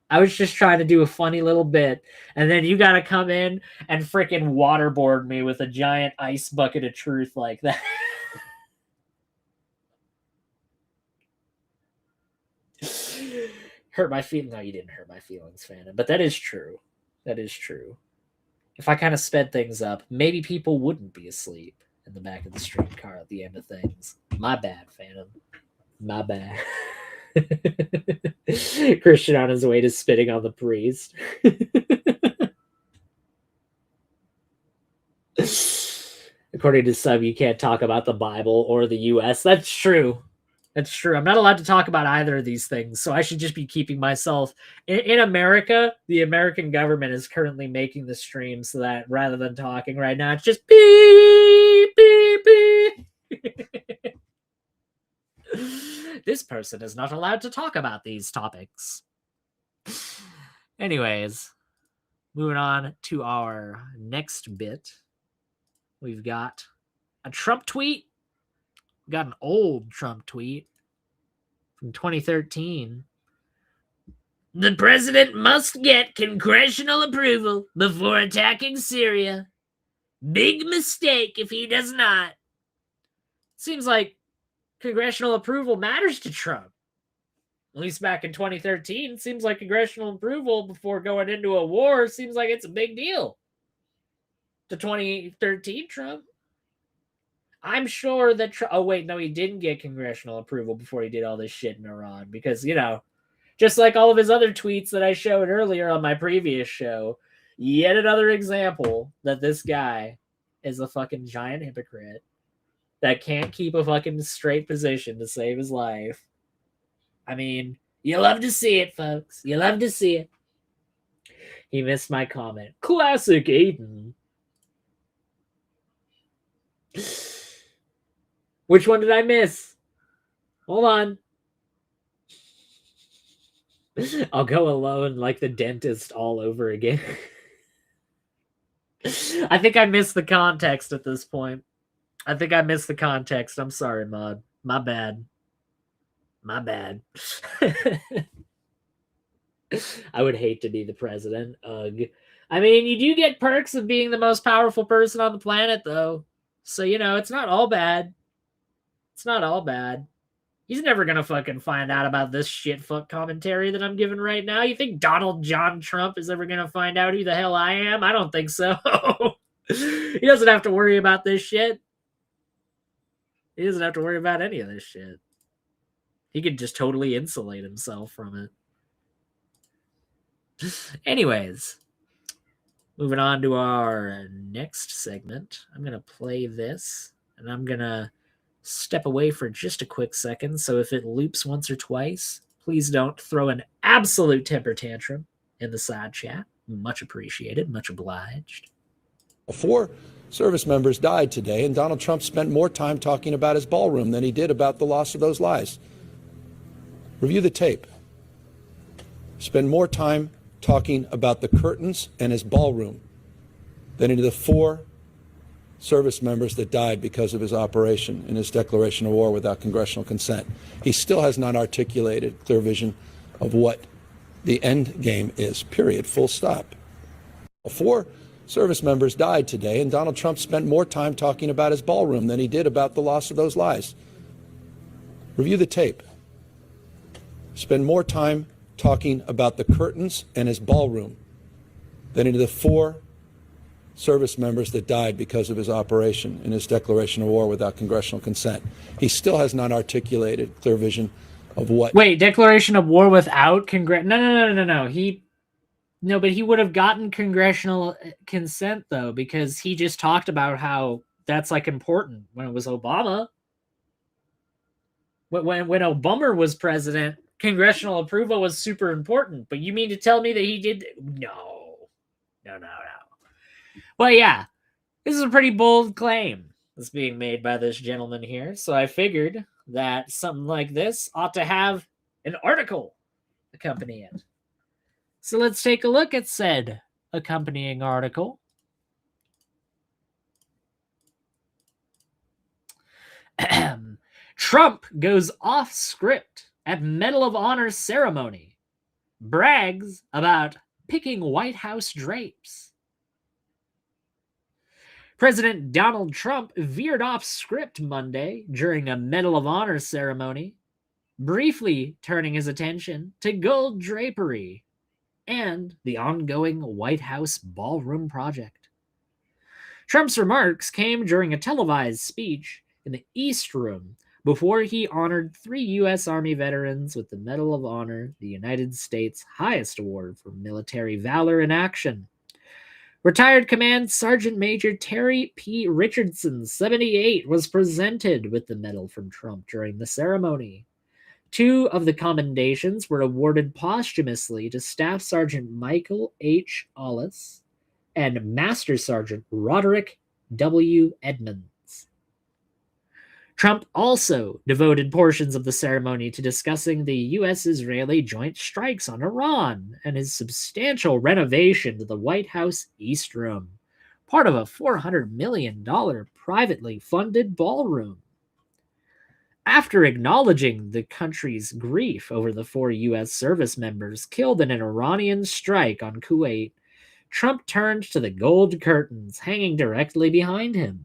I was just trying to do a funny little bit, and then you got to come in and freaking waterboard me with a giant ice bucket of truth like that. Hurt my feelings. No, you didn't hurt my feelings, Phantom. But that is true. That is true. If I kind of sped things up, maybe people wouldn't be asleep in the back of the streetcar at the end of things. My bad, Phantom. My bad. Christian on his way to spitting on the priest. According to some, you can't talk about the Bible or the U.S. That's true. That's true. I'm not allowed to talk about either of these things, so I should just be keeping myself... In America, the American government is currently making the stream so that rather than talking right now, it's just beep, beep, beep. This person is not allowed to talk about these topics. Anyways, moving on to our next bit. We've got a Trump tweet. We got an old Trump tweet from 2013. The president must get congressional approval before attacking Syria. Big mistake if he does not. Seems like congressional approval matters to Trump. At least back in 2013, seems like congressional approval before going into a war seems like it's a big deal. To 2013 Trump. I'm sure that... oh, wait, no, he didn't get congressional approval before he did all this shit in Iran. Because, you know, just like all of his other tweets that I showed earlier on my previous show, yet another example that this guy is a fucking giant hypocrite that can't keep a fucking straight position to save his life. I mean, you love to see it, folks. You love to see it. He missed my comment. Classic Aiden. Which one did I miss? Hold on. I'll go alone like the dentist all over again. I think I missed the context at this point. I think I missed the context. I'm sorry, Mod. My bad. My bad. I would hate to be the president. Ugh. I mean, you do get perks of being the most powerful person on the planet, though. So, you know, it's not all bad. It's not all bad. He's never going to fucking find out about this shit fuck commentary that I'm giving right now. You think Donald John Trump is ever going to find out who the hell I am? I don't think so. He doesn't have to worry about this shit. He doesn't have to worry about any of this shit. He could just totally insulate himself from it. Anyways, moving on to our next segment. I'm going to play this, and I'm going to step away for just a quick second, so if it loops once or twice, please don't throw an absolute temper tantrum in the side chat. Much appreciated, much obliged. 4 service members died today, and Donald Trump spent more time talking about his ballroom than he did about the loss of those lives. Review the tape. Spend more time talking about the curtains and his ballroom than into the 4 service members that died because of his operation in his declaration of war without congressional consent. He still has not articulated clear vision of what the end game is, period, full stop. 4 service members died today, and Donald Trump spent more time talking about his ballroom than he did about the loss of those lives. Review the tape. Spend more time talking about the curtains and his ballroom than into the 4 service members that died because of his operation in his declaration of war without congressional consent. He still has not articulated clear vision of what... Wait, declaration of war without No. But he would have gotten congressional consent, though, because he just talked about how that's, like, important when it was Obama. When Obama was president, congressional approval was super important. But you mean to tell me that he did... No. Well, yeah, this is a pretty bold claim that's being made by this gentleman here. So I figured that something like this ought to have an article accompany it. So let's take a look at said accompanying article. Trump goes off script at Medal of Honor ceremony. Brags about picking White House drapes. President Donald Trump veered off script Monday during a Medal of Honor ceremony, briefly turning his attention to gold drapery and the ongoing White House ballroom project. Trump's remarks came during a televised speech in the East Room before he honored 3 U.S. Army veterans with the Medal of Honor, the United States' highest award for military valor in action. Retired Command Sergeant Major Terry P. Richardson, 78, was presented with the medal from Trump during the ceremony. 2 of the commendations were awarded posthumously to Staff Sergeant Michael H. Ollis and Master Sergeant Roderick W. Edmonds. Trump also devoted portions of the ceremony to discussing the U.S.-Israeli joint strikes on Iran and his substantial renovation to the White House East Room, part of a $400 million privately funded ballroom. After acknowledging the country's grief over the 4 U.S. service members killed in an Iranian strike on Kuwait, Trump turned to the gold curtains hanging directly behind him.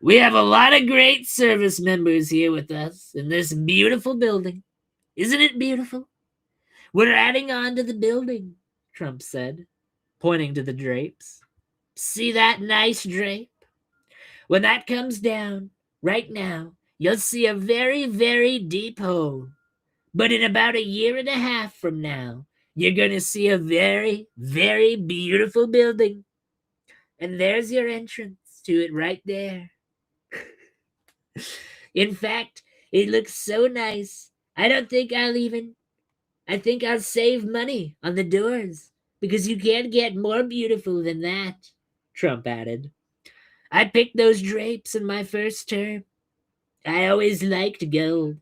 We have a lot of great service members here with us in this beautiful building. Isn't it beautiful? We're adding on to the building, Trump said, pointing to the drapes. See that nice drape? When that comes down, right now, you'll see a very, very deep hole. But in about 1.5 years from now, you're going to see a very, very beautiful building. And there's your entrance to it right there. In fact, it looks so nice. I think I'll save money on the doors because you can't get more beautiful than that, Trump added. I picked those drapes in my first term. I always liked gold,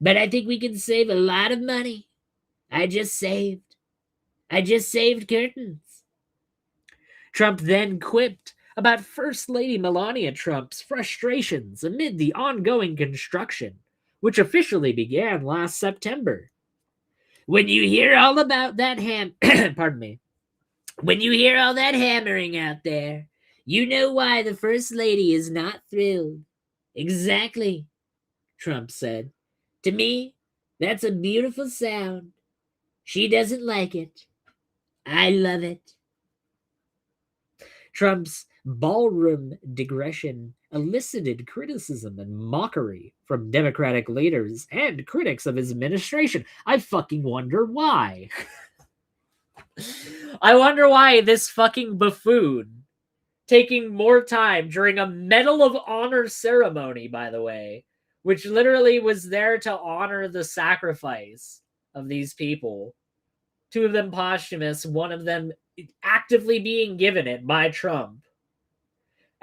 but I think we can save a lot of money. I just saved curtains. Trump then quipped about First Lady Melania Trump's frustrations amid the ongoing construction, which officially began last September. When you hear all about that when you hear all that hammering out there, you know why the First Lady is not thrilled. Exactly, Trump said. To me, that's a beautiful sound. She doesn't like it. I love it. Trump's ballroom digression elicited criticism and mockery from Democratic leaders and critics of his administration. I fucking wonder why. I wonder why this fucking buffoon, taking more time during a Medal of Honor ceremony, by the way, which literally was there to honor the sacrifice of these people, 2 of them posthumous, one of them actively being given it by Trump.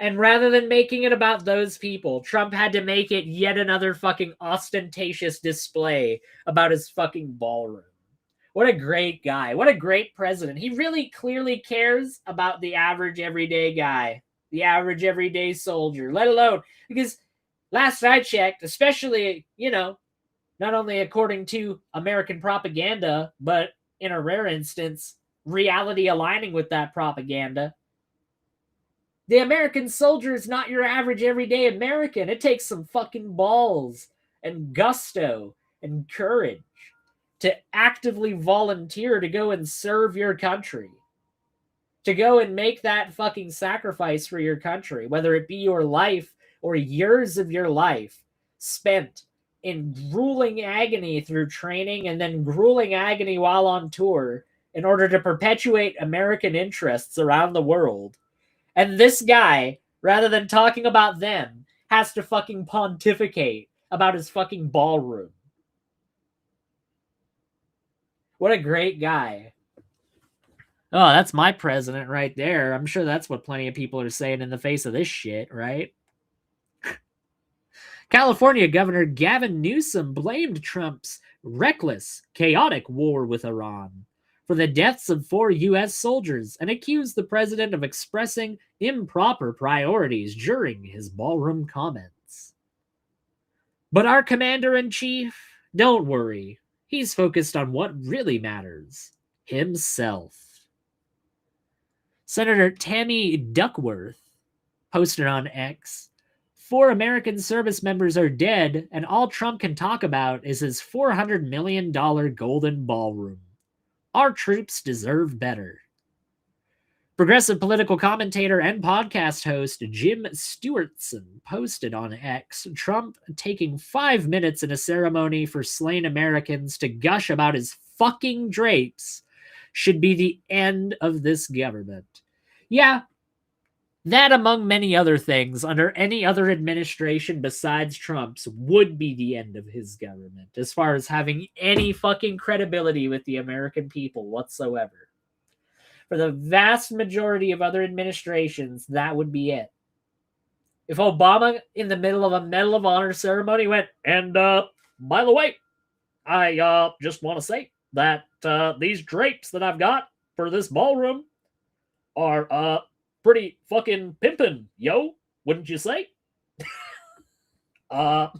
And rather than making it about those people, Trump had to make it yet another fucking ostentatious display about his fucking ballroom. What a great guy. What a great president. He really clearly cares about the average everyday guy, the average everyday soldier, let alone, because last I checked, especially, you know, not only according to American propaganda, but in a rare instance, reality aligning with that propaganda, the American soldier is not your average everyday American. It takes some fucking balls and gusto and courage to actively volunteer to go and serve your country, to go and make that fucking sacrifice for your country, whether it be your life or years of your life spent in grueling agony through training and then grueling agony while on tour in order to perpetuate American interests around the world. And this guy, rather than talking about them, has to fucking pontificate about his fucking ballroom. What a great guy. Oh, that's my president right there. I'm sure that's what plenty of people are saying in the face of this shit, right? California Governor Gavin Newsom blamed Trump's reckless, chaotic war with Iran for the deaths of 4 U.S. soldiers and accused the president of expressing improper priorities during his ballroom comments. But our commander-in-chief, don't worry. He's focused on what really matters, himself. Senator Tammy Duckworth posted on X, 4 American service members are dead, and all Trump can talk about is his $400 million golden ballroom. Our troops deserve better. Progressive political commentator and podcast host Jim Stewartson posted on X, Trump taking 5 minutes in a ceremony for slain Americans to gush about his fucking drapes should be the end of this government. Yeah, that among many other things under any other administration besides Trump's would be the end of his government as far as having any fucking credibility with the American people whatsoever. For the vast majority of other administrations, that would be it. If Obama, in the middle of a Medal of Honor ceremony, went, and by the way, I just want to say that these drapes that I've got for this ballroom are pretty fucking pimpin', yo, wouldn't you say? Like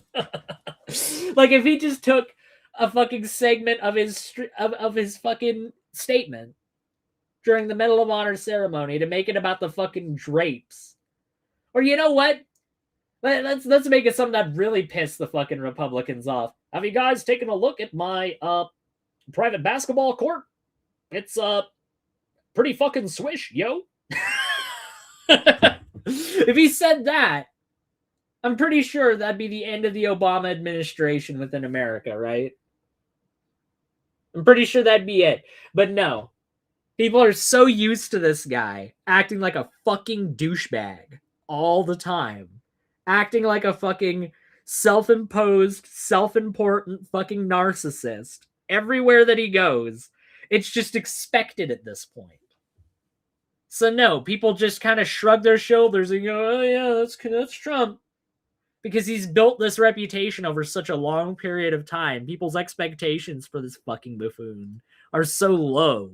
if he just took a fucking segment of his fucking statement during the Medal of Honor ceremony to make it about the fucking drapes. Or you know what? Let's make it something that really pissed the fucking Republicans off. Have you guys taken a look at my private basketball court? It's pretty fucking swish, yo. If he said that, I'm pretty sure that'd be the end of the Obama administration within America, right? I'm pretty sure that'd be it. But no. People are so used to this guy acting like a fucking douchebag all the time. Acting like a fucking self-imposed, self-important fucking narcissist. Everywhere that he goes, it's just expected at this point. So no, people just kind of shrug their shoulders and go, oh yeah, that's Trump. Because he's built this reputation over such a long period of time. People's expectations for this fucking buffoon are so low.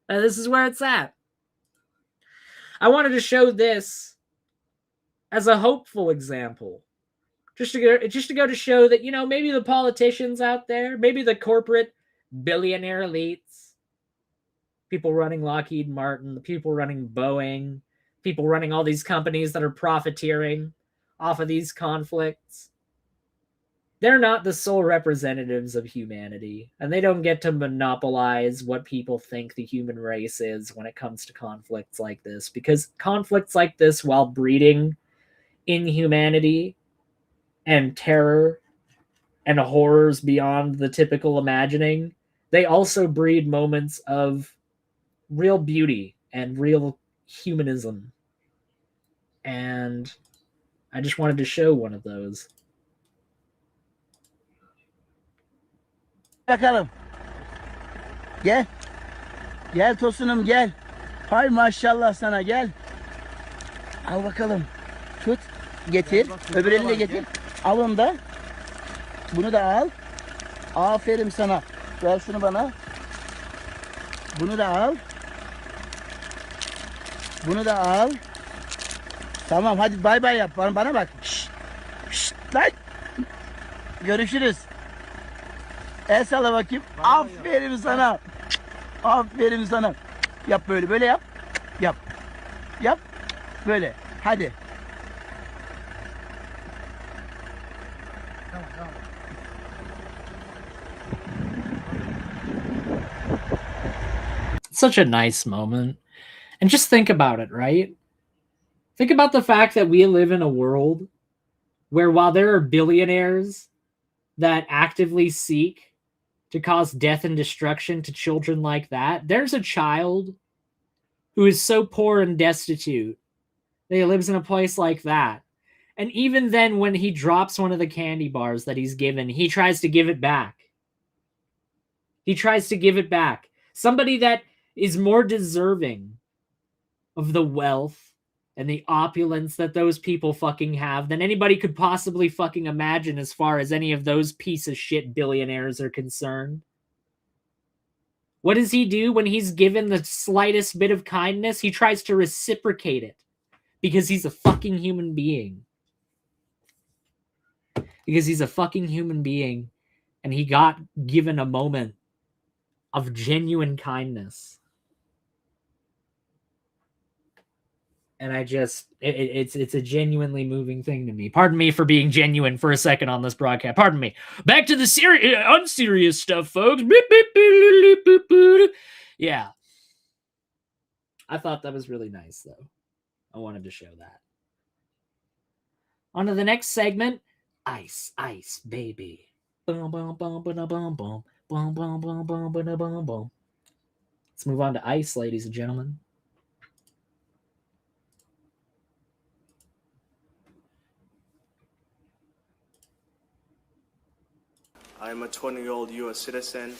And this is where it's at. I wanted to show this as a hopeful example. Just to go to show that, you know, maybe the politicians out there, maybe the corporate billionaire elites, people running Lockheed Martin, the people running Boeing, people running all these companies that are profiteering off of these conflicts, they're not the sole representatives of humanity, and they don't get to monopolize what people think the human race is when it comes to conflicts like this, because conflicts like this, while breeding inhumanity and terror and horrors beyond the typical imagining, they also breed moments of real beauty and real humanism. And I just wanted to show one of those. Bakalım. Gel. Gel tosunum gel. Hay maşallah sana gel. Al bakalım. Tut. Getir. Öbür elini de getir. Al onu da. Bunu da al. Aferin sana. Ver şunu bana. Bunu da al. Bunu da al. Tamam hadi bay bay yap. Bana bak. Şşt. Şşt lan. Görüşürüz. El salla bakayım. Aferin sana. Aferin sana. Yap böyle. Böyle yap. Yap. Yap. Böyle. Hadi. Such a nice moment. And just think about it, right? Think about the fact that we live in a world where while there are billionaires that actively seek to cause death and destruction to children like that, there's a child who is so poor and destitute that he lives in a place like that. And even then, when he drops one of the candy bars that he's given, he tries to give it back. He tries to give it back. Somebody that is more deserving of the wealth and the opulence that those people fucking have than anybody could possibly fucking imagine as far as any of those piece of shit billionaires are concerned. What does he do when he's given the slightest bit of kindness? He tries to reciprocate it because he's a fucking human being. Because he's a fucking human being and he got given a moment of genuine kindness. And I just, it's a genuinely moving thing to me. Pardon me for being genuine for a second on this broadcast. Pardon me. Back to the unserious stuff, folks. Yeah. I thought that was really nice, though. I wanted to show that. On to the next segment. Ice, ice, baby. Boom, boom, boom, boom, boom, boom. Boom, boom, boom, boom, boom, boom, boom. Let's move on to ice, ladies and gentlemen. I am a 20-year-old U.S. citizen.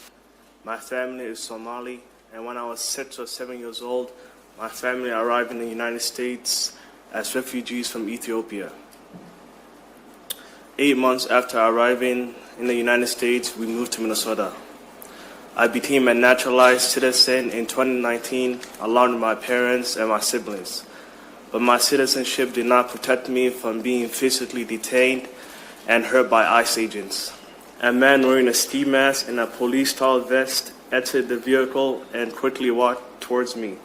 My family is Somali, and when I was 6 or 7 years old, my family arrived in the United States as refugees from Ethiopia. 8 months after arriving in the United States, we moved to Minnesota. I became a naturalized citizen in 2019, along with my parents and my siblings. But my citizenship did not protect me from being physically detained and hurt by ICE agents. A man wearing a ski mask and a police-style vest entered the vehicle and quickly walked towards me.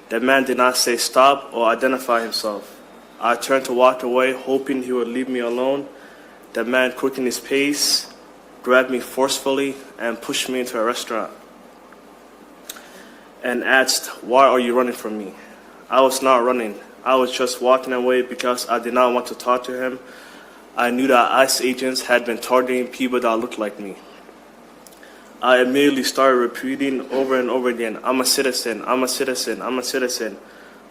The man did not say stop or identify himself. I turned to walk away, hoping he would leave me alone. The man quickened his pace, grabbed me forcefully, and pushed me into a restaurant and asked, "Why are you running from me?" I was not running. I was just walking away because I did not want to talk to him. I knew that ICE agents had been targeting people that looked like me. I immediately started repeating over and over again, "I'm a citizen, I'm a citizen, I'm a citizen."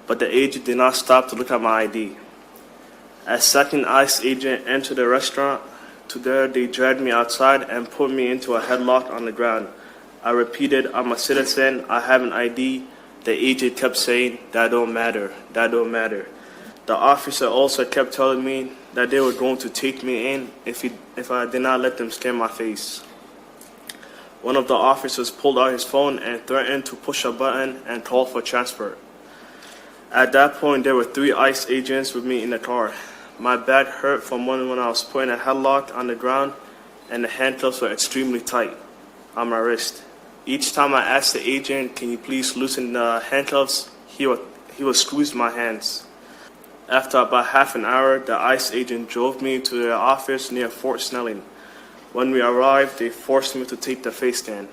But the agent did not stop to look at my ID. A second ICE agent entered the restaurant. They dragged me outside and put me into a headlock on the ground. I repeated, "I'm a citizen, I have an ID." The agent kept saying, "That don't matter, that don't matter." The officer also kept telling me that they were going to take me in if I did not let them scan my face. One of the officers pulled out his phone and threatened to push a button and call for transfer. At that point, there were 3 ICE agents with me in the car. My back hurt from when I was put in a headlock on the ground, and the handcuffs were extremely tight on my wrist. Each time I asked the agent, "Can you please loosen the handcuffs?" he would squeeze my hands. After about half an hour, the ICE agent drove me to their office near Fort Snelling. When we arrived, they forced me to take the face scan.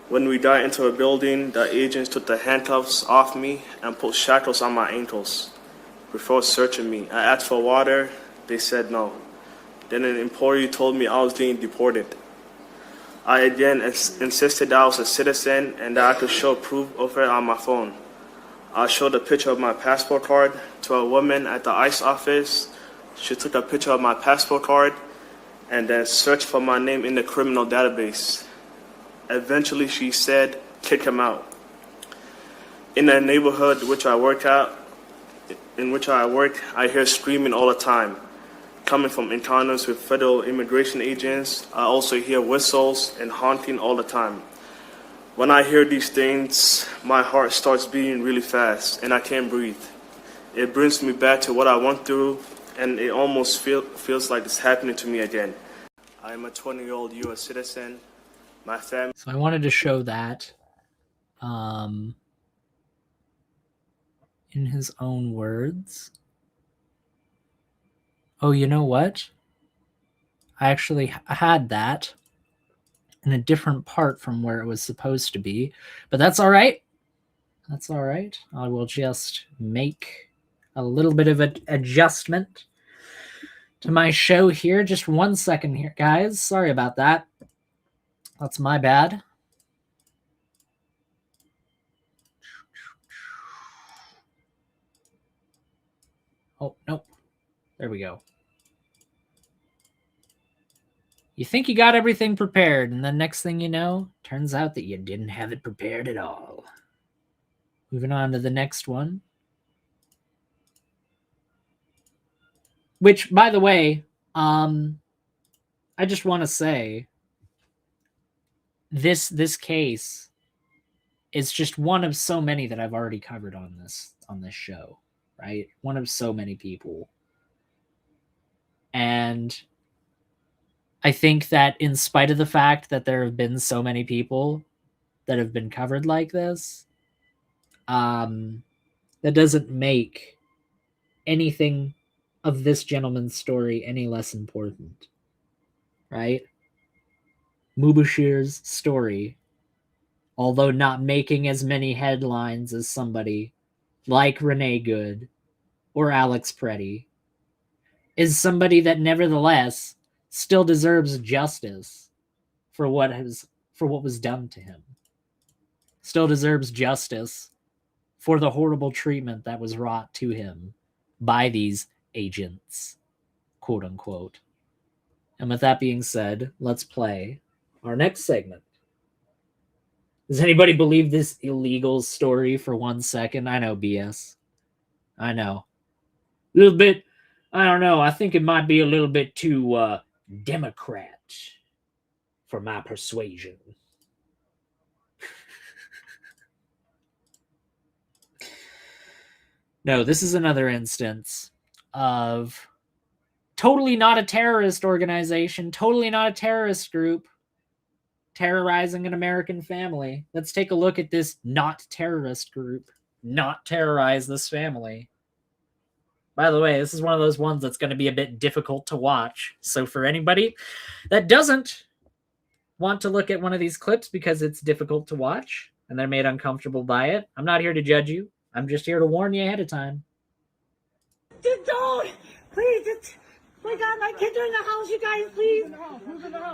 When we got into a building, the agents took the handcuffs off me and put shackles on my ankles before searching me. I asked for water. They said no. Then an employee told me I was being deported. I again insisted that I was a citizen and that I could show proof of it on my phone. I showed a picture of my passport card to a woman at the ICE office. She took a picture of my passport card and then searched for my name in the criminal database. Eventually, she said, "Kick him out." In the neighborhood which I work at, in which I work, I hear screaming all the time. Coming from encounters with federal immigration agents, I also hear whistles and honking all the time. When I hear these things, my heart starts beating really fast and I can't breathe. It brings me back to what I went through, and it almost feels like it's happening to me again. I am a 20-year-old U.S. citizen. My family. So I wanted to show that in his own words. Oh, you know what? I actually had that in a different part from where it was supposed to be, but that's all right. That's all right. I will just make a little bit of an adjustment to my show here. Just 1 second here, guys. Sorry about that. That's my bad. Oh, nope. There we go. You think you got everything prepared, and then next thing you know, turns out that you didn't have it prepared at all. Moving on to the next one. Which, by the way, I just want to say, this case is just one of so many that I've already covered on this show, right? One of so many people. And I think that in spite of the fact that there have been so many people that have been covered like this, that doesn't make anything of this gentleman's story any less important, right? Mubashir's story, although not making as many headlines as somebody like Renee Good or Alex Preddy, is somebody that nevertheless still deserves justice for what was done to him. Still deserves justice for the horrible treatment that was wrought to him by these agents, quote unquote. And with that being said, let's play our next segment. Does anybody believe this illegal story for 1 second? I know, BS. I know. A little bit, I don't know. I think it might be a little bit too Democrat for my persuasion. No, this is another instance of totally not a terrorist organization, totally not a terrorist group terrorizing an American family. Let's take a look at this not terrorist group not terrorize this family. By the way, this is one of those ones that's going to be a bit difficult to watch. So for anybody that doesn't want to look at one of these clips because it's difficult to watch and they're made uncomfortable by it, I'm not here to judge you. I'm just here to warn you ahead of time. Just don't! Please, just... My God, my kids are in the house, you guys, please.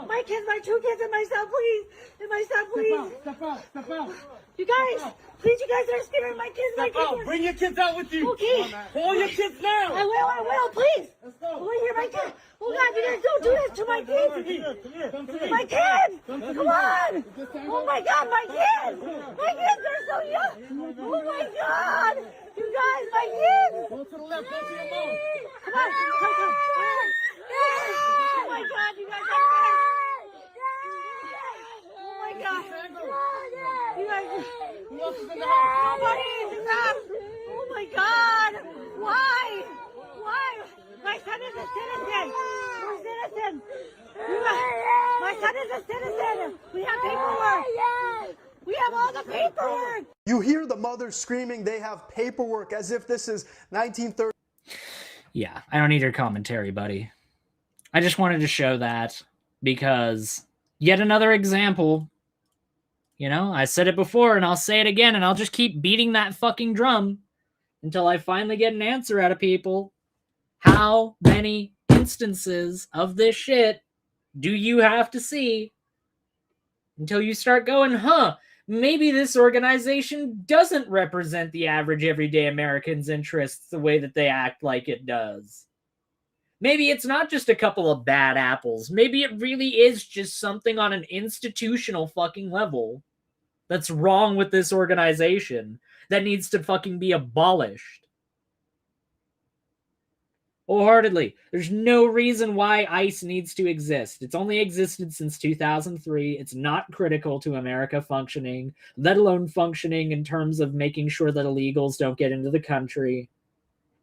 My kids, my 2 kids and myself, please. And myself, please. Step out. You guys, please, you guys are scaring my kids. My kids. Bring your kids out with you. Okay. Call your kids now. I will, please. Let's go. Oh, here, my kids. Oh, God, you guys don't do this to my kids. My kids. Come on. Oh, my God, my kids. My kids are so young. Oh, my God. You guys, my kids. Go to the left, go to your mom. Come on, come. Oh, my God, you guys are oh, my God. You guys. Nobody. Stop. Oh, my God. Why? My son is a citizen. We're citizens. My son is a citizen. We have paperwork. We have all the paperwork. You hear the mothers screaming they have paperwork as if this is 1930. Yeah, I don't need your commentary, buddy. I just wanted to show that because yet another example. You know, I said it before and I'll say it again and I'll just keep beating that fucking drum until I finally get an answer out of people. How many instances of this shit do you have to see until you start going, maybe this organization doesn't represent the average everyday American's interests the way that they act like it does. Maybe it's not just a couple of bad apples. Maybe it really is just something on an institutional fucking level that's wrong with this organization that needs to fucking be abolished. Wholeheartedly. There's no reason why ICE needs to exist. It's only existed since 2003. It's not critical to America functioning, let alone functioning in terms of making sure that illegals don't get into the country.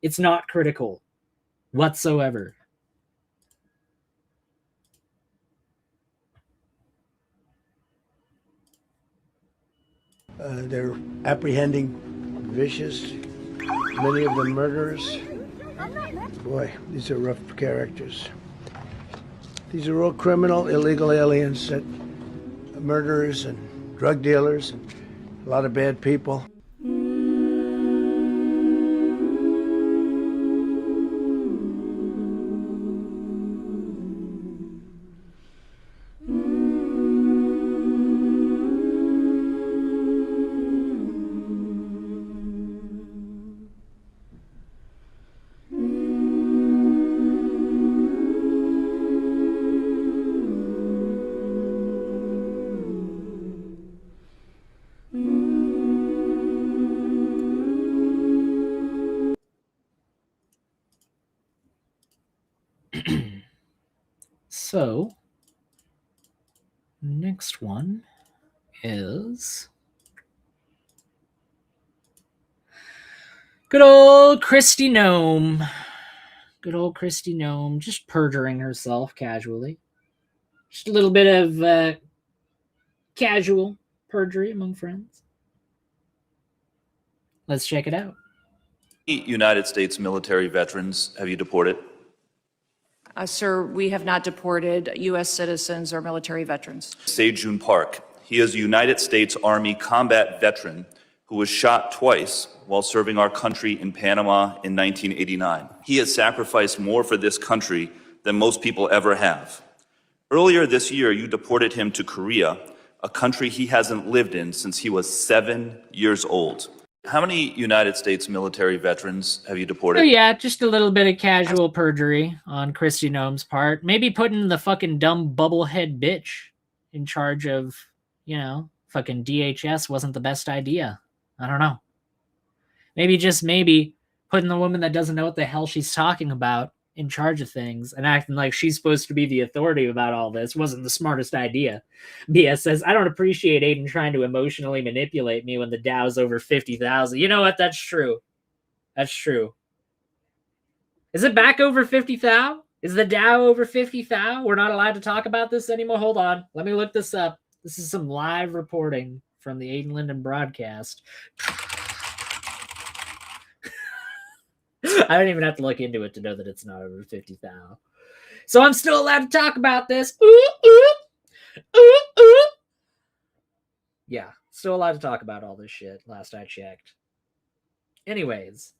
It's not critical whatsoever. They're apprehending vicious, many of them murderers. Boy, these are rough characters. These are all criminal, illegal aliens, that murderers and drug dealers, and a lot of bad people. So, next one is good old Kristi Noem. Good old Kristi Noem, just perjuring herself casually. Just a little bit of casual perjury among friends. Let's check it out. United States military veterans have you deported? Sir, we have not deported U.S. citizens or military veterans. Sejun Park. He is a United States Army combat veteran who was shot twice while serving our country in Panama in 1989. He has sacrificed more for this country than most people ever have. Earlier this year, you deported him to Korea, a country he hasn't lived in since he was 7 years old. How many United States military veterans have you deported? Oh yeah, just a little bit of casual perjury on Kristi Noem's part. Maybe putting the fucking dumb bubblehead bitch in charge of, you know, fucking DHS wasn't the best idea. I don't know. Maybe, just maybe, putting the woman that doesn't know what the hell she's talking about in charge of things and acting like she's supposed to be the authority about all this wasn't the smartest idea. BS says, I don't appreciate Aiden trying to emotionally manipulate me when the Dow's over 50,000. You know what? That's true. That's true. Is it back over 50,000? Is the Dow over 50,000? We're not allowed to talk about this anymore? Hold on. Let me look this up. This is some live reporting from the Aiden Linden broadcast. I don't even have to look into it to know that it's not over 50,000. So I'm still allowed to talk about this. Ooh, ooh, ooh, ooh. Yeah, still allowed to talk about all this shit, last I checked. Anyways,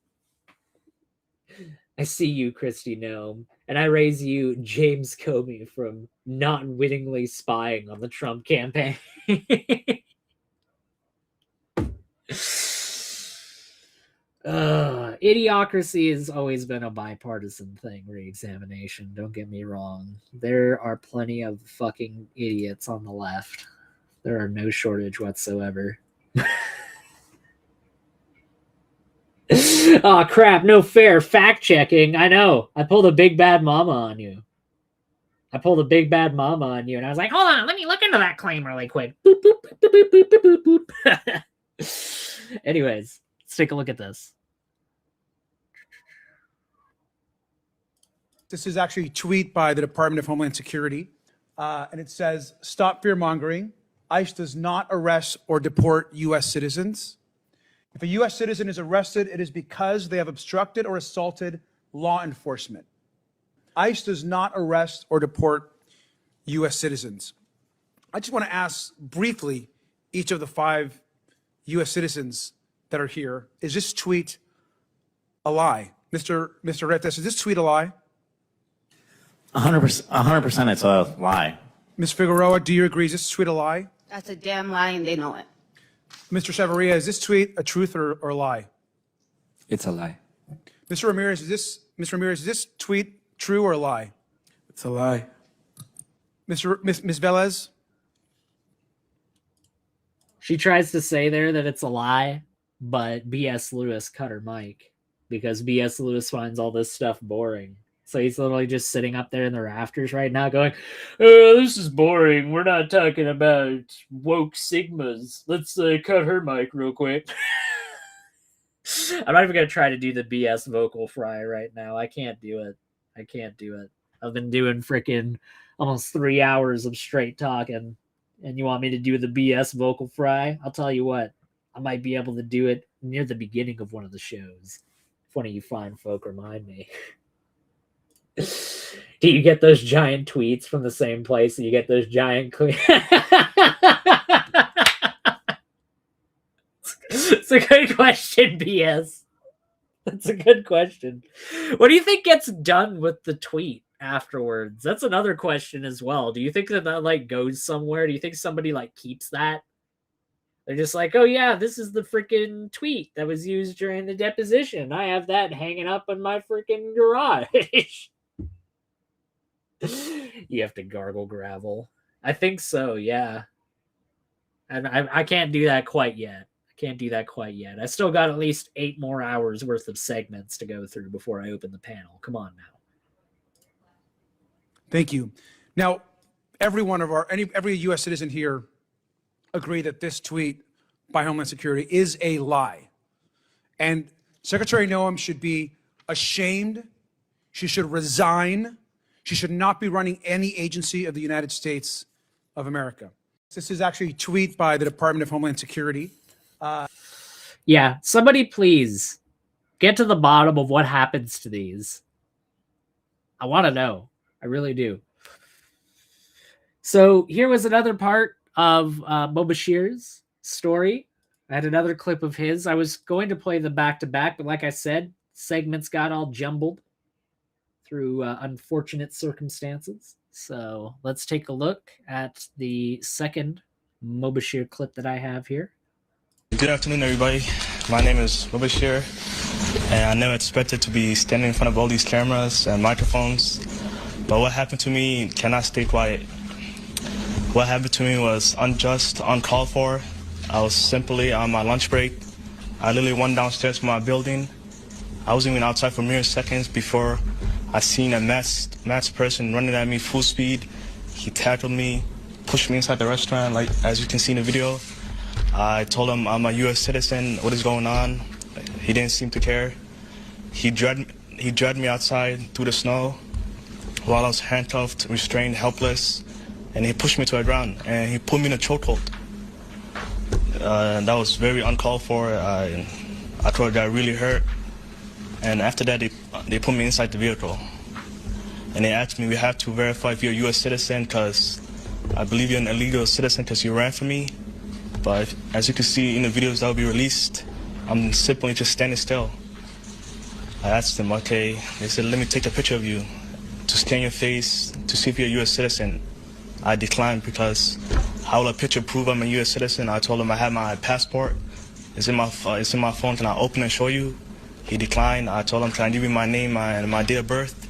I see you, Kristi Noem, and I raise you, James Comey, from not wittingly spying on the Trump campaign. Idiocracy has always been a bipartisan thing, re-examination. Don't get me wrong. There are plenty of fucking idiots on the left. There are no shortage whatsoever. Oh, crap. No fair. Fact-checking. I know. I pulled a big bad mama on you. And I was like, hold on. Let me look into that claim really quick. Boop, boop, boop, boop, boop, boop, boop, boop. Anyways, let's take a look at this. This is actually a tweet by the Department of Homeland Security, and it says, stop fear-mongering. ICE does not arrest or deport U.S. citizens. If a U.S. citizen is arrested, it is because they have obstructed or assaulted law enforcement. ICE does not arrest or deport U.S. citizens. I just want to ask briefly each of the 5 U.S. citizens that are here, is this tweet a lie? Mr. Retes, is this tweet a lie? 100% it's a lie. Ms. Figueroa, do you agree? Is this tweet a lie? That's a damn lie, and they know it. Mr. Chavarria, is this tweet a truth or a lie? It's a lie. Mr. Ramirez, is this tweet true or a lie? It's a lie. Ms. Velez? She tries to say there that it's a lie, but B.S. Lewis cut her mic. because B.S. Lewis finds all this stuff boring. So he's literally just sitting up there in the rafters right now going, oh, this is boring. We're not talking about woke sigmas. Let's cut her mic real quick. I'm not even going to try to do the BS vocal fry right now. I can't do it. I've been doing freaking almost 3 hours of straight talking, and you want me to do the BS vocal fry? I'll tell you what. I might be able to do it near the beginning of one of the shows. If one of you fine folk remind me. Do you get those giant tweets from the same place that you get those giant It's a good question, BS. That's a good question. What do you think gets done with the tweet afterwards? That's another question as well. Do you think that like goes somewhere? Do you think somebody like keeps that? They're just like, oh yeah, this is the freaking tweet that was used during the deposition. I have that hanging up in my freaking garage. You have to gargle gravel. I think so, yeah. And I can't do that quite yet. I still got at least 8 more hours worth of segments to go through before I open the panel. Come on now. Thank you. Now, every U.S. citizen here agree that this tweet by Homeland Security is a lie. And Secretary Noem should be ashamed. She should resign. She should not be running any agency of the United States of America. This is actually a tweet by the Department of Homeland Security. Yeah, somebody please get to the bottom of what happens to these. I want to know. I really do. So here was another part of Mobashir's story. I had another clip of his. I was going to play the back-to-back, but like I said, segments got all jumbled through unfortunate circumstances. So let's take a look at the second Mobashir clip that I have here. Good afternoon, everybody. My name is Mobashir, and I never expected to be standing in front of all these cameras and microphones. But what happened to me cannot stay quiet. What happened to me was unjust, uncalled for. I was simply on my lunch break. I literally went downstairs to my building. I wasn't even outside for mere seconds before I seen a masked person running at me full speed. He tackled me, pushed me inside the restaurant, like as you can see in the video. I told him I'm a U.S. citizen, what is going on? He didn't seem to care. He dragged me outside through the snow while I was handcuffed, restrained, helpless, and he pushed me to the ground, and he put me in a chokehold. That was very uncalled for. I thought that really hurt. And after that, they put me inside the vehicle. And they asked me, we have to verify if you're a U.S. citizen, because I believe you're an illegal citizen because you ran for me. But as you can see in the videos that will be released, I'm simply just standing still. I asked them, okay, they said, let me take a picture of you to scan your face to see if you're a U.S. citizen. I declined because how will a picture prove I'm a U.S. citizen? I told him I have my passport. It's in my phone. Can I open and show you? He declined. I told him, can I give you my name and my date of birth?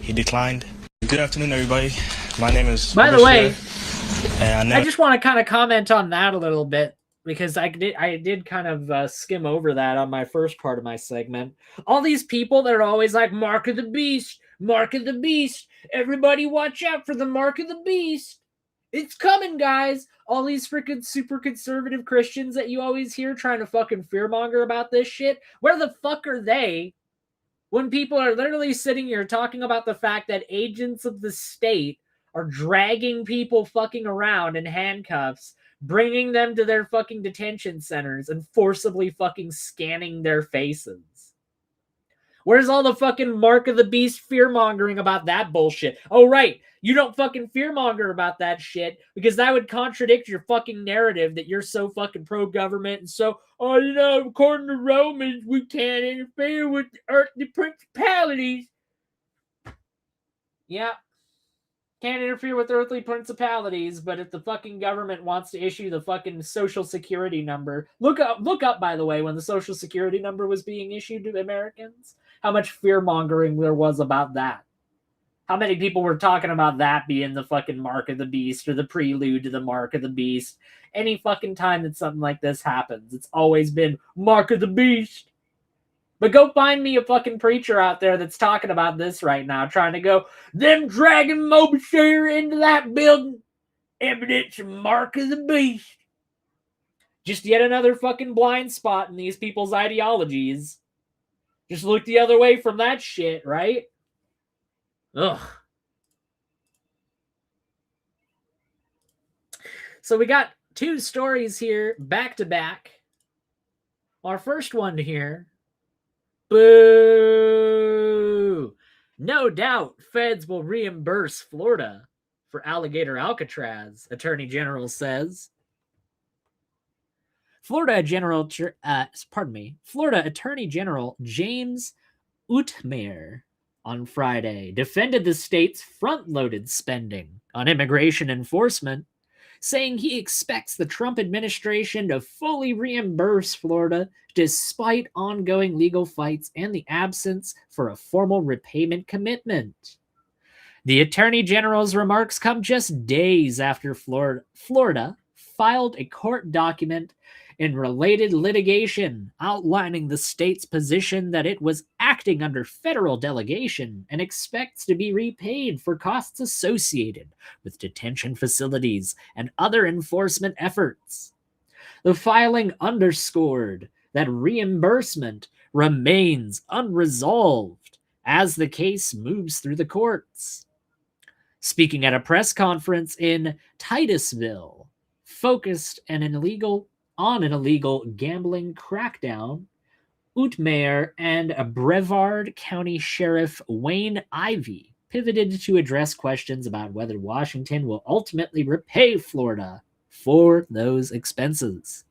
He declined. Good afternoon, everybody. My name is... By the way, and I just want to kind of comment on that a little bit, because I did kind of skim over that on my first part of my segment. All these people that are always like, Mark of the Beast, Mark of the Beast. Everybody watch out for the Mark of the Beast. It's coming, guys. All these freaking super conservative Christians that you always hear trying to fucking fearmonger about this shit. Where the fuck are they when people are literally sitting here talking about the fact that agents of the state are dragging people fucking around in handcuffs, bringing them to their fucking detention centers and forcibly fucking scanning their faces? Where's all the fucking Mark of the Beast fear-mongering about that bullshit? Oh, right. You don't fucking fear-monger about that shit because that would contradict your fucking narrative that you're so fucking pro-government and so, oh, you know, according to Romans, we can't interfere with the earthly principalities. Yeah. Can't interfere with earthly principalities, but if the fucking government wants to issue the fucking social security number, look up, by the way, when the social security number was being issued to Americans, how much fear-mongering there was about that. How many people were talking about that being the fucking Mark of the Beast or the prelude to the Mark of the Beast? Any fucking time that something like this happens, it's always been Mark of the Beast. But go find me a fucking preacher out there that's talking about this right now, trying to go, them dragging Mobashir into that building, evidence of mark of the beast. Just yet another fucking blind spot in these people's ideologies. Just look the other way from that shit, right? Ugh. So we got two stories here back to back. Our first one here. Boo! No doubt feds will reimburse Florida for alligator Alcatraz, Attorney General says. Florida Attorney General James Utmeier on Friday defended the state's front-loaded spending on immigration enforcement, saying he expects the Trump administration to fully reimburse Florida despite ongoing legal fights and the absence for a formal repayment commitment. The Attorney General's remarks come just days after Florida filed a court document in related litigation outlining the state's position that it was acting under federal delegation and expects to be repaid for costs associated with detention facilities and other enforcement efforts. The filing underscored that reimbursement remains unresolved as the case moves through the courts. Speaking at a press conference in Titusville, focused on an illegal gambling crackdown, Utmeier and Brevard County Sheriff Wayne Ivey pivoted to address questions about whether Washington will ultimately repay Florida for those expenses.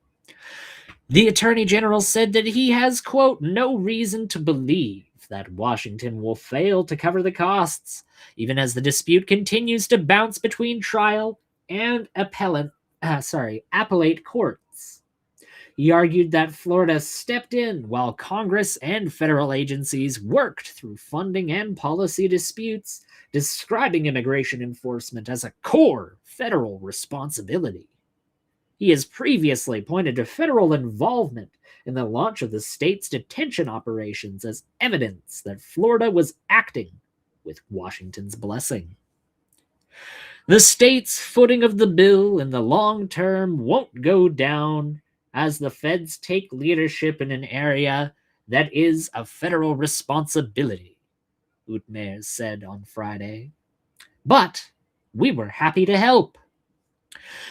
The Attorney General said that he has, quote, no reason to believe that Washington will fail to cover the costs, even as the dispute continues to bounce between trial and appellate courts. He argued that Florida stepped in while Congress and federal agencies worked through funding and policy disputes, describing immigration enforcement as a core federal responsibility. He has previously pointed to federal involvement in the launch of the state's detention operations as evidence that Florida was acting with Washington's blessing. The state's footing of the bill in the long term won't go down as the feds take leadership in an area that is a federal responsibility, Utmeier said on Friday. But we were happy to help.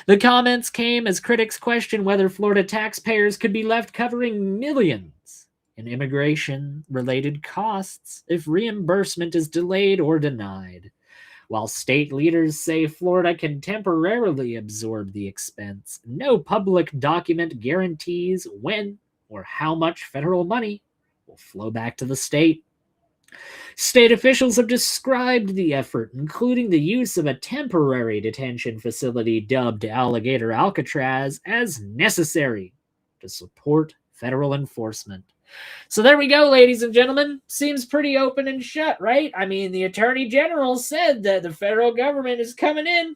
The comments came as critics questioned whether Florida taxpayers could be left covering millions in immigration-related costs if reimbursement is delayed or denied. While state leaders say Florida can temporarily absorb the expense, no public document guarantees when or how much federal money will flow back to the state. State officials have described the effort, including the use of a temporary detention facility dubbed Alligator Alcatraz, as necessary to support federal enforcement. So there we go, ladies and gentlemen. Seems pretty open and shut, right? I mean, the Attorney General said that the federal government is coming in.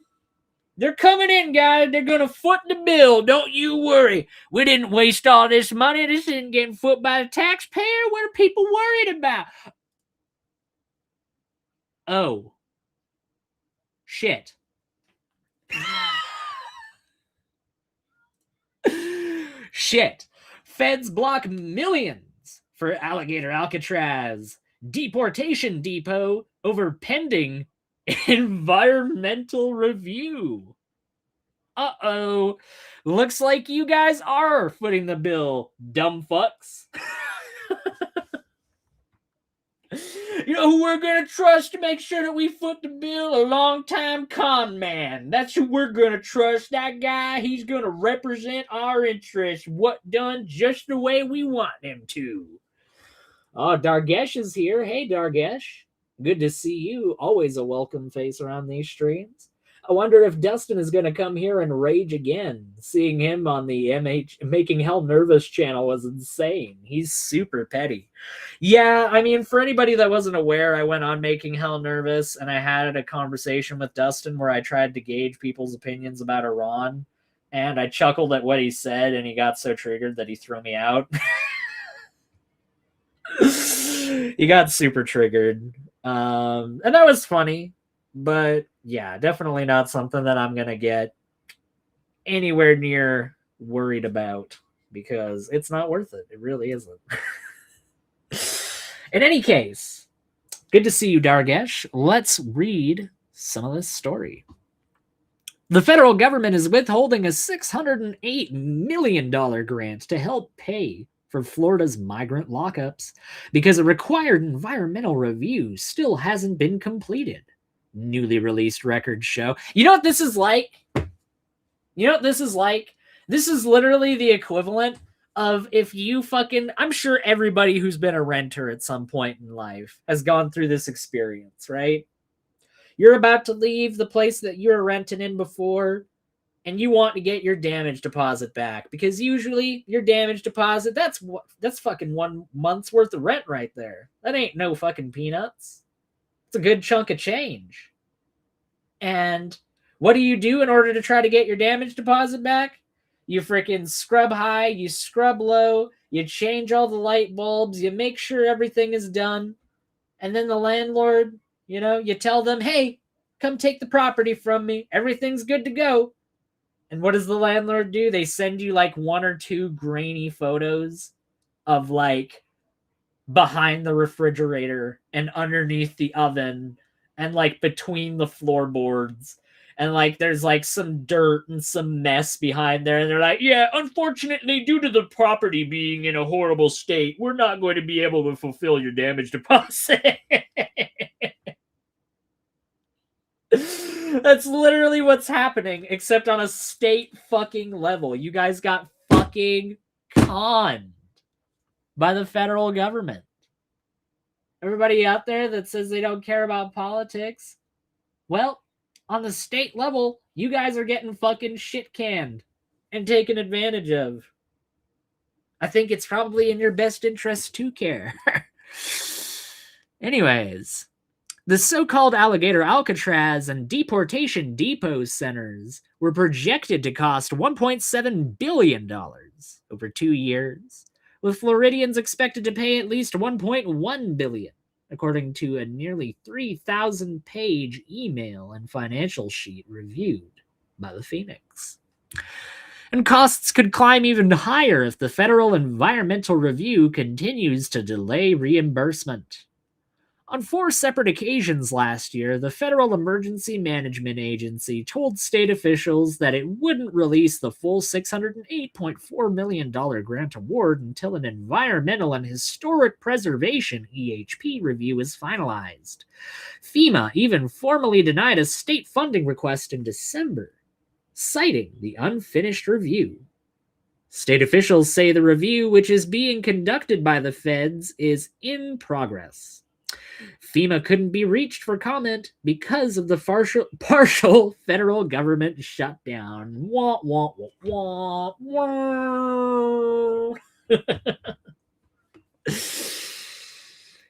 They're coming in, guys. They're going to foot the bill. Don't you worry. We didn't waste all this money. This isn't getting foot by the taxpayer. What are people worried about? Oh. Shit. Shit. Feds block millions for Alligator Alcatraz deportation depot over pending environmental review. Uh-oh. Looks like you guys are footing the bill, dumb fucks. You know who we're going to trust to make sure that we foot the bill? A long-time con man. That's who we're going to trust. That guy, he's going to represent our interests. What done just the way we want him to. Oh, Dargesh is here. Hey, Dargesh. Good to see you. Always a welcome face around these streams. I wonder if Dustin is going to come here and rage again. Seeing him on the Making Hell Nervous channel was insane. He's super petty. Yeah, I mean, for anybody that wasn't aware, I went on Making Hell Nervous and I had a conversation with Dustin where I tried to gauge people's opinions about Iran. And I chuckled at what he said and he got so triggered that he threw me out. He got super triggered. And that was funny. But yeah, definitely not something that I'm going to get anywhere near worried about because it's not worth it. It really isn't. In any case, good to see you, Dargesh. Let's read some of this story. The federal government is withholding a $608 million grant to help pay for Florida's migrant lockups because a required environmental review still hasn't been completed. Newly released records show. You know what this is like? You know what this is like? This is literally the equivalent of if you fucking... I'm sure everybody who's been a renter at some point in life has gone through this experience, right? You're about to leave the place that you were renting in before, and you want to get your damage deposit back because usually your damage deposit, that's fucking 1 month's worth of rent right there. That ain't no fucking peanuts. It's a good chunk of change. And what do you do in order to try to get your damage deposit back? You freaking scrub high, you scrub low, you change all the light bulbs, you make sure everything is done, and then the landlord... You know, you tell them, hey, come take the property from me. Everything's good to go. And what does the landlord do? They send you like 1 or 2 grainy photos of like behind the refrigerator and underneath the oven and like between the floorboards. And like there's like some dirt and some mess behind there. And they're like, yeah, unfortunately, due to the property being in a horrible state, we're not going to be able to fulfill your damage deposit. That's literally what's happening, except on a state fucking level. You guys got fucking conned by the federal government. Everybody out there that says they don't care about politics, well, on the state level, you guys are getting fucking shit canned and taken advantage of. I think it's probably in your best interest to care. Anyways, the so-called alligator Alcatraz and deportation depot centers were projected to cost $1.7 billion over 2 years, with Floridians expected to pay at least $1.1 billion, according to a nearly 3,000-page email and financial sheet reviewed by the Phoenix. And costs could climb even higher if the Federal Environmental Review continues to delay reimbursement. On 4 separate occasions last year, the Federal Emergency Management Agency told state officials that it wouldn't release the full $608.4 million grant award until an Environmental and Historic Preservation EHP review is finalized. FEMA even formally denied a state funding request in December, citing the unfinished review. State officials say the review, which is being conducted by the feds, is in progress. FEMA couldn't be reached for comment because of the partial federal government shutdown. Wah, wah, wah, wah, wah.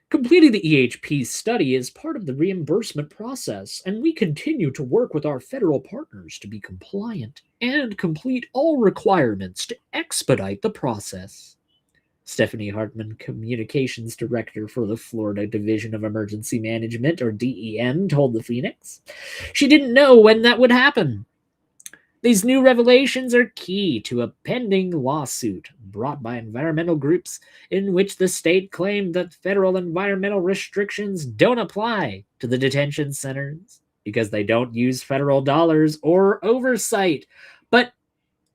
Completing the EHP study is part of the reimbursement process, and we continue to work with our federal partners to be compliant and complete all requirements to expedite the process. Stephanie Hartman, Communications Director for the Florida Division of Emergency Management, or DEM, told the Phoenix. She didn't know when that would happen. These new revelations are key to a pending lawsuit brought by environmental groups in which the state claimed that federal environmental restrictions don't apply to the detention centers because they don't use federal dollars or oversight. But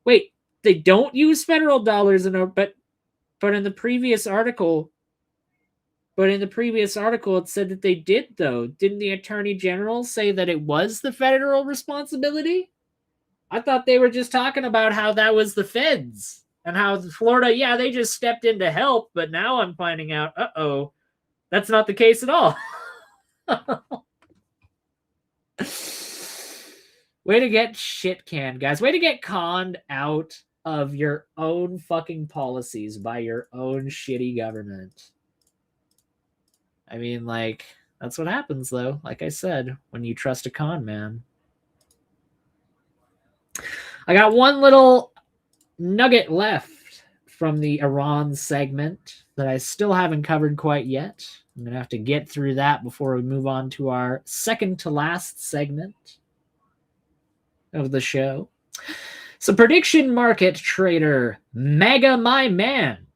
wait, they don't use federal dollars but in the previous article, it said that they did, though. Didn't the Attorney General say that it was the federal responsibility? I thought they were just talking about how that was the feds and how Florida, yeah, they just stepped in to help, but now I'm finding out, uh-oh, that's not the case at all. Way to get shit canned, guys. Way to get conned out of your own fucking policies by your own shitty government. I mean, like, that's what happens, though, like I said, when you trust a con man. I got one little nugget left from the Iran segment that I still haven't covered quite yet. I'm going to have to get through that before we move on to our second to last segment of the show. So prediction market trader Mega My Man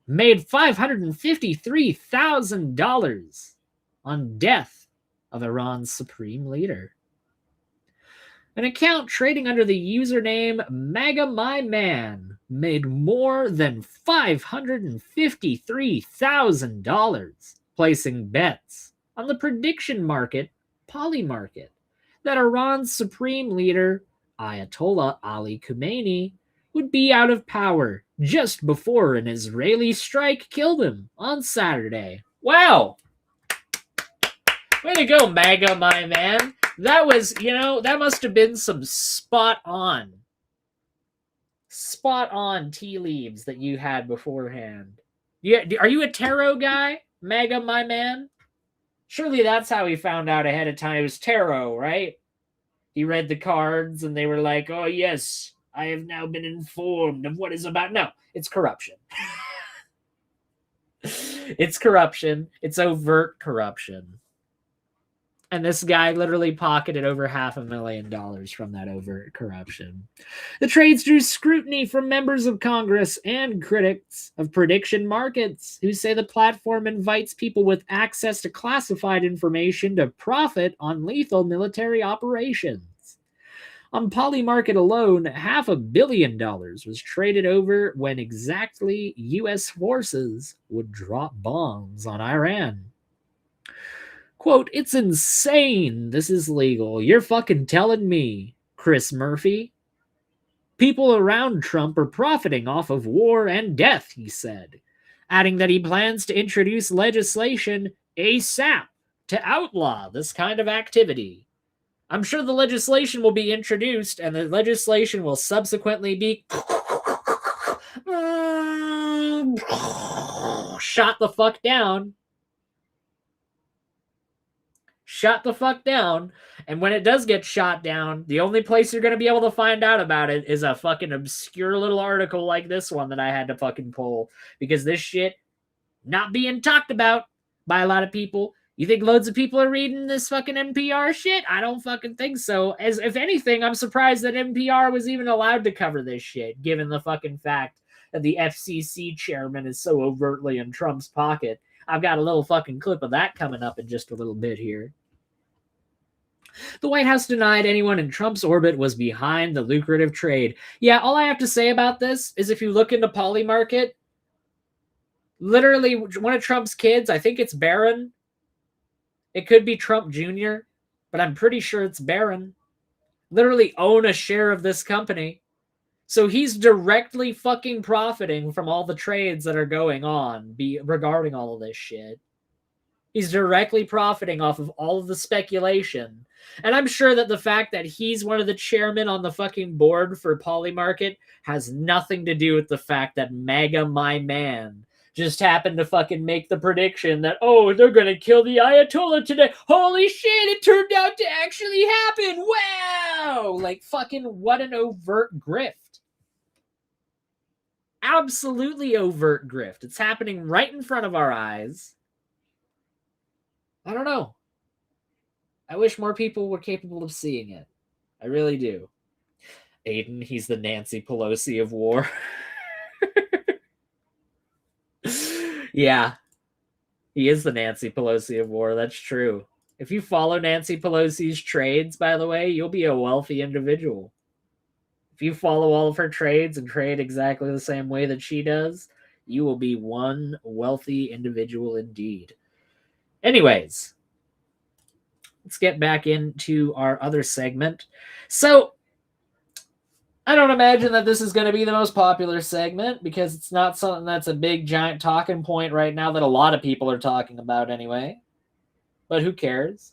made $553,000 on death of Iran's supreme leader. An account trading under the username Mega My Man made more than $553,000 placing bets on the prediction market Polymarket that Iran's supreme leader Ayatollah Ali Khamenei would be out of power just before an Israeli strike killed him on Saturday. Wow! Way to go, Mega My Man. That was, that must have been some spot on tea leaves that you had beforehand. Yeah, are you a tarot guy, Mega My Man? Surely that's how he found out ahead of time. It was tarot, right? He read the cards and they were like, oh yes, I have now been informed of what is about. No, it's corruption. It's corruption. It's overt corruption. And this guy literally pocketed over $500,000 from that overt corruption. The trades drew scrutiny from members of Congress and critics of prediction markets who say the platform invites people with access to classified information to profit on lethal military operations. On Polymarket alone, $500 million was traded over when exactly U.S. forces would drop bombs on Iran. Quote, it's insane. This is legal. You're fucking telling me, Chris Murphy. People around Trump are profiting off of war and death, he said, adding that he plans to introduce legislation ASAP to outlaw this kind of activity. I'm sure the legislation will be introduced and the legislation will subsequently be shot the fuck down. Shut the fuck down. And when it does get shot down, the only place you're going to be able to find out about it is a fucking obscure little article like this one that I had to fucking pull. Because this shit not being talked about by a lot of people. You think loads of people are reading this fucking NPR shit? I don't fucking think so. As if anything, I'm surprised that NPR was even allowed to cover this shit, given the fucking fact that the FCC chairman is so overtly in Trump's pocket. I've got a little fucking clip of that coming up in just a little bit here. The White House denied anyone in Trump's orbit was behind the lucrative trade. Yeah, all I have to say about this is if you look into Polymarket, literally one of Trump's kids, I think it's Barron. It could be Trump Jr., but I'm pretty sure it's Barron. Literally own a share of this company. So he's directly fucking profiting from all the trades that are going on regarding all of this shit. He's directly profiting off of all of the speculation. And I'm sure that the fact that he's one of the chairmen on the fucking board for Polymarket has nothing to do with the fact that Mega My Man just happened to fucking make the prediction that, oh, they're going to kill the Ayatollah today. Holy shit, it turned out to actually happen. Wow! Like, fucking what an overt grift. Absolutely overt grift. It's happening right in front of our eyes. I don't know. I wish more people were capable of seeing it. I really do. Aiden, he's the Nancy Pelosi of war. Yeah. He is the Nancy Pelosi of war. That's true. If you follow Nancy Pelosi's trades, by the way, you'll be a wealthy individual. If you follow all of her trades and trade exactly the same way that she does, you will be one wealthy individual indeed. Anyways, let's get back into our other segment. So, I don't imagine that this is going to be the most popular segment because it's not something that's a big, giant talking point right now that a lot of people are talking about anyway. But who cares?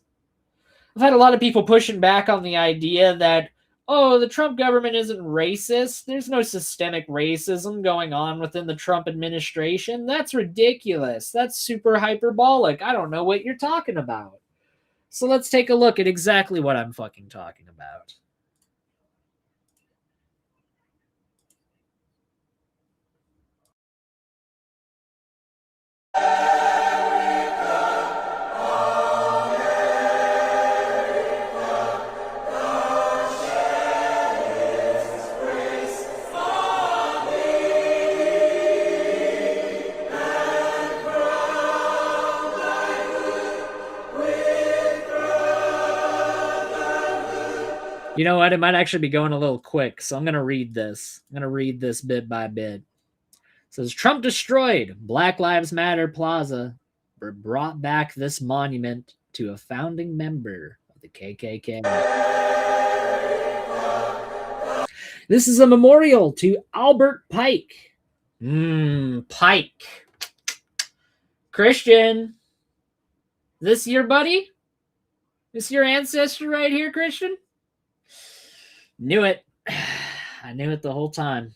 I've had a lot of people pushing back on the idea that, oh, the Trump government isn't racist. There's no systemic racism going on within the Trump administration. That's ridiculous. That's super hyperbolic. I don't know what you're talking about. So let's take a look at exactly what I'm fucking talking about. You know what? It might actually be going a little quick, so I'm going to read this. I'm going to read this bit by bit. It says, Trump destroyed Black Lives Matter Plaza, but brought back this monument to a founding member of the KKK. This is a memorial to Albert Pike. Pike. Christian. This your buddy? This your ancestor right here, Christian? Knew it. I knew it the whole time.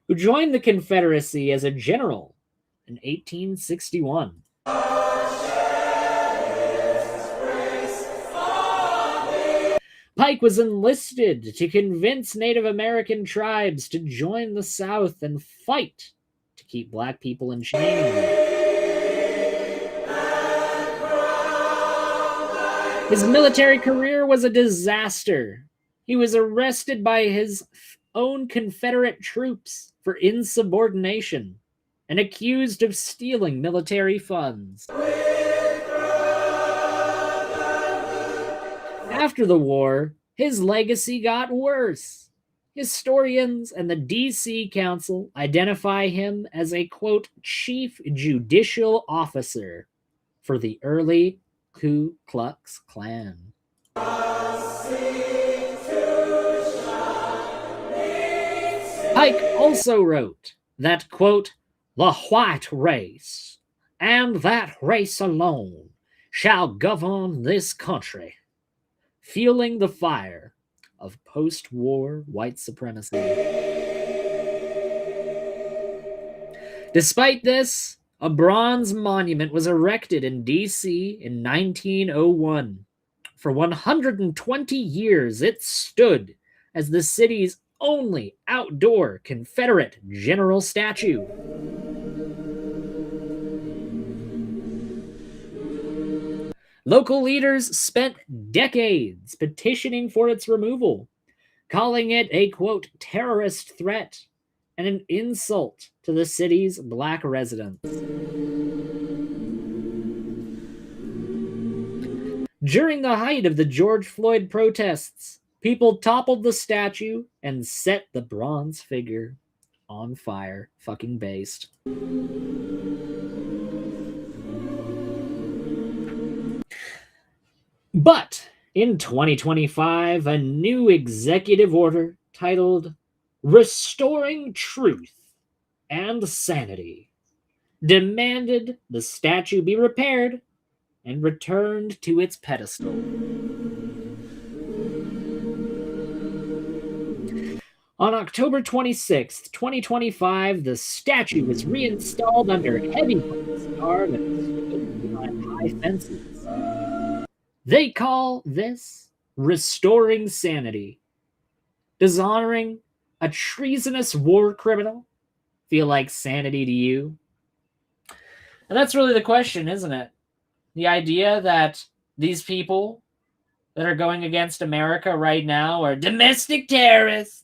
Who joined the Confederacy as a general in 1861. Pike was enlisted to convince Native American tribes to join the South and fight to keep black people in chains. His military career was a disaster. He was arrested by his own Confederate troops for insubordination and accused of stealing military funds. After the war, his legacy got worse. Historians and the D.C. Council identify him as a, quote, chief judicial officer for the early Ku Klux Klan. Pike also wrote that, quote, the white race, and that race alone, shall govern this country, fueling the fire of post-war white supremacy. Despite this, a bronze monument was erected in D.C. in 1901. For 120 years, it stood as the city's only outdoor Confederate general statue. Local leaders spent decades petitioning for its removal, calling it a, quote, terrorist threat and an insult to the city's black residents. During the height of the George Floyd protests, people toppled the statue and set the bronze figure on fire. Fucking based. But in 2025, a new executive order titled Restoring Truth and Sanity demanded the statue be repaired and returned to its pedestal. On October 26, 2025, the statue was reinstalled under heavy police guard and stood behind high fences. They call this restoring sanity. Dishonoring a treasonous war criminal feel like sanity to you? And that's really the question, isn't it? The idea that these people that are going against America right now are domestic terrorists.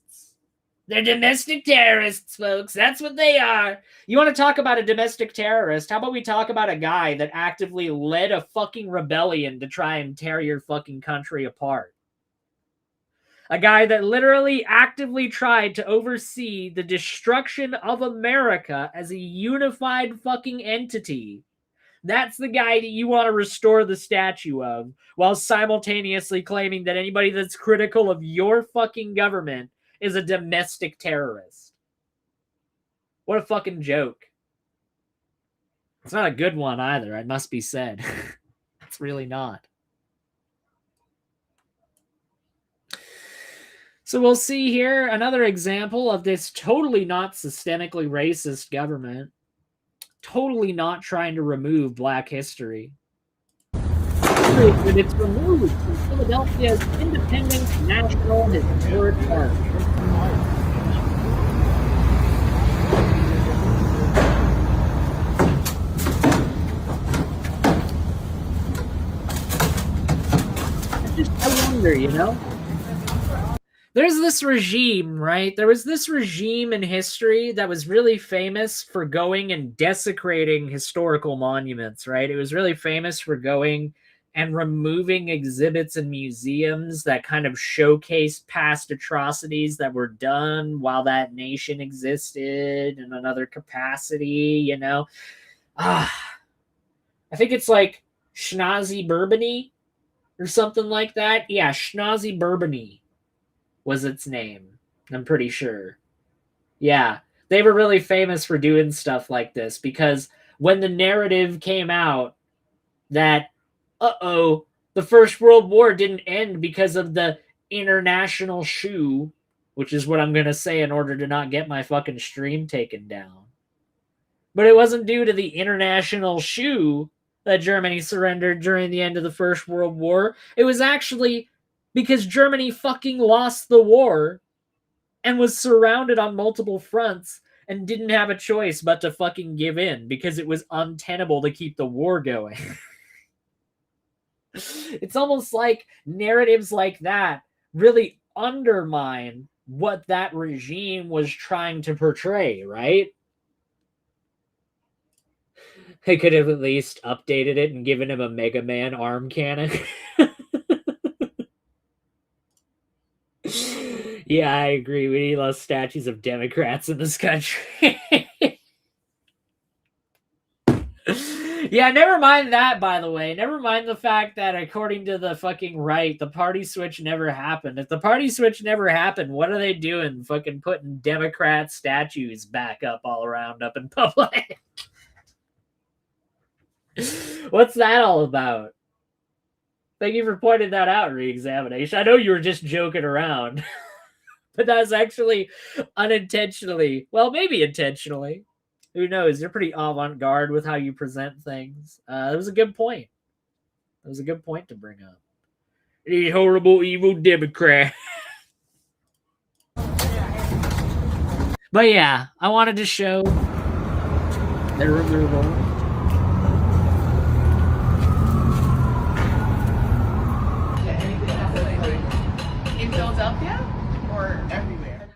They're domestic terrorists, folks. That's what they are. You want to talk about a domestic terrorist? How about we talk about a guy that actively led a fucking rebellion to try and tear your fucking country apart? A guy that literally actively tried to oversee the destruction of America as a unified fucking entity. That's the guy that you want to restore the statue of, while simultaneously claiming that anybody that's critical of your fucking government is a domestic terrorist. What a fucking joke. It's not a good one either, it must be said. It's really not. So we'll see here another example of this totally not systemically racist government, totally not trying to remove Black history. That it's removed from Philadelphia's independent national historic park. wonder, you know? There's this regime, right? There was this regime in history that was really famous for going and desecrating historical monuments, right? It was really famous for going and removing exhibits in museums that kind of showcase past atrocities that were done while that nation existed in another capacity, you know? I think it's like Schnozzy Bourbony or something like that. Yeah, Schnozzy Bourbony was its name, I'm pretty sure. Yeah, they were really famous for doing stuff like this because when the narrative came out that, the First World War didn't end because of the international shoe, which is what I'm going to say in order to not get my fucking stream taken down. But it wasn't due to the international shoe that Germany surrendered during the end of the First World War. It was actually because Germany fucking lost the war and was surrounded on multiple fronts and didn't have a choice but to fucking give in because it was untenable to keep the war going. It's almost like narratives like that really undermine what that regime was trying to portray, right? They could have at least updated it and given him a Mega Man arm cannon. Yeah, I agree. We need less statues of Democrats in this country. Yeah, never mind that, by the way. Never mind the fact that according to the fucking right, the party switch never happened. If the party switch never happened, what are they doing? Fucking putting Democrat statues back up all around up in public. What's that all about? Thank you for pointing that out, Reexamination. I know you were just joking around. But that was actually unintentionally. Well, maybe intentionally. Who knows? You're pretty avant-garde with how you present things. It was a good point. It was a good point to bring up. These horrible, evil Democrat. But yeah, I wanted to show their removal. In Philadelphia? Or everywhere?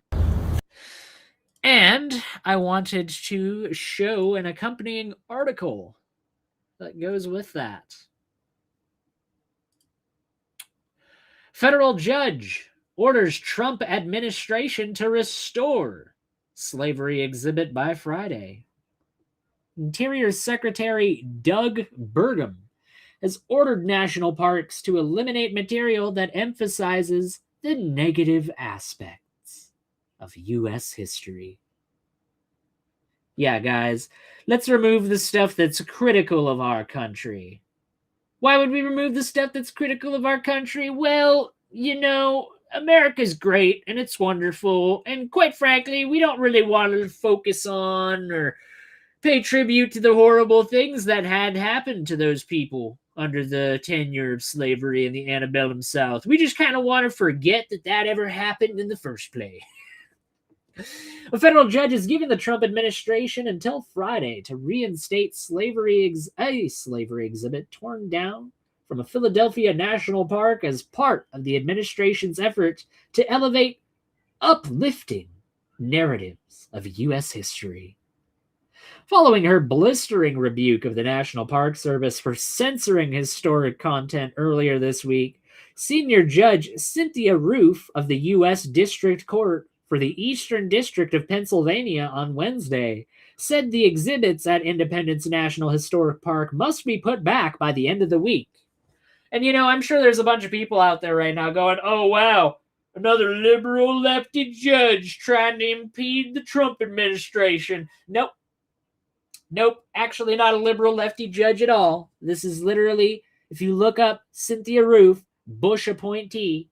And I wanted to show an accompanying article that goes with that. Federal judge orders Trump administration to restore slavery exhibit by Friday. Interior Secretary Doug Burgum has ordered national parks to eliminate material that emphasizes the negative aspects of U.S. history. Yeah, guys, let's remove the stuff that's critical of our country. Why would we remove the stuff that's critical of our country? Well, you know, America's great and it's wonderful. And quite frankly, we don't really want to focus on or pay tribute to the horrible things that had happened to those people under the tenure of slavery in the antebellum South. We just kind of want to forget that that ever happened in the first place. A federal judge has given the Trump administration until Friday to reinstate a slavery exhibit torn down from a Philadelphia national park as part of the administration's effort to elevate uplifting narratives of U.S. history. Following her blistering rebuke of the National Park Service for censoring historic content earlier this week, Senior Judge Cynthia Roof of the U.S. District Court for the Eastern District of Pennsylvania on Wednesday said the exhibits at Independence National Historic Park must be put back by the end of the week. And, you know, I'm sure there's a bunch of people out there right now going, oh, wow, another liberal lefty judge trying to impede the Trump administration. Nope. Nope, actually not a liberal lefty judge at all. This is literally, if you look up Cynthia Roof, Bush appointee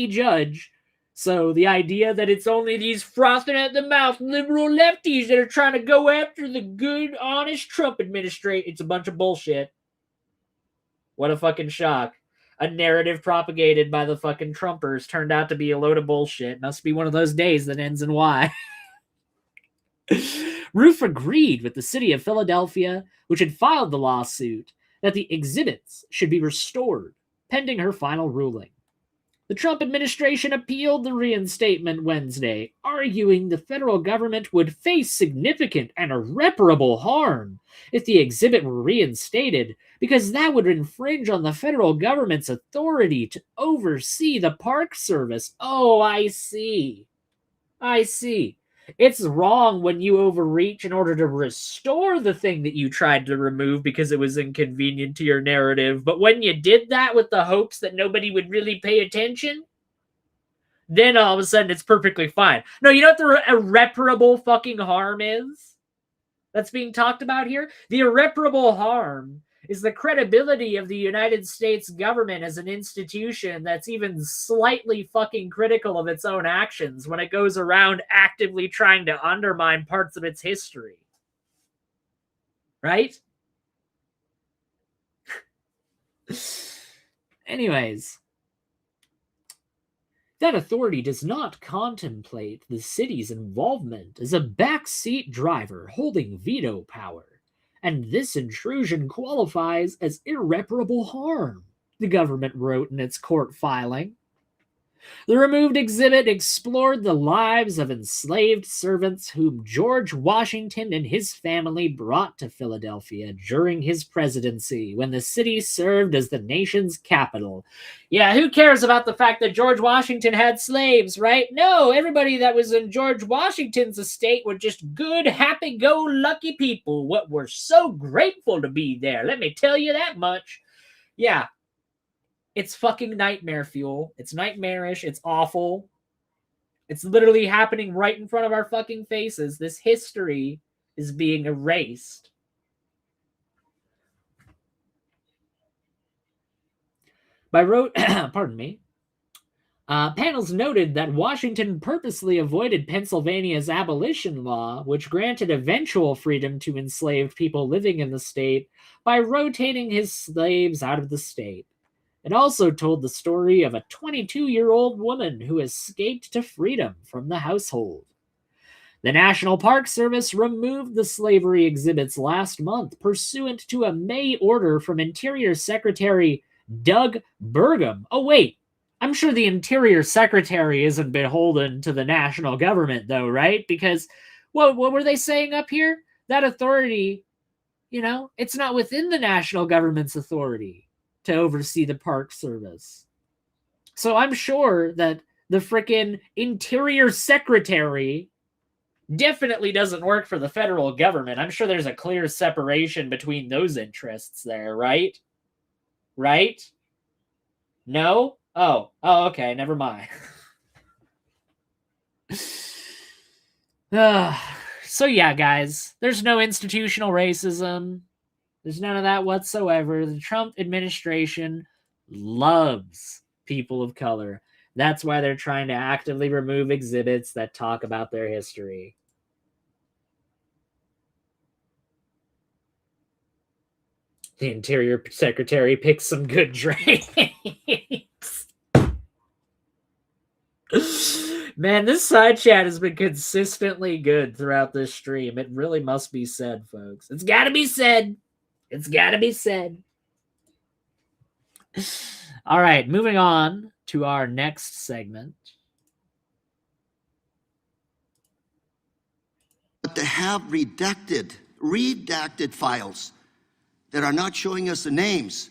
judge. So the idea that it's only these frothing at the mouth liberal lefties that are trying to go after the good, honest Trump administration, it's a bunch of bullshit. What a fucking shock. A narrative propagated by the fucking Trumpers turned out to be a load of bullshit. Must be one of those days that ends in Y. Roof agreed with the city of Philadelphia, which had filed the lawsuit, that the exhibits should be restored pending her final ruling. The Trump administration appealed the reinstatement Wednesday, arguing the federal government would face significant and irreparable harm if the exhibit were reinstated, because that would infringe on the federal government's authority to oversee the Park Service. Oh, I see. I see. It's wrong when you overreach in order to restore the thing that you tried to remove because it was inconvenient to your narrative. But when you did that with the hopes that nobody would really pay attention, then all of a sudden it's perfectly fine. No, you know what the irreparable fucking harm is that's being talked about here? The irreparable harm is the credibility of the United States government as an institution that's even slightly fucking critical of its own actions when it goes around actively trying to undermine parts of its history. Right? Anyways, that authority does not contemplate the city's involvement as a backseat driver holding veto power. And this intrusion qualifies as irreparable harm, the government wrote in its court filing. The removed exhibit explored the lives of enslaved servants whom George Washington and his family brought to Philadelphia during his presidency, when the city served as the nation's capital. Yeah, who cares about the fact that George Washington had slaves, right? No, everybody that was in George Washington's estate were just good, happy-go-lucky people what were so grateful to be there. Let me tell you that much. Yeah. It's fucking nightmare fuel. It's nightmarish. It's awful. It's literally happening right in front of our fucking faces. This history is being erased. Pardon me. Panels noted that Washington purposely avoided Pennsylvania's abolition law, which granted eventual freedom to enslaved people living in the state, by rotating his slaves out of the state. It also told the story of a 22-year-old woman who escaped to freedom from the household. The National Park Service removed the slavery exhibits last month, pursuant to a May order from Interior Secretary Doug Burgum. Oh, wait. I'm sure the Interior Secretary isn't beholden to the national government, though, right? Because what were they saying up here? That authority, it's not within the national government's authority to oversee the Park Service. So I'm sure that the frickin' Interior Secretary definitely doesn't work for the federal government. I'm sure there's a clear separation between those interests there, right? Right? No? Oh, okay, never mind. So yeah, guys, there's no institutional racism. There's none of that whatsoever. The Trump administration loves people of color. That's why they're trying to actively remove exhibits that talk about their history. The Interior Secretary picks some good drinks. Man, this side chat has been consistently good throughout this stream. It really must be said, folks. It's got to be said. It's got to be said. All right, moving on to our next segment. But to have redacted files that are not showing us the names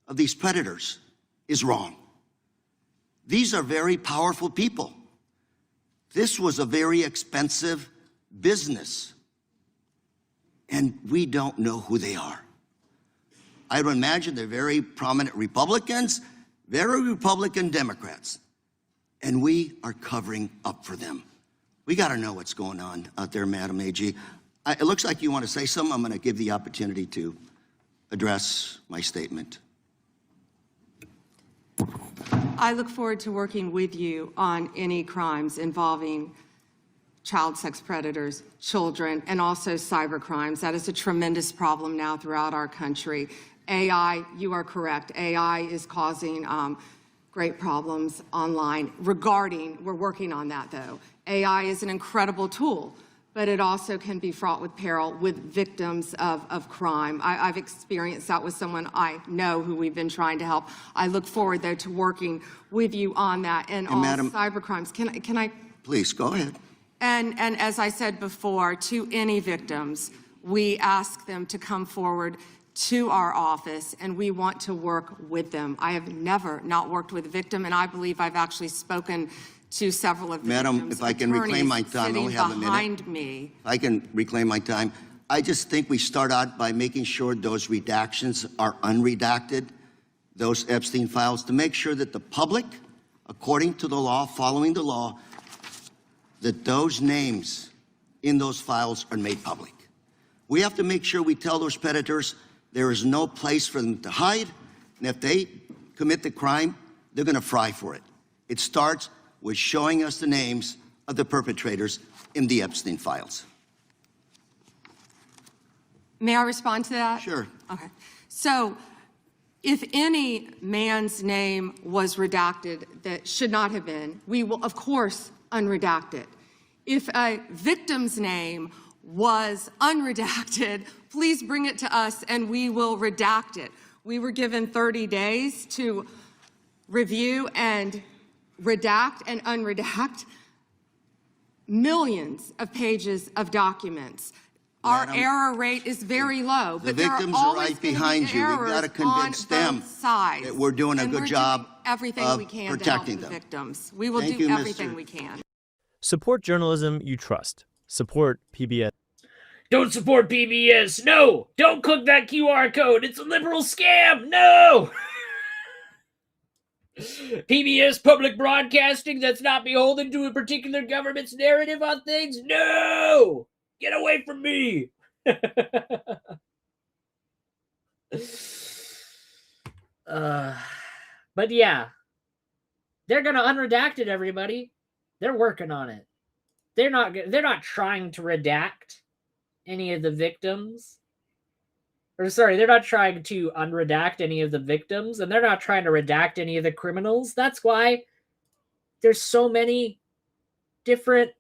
of these predators is wrong. These are very powerful people. This was a very expensive business, and we don't know who they are. I would imagine they're very prominent Republicans, very Republican Democrats, and we are covering up for them. We got to know what's going on out there, Madam AG. It looks like you want to say something. I'm going to give the opportunity to address my statement. I look forward to working with you on any crimes involving child sex predators, children, and also cyber crimes. That is a tremendous problem now throughout our country. AI, you are correct. AI is causing great problems online. We're working on that though. AI is an incredible tool, but it also can be fraught with peril with victims of crime. I've experienced that with someone I know who we've been trying to help. I look forward, though, to working with you on that and all Madam, cybercrimes. Can I? Please, go ahead. And as I said before, to any victims, we ask them to come forward to our office, and we want to work with them. I have never not worked with a victim, and I believe I've actually spoken to several of the Madam, victims' if I can reclaim my time, I sitting only have a minute. behind me. If I can reclaim my time. I just think we start out by making sure those redactions are unredacted, those Epstein files, to make sure that the public, according to the law, following the law, that those names in those files are made public. We have to make sure we tell those predators there is no place for them to hide, and if they commit the crime, they're going to fry for it. It starts with showing us the names of the perpetrators in the Epstein files. May I respond to that? Sure. Okay. So if any man's name was redacted that should not have been, we will, of course, unredact it. If a victim's name was unredacted, please bring it to us and we will redact it. We were given 30 days to review and redact and unredact millions of pages of documents. Our error rate is very low, The but there are victims are always right going to behind be you. We've errors got to convince on them both sides. that we're doing a And good we're job doing everything of we can to help protecting the them. victims. We will Thank do you, everything Mr. we can. Support journalism you trust. Support PBS. Don't support PBS. No, don't click that QR code. It's a liberal scam. No. PBS public broadcasting that's not beholden to a particular government's narrative on things. No, get away from me. But yeah, they're gonna unredact it, everybody. They're working on it. They're not trying to redact any of the victims. Or sorry, they're not trying to unredact any of the victims, and they're not trying to redact any of the criminals. That's why there's so many different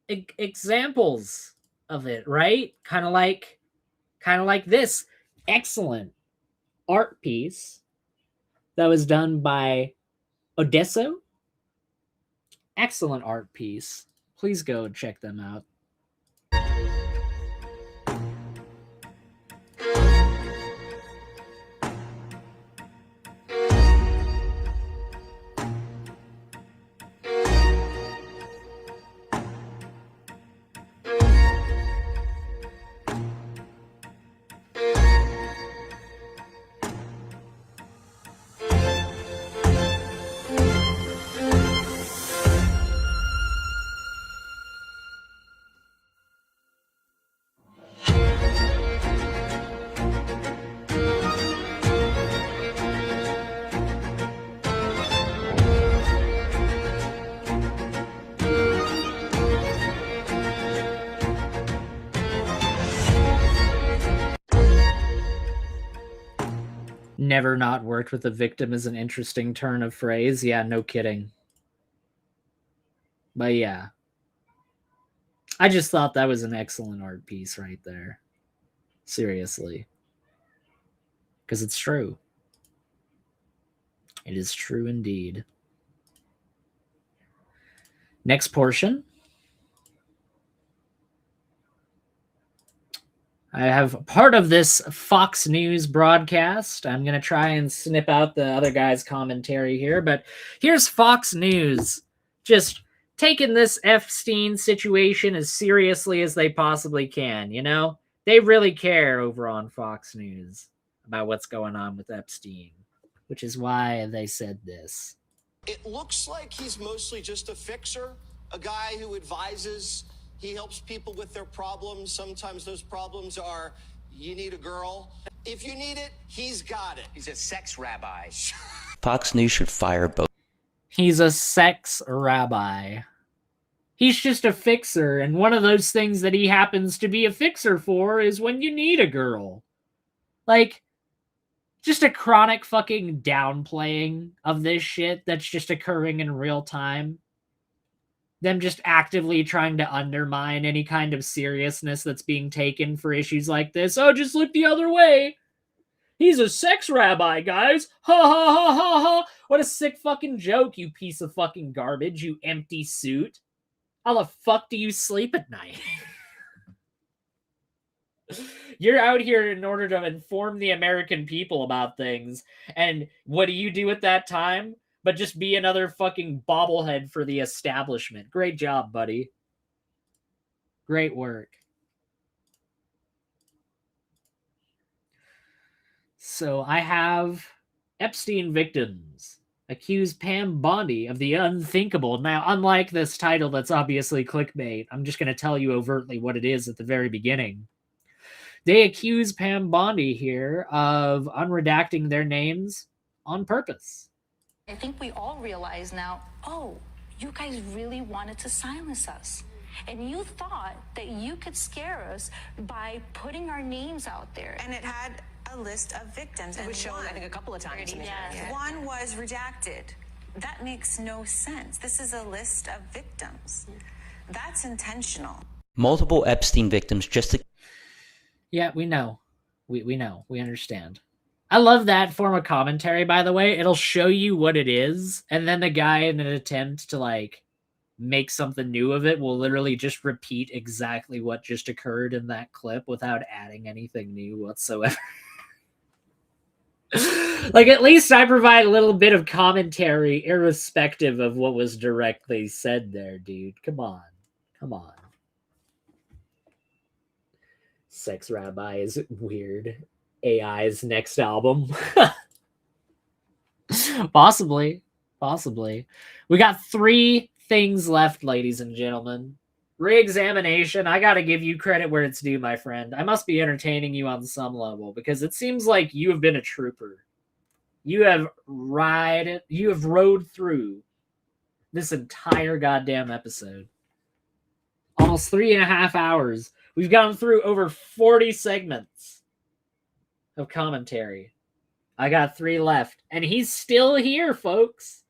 examples of it, right? Kind of like this excellent art piece that was done by Odesso. Excellent art piece. Please go and check them out. Never not worked with a victim is an interesting turn of phrase. Yeah, no kidding. But yeah. I just thought that was an excellent art piece right there. Seriously. Because it's true. It is true indeed. Next portion. I have part of this Fox News broadcast. I'm going to try and snip out the other guy's commentary here, but here's Fox News just taking this Epstein situation as seriously as they possibly can, you know? They really care over on Fox News about what's going on with Epstein, which is why they said this. It looks like he's mostly just a fixer, a guy who advises. He helps people with their problems. Sometimes those problems are, you need a girl. If you need it, he's got it. He's a sex rabbi. Fox News should fire both. He's a sex rabbi. He's just a fixer, and one of those things that he happens to be a fixer for is when you need a girl. Like, just a chronic fucking downplaying of this shit that's just occurring in real time. them just actively trying to undermine any kind of seriousness that's being taken for issues like this. Oh, just look the other way. He's a sex rabbi, guys. Ha ha ha ha ha. What a sick fucking joke, you piece of fucking garbage, you empty suit. How the fuck do you sleep at night? You're out here in order to inform the American people about things. And what do you do at that time? But just be another fucking bobblehead for the establishment. Great job, buddy. Great work. So I have Epstein victims accuse Pam Bondi of the unthinkable. Now, unlike this title that's obviously clickbait, I'm just going to tell you overtly what it is at the very beginning. They accuse Pam Bondi here of unredacting their names on purpose. I think we all realize now, oh, you guys really wanted to silence us. And you thought that you could scare us by putting our names out there. And it had a list of victims. It was shown, one, I think, a couple of times. One was redacted. That makes no sense. This is a list of victims. That's intentional. Multiple Epstein victims just to... Yeah, we know. We know. We understand. I love that form of commentary, by the way. It'll show you what it is, and then the guy, in an attempt to, like, make something new of it, will literally just repeat exactly what just occurred in that clip without adding anything new whatsoever. Like, at least I provide a little bit of commentary irrespective of what was directly said there, dude. Come on. Come on. Sex Rabbi is weird. AI's next album. Possibly. Possibly. We got 3 things left, ladies and gentlemen. Re-examination. I gotta give you credit where it's due, my friend. I must be entertaining you on some level, because it seems like you have been a trooper. You have rode through this entire goddamn episode. Almost 3.5 hours. We've gone through over 40 segments of commentary. I got 3 left. And he's still here, folks.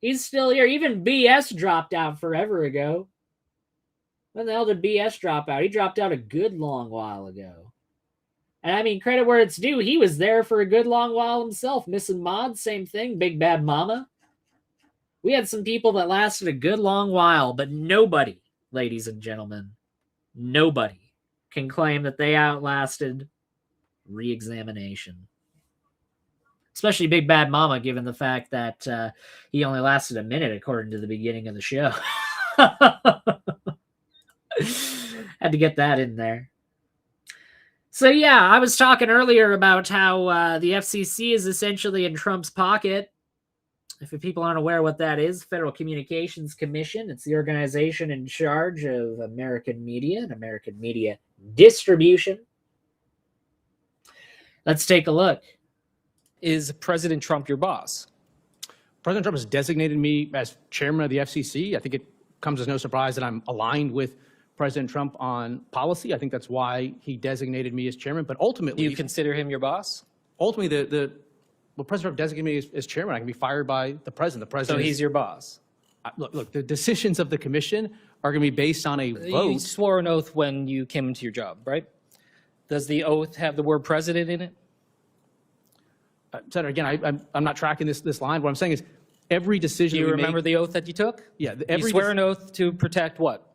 He's still here. Even BS dropped out forever ago. When the hell did BS drop out? He dropped out a good long while ago. And I mean, credit where it's due. He was there for a good long while himself. Missing Mod, same thing. Big Bad Mama. We had some people that lasted a good long while, but nobody, ladies and gentlemen, nobody can claim that they outlasted re-examination. Especially Big Bad Mama, given the fact that he only lasted a minute, according to the beginning of the show. Had to get that in there. So yeah, I was talking earlier about how the FCC is essentially in Trump's pocket. If people aren't aware what that is, Federal Communications Commission. It's the organization in charge of American media and American media distribution. Let's take a look. Is President Trump your boss? President Trump has designated me as chairman of the FCC. I think it comes as no surprise that I'm aligned with President Trump on policy. I think that's why he designated me as chairman. But ultimately, Do you consider him your boss? Ultimately, well, President Trump designated me as chairman. I can be fired by the president. The president. So he's your boss. Look, the decisions of the commission are going to be based on a vote. You swore an oath when you came into your job, right? Does the oath have the word president in it? Senator, again, I'm not tracking this line. What I'm saying is every decision. Do you remember the oath that you took? Yeah. You swear an oath to protect what?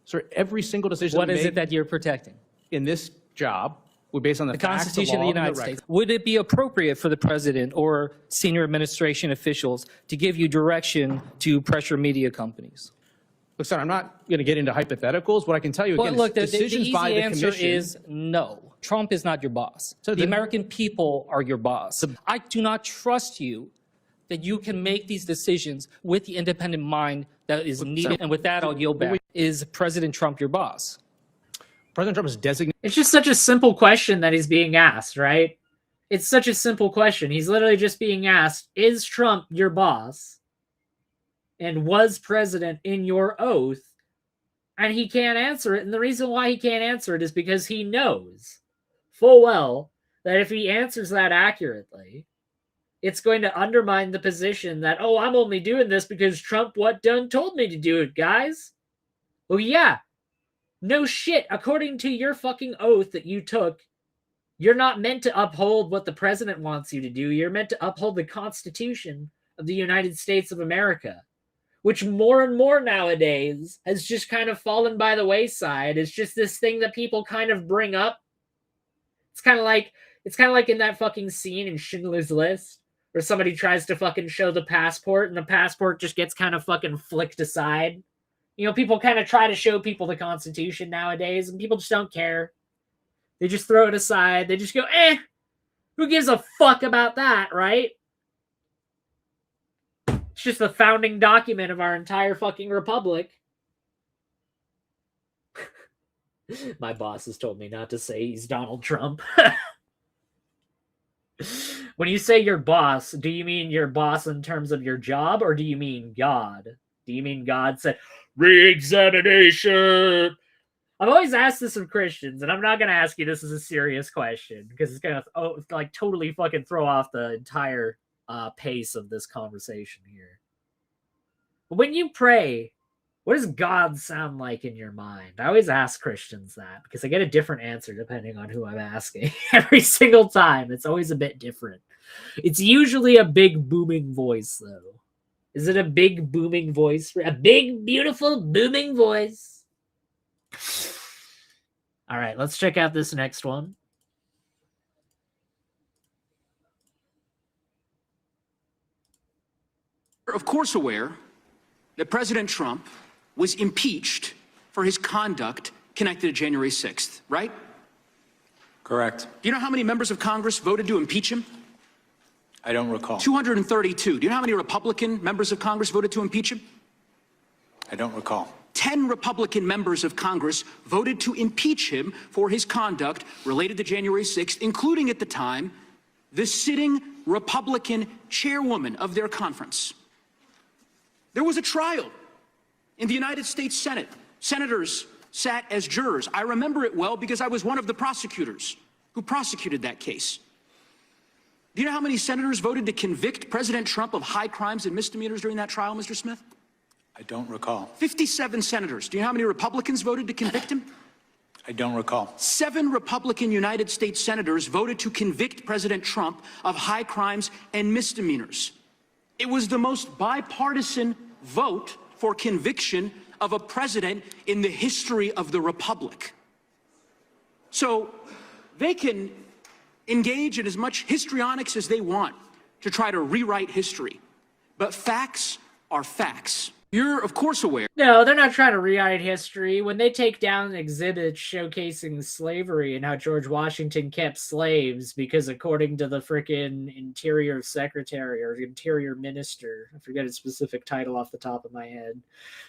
Sir, every single decision. What is it that you're protecting? In this job, we're based on the facts, Constitution the of law, the and United record. States. Would it be appropriate for the president or senior administration officials to give you direction to pressure media companies? Look, sir, I'm not going to get into hypotheticals. What I can tell you again look, is decisions the by easy the answer commission. is no. Trump is not your boss. So the American people are your boss. I do not trust you that you can make these decisions with the independent mind that is needed. And with that, I'll yield back. Is President Trump your boss? President Trump is designated. It's just such a simple question that he's being asked, right? It's such a simple question. He's literally just being asked, is Trump your boss? And was president in your oath? And he can't answer it. And the reason why he can't answer it is because he knows full well that if he answers that accurately, it's going to undermine the position that, oh, I'm only doing this because Trump told me to do it, guys. Well, yeah. No shit. According to your fucking oath that you took, you're not meant to uphold what the president wants you to do. You're meant to uphold the Constitution of the United States of America, which more and more nowadays has just kind of fallen by the wayside. It's just this thing that people kind of bring up. It's kind of like in that fucking scene in Schindler's List where somebody tries to fucking show the passport and the passport just gets kind of fucking flicked aside. You know, people kind of try to show people the Constitution nowadays and people just don't care. They just throw it aside. They just go, who gives a fuck about that, right? It's just the founding document of our entire fucking republic. My boss has told me not to say he's Donald Trump. When you say your boss, do you mean your boss in terms of your job, or do you mean God? Do you mean God said, re-examination? I've always asked this of Christians, and I'm not going to ask you this as a serious question, because it's going to totally fucking throw off the entire pace of this conversation here. But when you pray, what does God sound like in your mind? I always ask Christians that because I get a different answer depending on who I'm asking. Every single time. It's always a bit different. It's usually a big booming voice, though. Is it a big booming voice? A big, beautiful, booming voice. All right, let's check out this next one. Of course aware that President Trump was impeached for his conduct connected to January 6th, right? Correct. Do you know how many members of Congress voted to impeach him? I don't recall. 232. Do you know how many Republican members of Congress voted to impeach him? I don't recall. 10 Republican members of Congress voted to impeach him for his conduct related to January 6th, including at the time, the sitting Republican chairwoman of their conference. There was a trial in the United States Senate. Senators sat as jurors. I remember it well because I was one of the prosecutors who prosecuted that case. Do you know how many senators voted to convict President Trump of high crimes and misdemeanors during that trial, Mr. Smith? I don't recall. 57 senators. Do you know how many Republicans voted to convict him? I don't recall. 7 Republican United States senators voted to convict President Trump of high crimes and misdemeanors. It was the most bipartisan vote for conviction of a president in the history of the republic. So they can engage in as much histrionics as they want to try to rewrite history. But facts are facts. You're, of course, aware. No, they're not trying to rewrite history. When they take down exhibits showcasing slavery and how George Washington kept slaves, because according to the frickin' Interior Secretary or Interior Minister, I forget his specific title off the top of my head,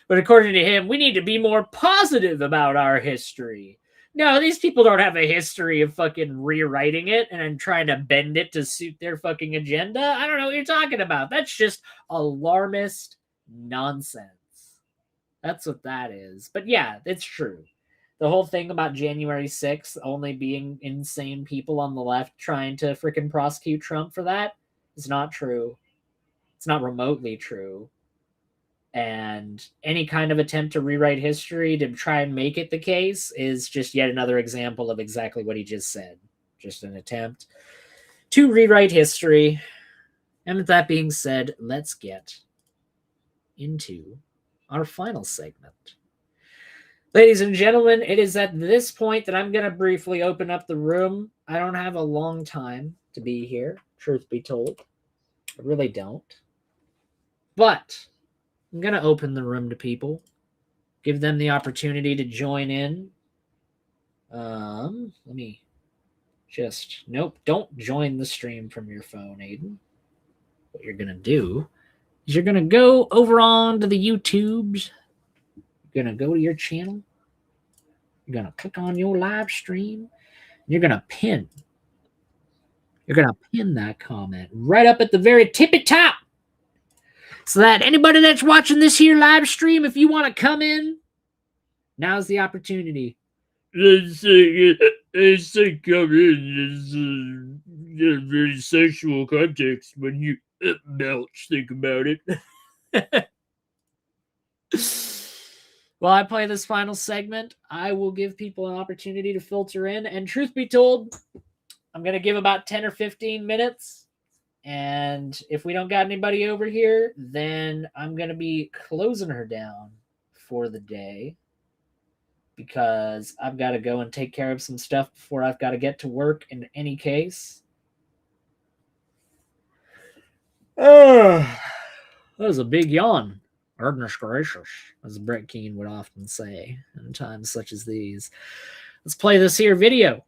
but according to him, we need to be more positive about our history. No, these people don't have a history of fucking rewriting it and trying to bend it to suit their fucking agenda. I don't know what you're talking about. That's just alarmist nonsense. That's what that is. But yeah, it's true. The whole thing about January 6th only being insane people on the left trying to freaking prosecute Trump for that is not true. It's not remotely true. And any kind of attempt to rewrite history to try and make it the case is just yet another example of exactly what he just said. Just an attempt to rewrite history. And with that being said, let's get into our final segment. Ladies and gentlemen, it is at this point that I'm going to briefly open up the room. I don't have a long time to be here, truth be told. I really don't. But I'm going to open the room to people, give them the opportunity to join in. Let me just, nope, don't join the stream from your phone, Aiden. What you're going to do is you're going to go over on to the YouTubes. You're going to go to your channel. You're going to click on your live stream. And you're going to pin. You're going to pin that comment right up at the very tippy top. So that anybody that's watching this here live stream, if you want to come in, now's the opportunity. Let's say come in. very sexual context when you belch. Think about it. While I play this final segment, I will give people an opportunity to filter in. And truth be told, I'm going to give about 10 or 15 minutes. And if we don't got anybody over here, then I'm going to be closing her down for the day. Because I've got to go and take care of some stuff before I've got to get to work in any case. That was a big yawn. Goodness gracious, as Brett Keane would often say in times such as these. Let's play this here video.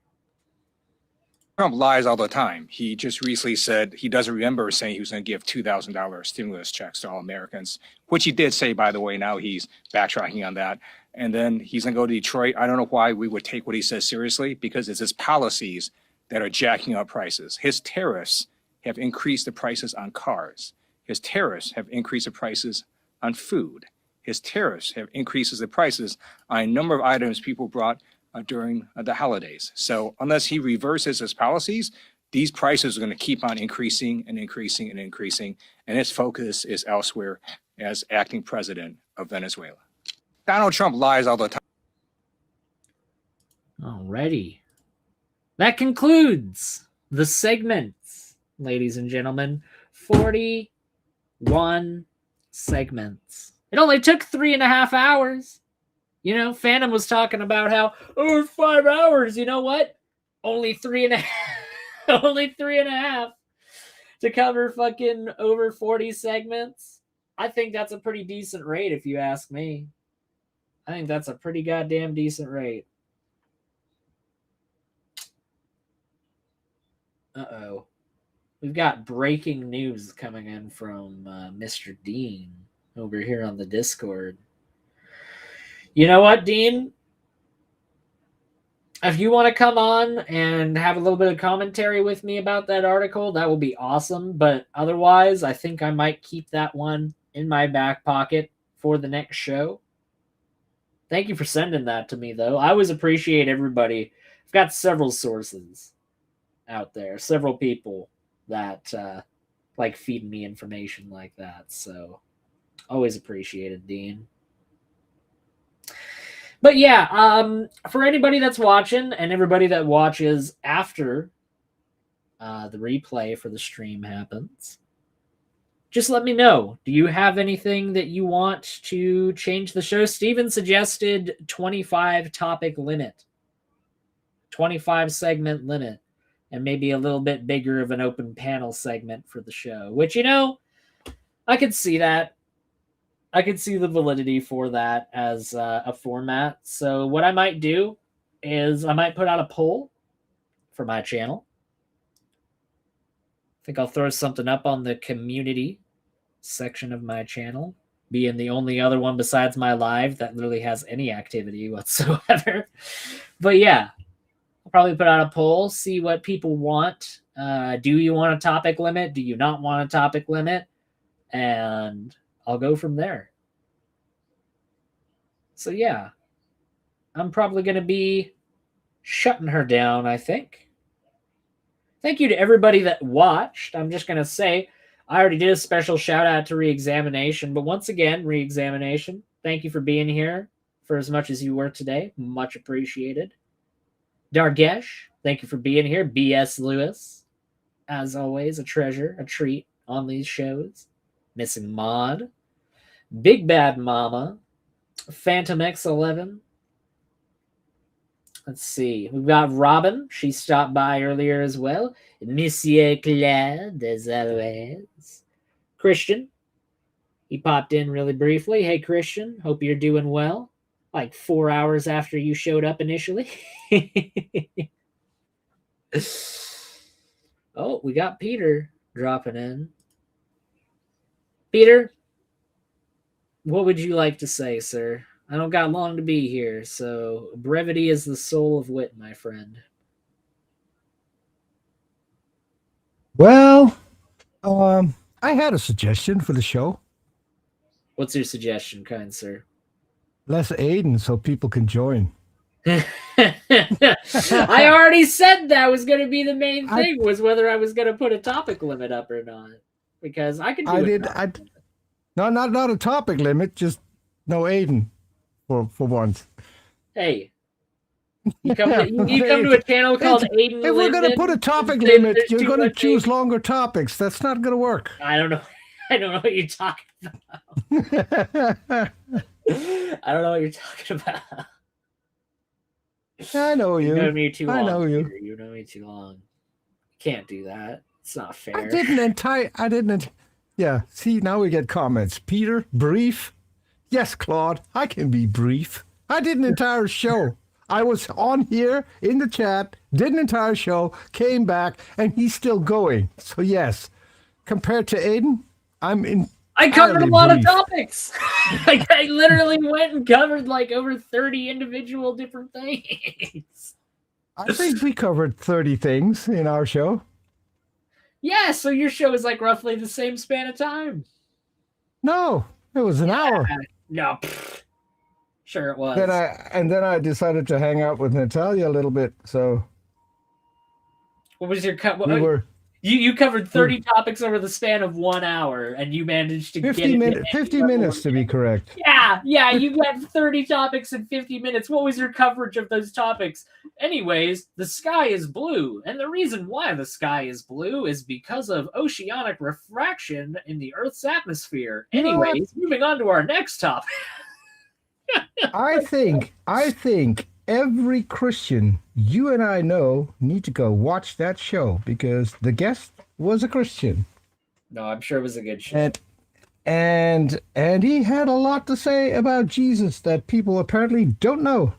Trump lies all the time. He just recently said he doesn't remember saying he was going to give $2,000 stimulus checks to all Americans, which he did say, by the way. Now he's backtracking on that. And then he's going to go to Detroit. I don't know why we would take what he says seriously, because it's his policies that are jacking up prices. His tariffs have increased the prices on cars. His tariffs have increased the prices on food. His tariffs have increased the prices on a number of items people brought during the holidays. So unless he reverses his policies, these prices are going to keep on increasing and increasing and increasing. And his focus is elsewhere as acting president of Venezuela. Donald Trump lies all the time. Alrighty. That concludes the segments, ladies and gentlemen. 41 segments. It only took 3.5 hours. You know, Phantom was talking about how, 5 hours. You know what? Only 3.5. Only 3.5 to cover fucking over 40 segments. I think that's a pretty decent rate, if you ask me. I think that's a pretty goddamn decent rate. Uh-oh. We've got breaking news coming in from Mr. Dean over here on the Discord. You know what, Dean? If you want to come on and have a little bit of commentary with me about that article, that will be awesome. But otherwise, I think I might keep that one in my back pocket for the next show. Thank you for sending that to me, though. I always appreciate everybody. I've got several sources out there, several people that like feeding me information like that. So always appreciated, Dean. But yeah, for anybody that's watching and everybody that watches after the replay for the stream happens, just let me know. Do you have anything that you want to change the show? Steven suggested 25 topic limit, 25 segment limit, and maybe a little bit bigger of an open panel segment for the show, which, you know, I could see that. I could see the validity for that as a format. So what I might do is I might put out a poll for my channel. I think I'll throw something up on the community section of my channel, being the only other one besides my live that literally has any activity whatsoever. But yeah, I'll probably put out a poll, see what people want. Do you want a topic limit? Do you not want a topic limit? And I'll go from there. So yeah, I'm probably going to be shutting her down, I think. Thank you to everybody that watched. I'm just going to say, I already did a special shout out to Reexamination, but once again, Reexamination, thank you for being here for as much as you were today. Much appreciated. Dargesh, thank you for being here. B.S. Lewis, as always, a treasure, a treat on these shows. Missing Mod, Big Bad Mama, Phantom X11. Let's see. We've got Robin. She stopped by earlier as well. Monsieur Claude, as always. Christian. He popped in really briefly. Hey, Christian. Hope you're doing well. Like 4 hours after you showed up initially. Oh, we got Peter dropping in. Peter, what would you like to say, sir? I don't got long to be here, so brevity is the soul of wit, my friend. Well, I had a suggestion for the show. What's your suggestion, kind sir? Less Aiden so people can join. I already said that was going to be the main thing, was whether I was going to put a topic limit up or not. Because I can do it. No, not a topic limit, just no Aiden for once. Hey. You come to a channel called Aiden. If we're going to put a topic limit, you're going to choose longer topics. That's not going to work. I don't know. I don't know what you're talking about. I don't know what you're talking about. I know you. You know me too long. I know you. Peter. You know me too long. Can't do that. It's not fair. I didn't. Yeah. See, now we get comments. Peter, brief. Yes, Claude, I can be brief. I did an entire show. I was on here in the chat, did an entire show, came back, and he's still going. So yes, compared to Aiden, I covered a lot of topics. Like, I literally went and covered like over 30 individual different things. I think we covered 30 things in our show. Yeah, so your show is like roughly the same span of time. No, it was an hour. No, sure it was. Then I decided to hang out with Natalia a little bit. So what was your cut? You covered 30 topics over the span of 1 hour, and you managed to 50 minutes to be correct. Yeah, you got 30 topics in 50 minutes. What was your coverage of those topics? Anyways, the sky is blue, and the reason why the sky is blue is because of oceanic refraction in the Earth's atmosphere. Anyways, moving on to our next topic. I think every Christian you and I know need to go watch that show because the guest was a Christian. No, I'm sure it was a good show. And he had a lot to say about Jesus that people apparently don't know.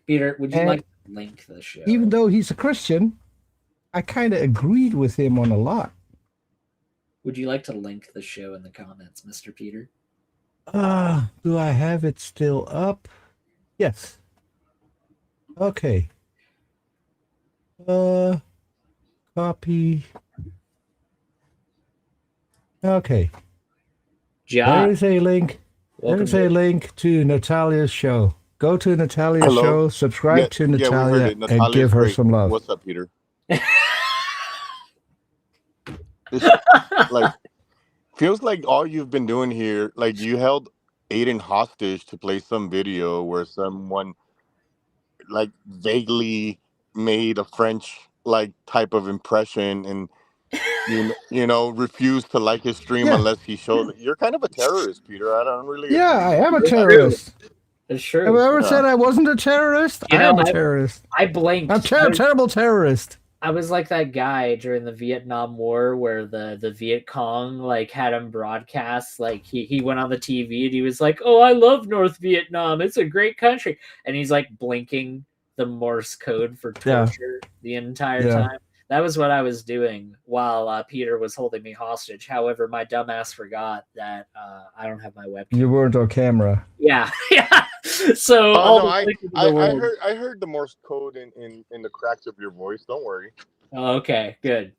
Peter, would you like to link the show? Even though he's a Christian, I kind of agreed with him on a lot. Would you like to link the show in the comments, Mr. Peter? Do I have it still up? Yes. Okay. Copy. Okay. There is a link. There is a link to Natalia's show. Go to Natalia's show, subscribe to Natalia, and give her some love. What's up, Peter? Feels like all you've been doing here, like you held Aiden hostage to play some video where someone like vaguely made a French like type of impression and you know refused to like his stream unless he showed it. You're kind of a terrorist, Peter. I don't really I am a terrorist. It's true. Have I ever said I wasn't a terrorist? I am a terrorist. I blinked. I'm terrible terrorist. I was like that guy during the Vietnam War where the Viet Cong like had him broadcast, like he went on the TV and he was like, "Oh, I love North Vietnam. It's a great country." And he's like blinking the Morse code for torture the entire time. That was what I was doing while Peter was holding me hostage. However, my dumbass forgot that I don't have my webcam. You weren't on camera. Yeah. So I heard the Morse code in the cracks of your voice. Don't worry. Oh, okay, good.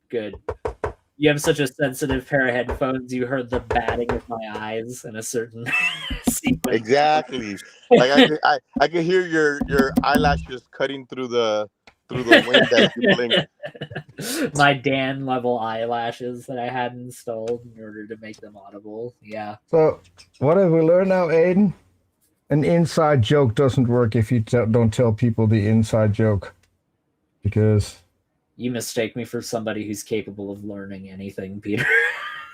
You have such a sensitive pair of headphones. You heard the batting of my eyes in a certain sequence. Exactly. Like I can hear your eyelashes cutting through the wind that you blink. My Dan level eyelashes that I had installed in order to make them audible. Yeah. So what have we learned now, Aiden? An inside joke doesn't work if you don't tell people the inside joke, because you mistake me for somebody who's capable of learning anything, Peter.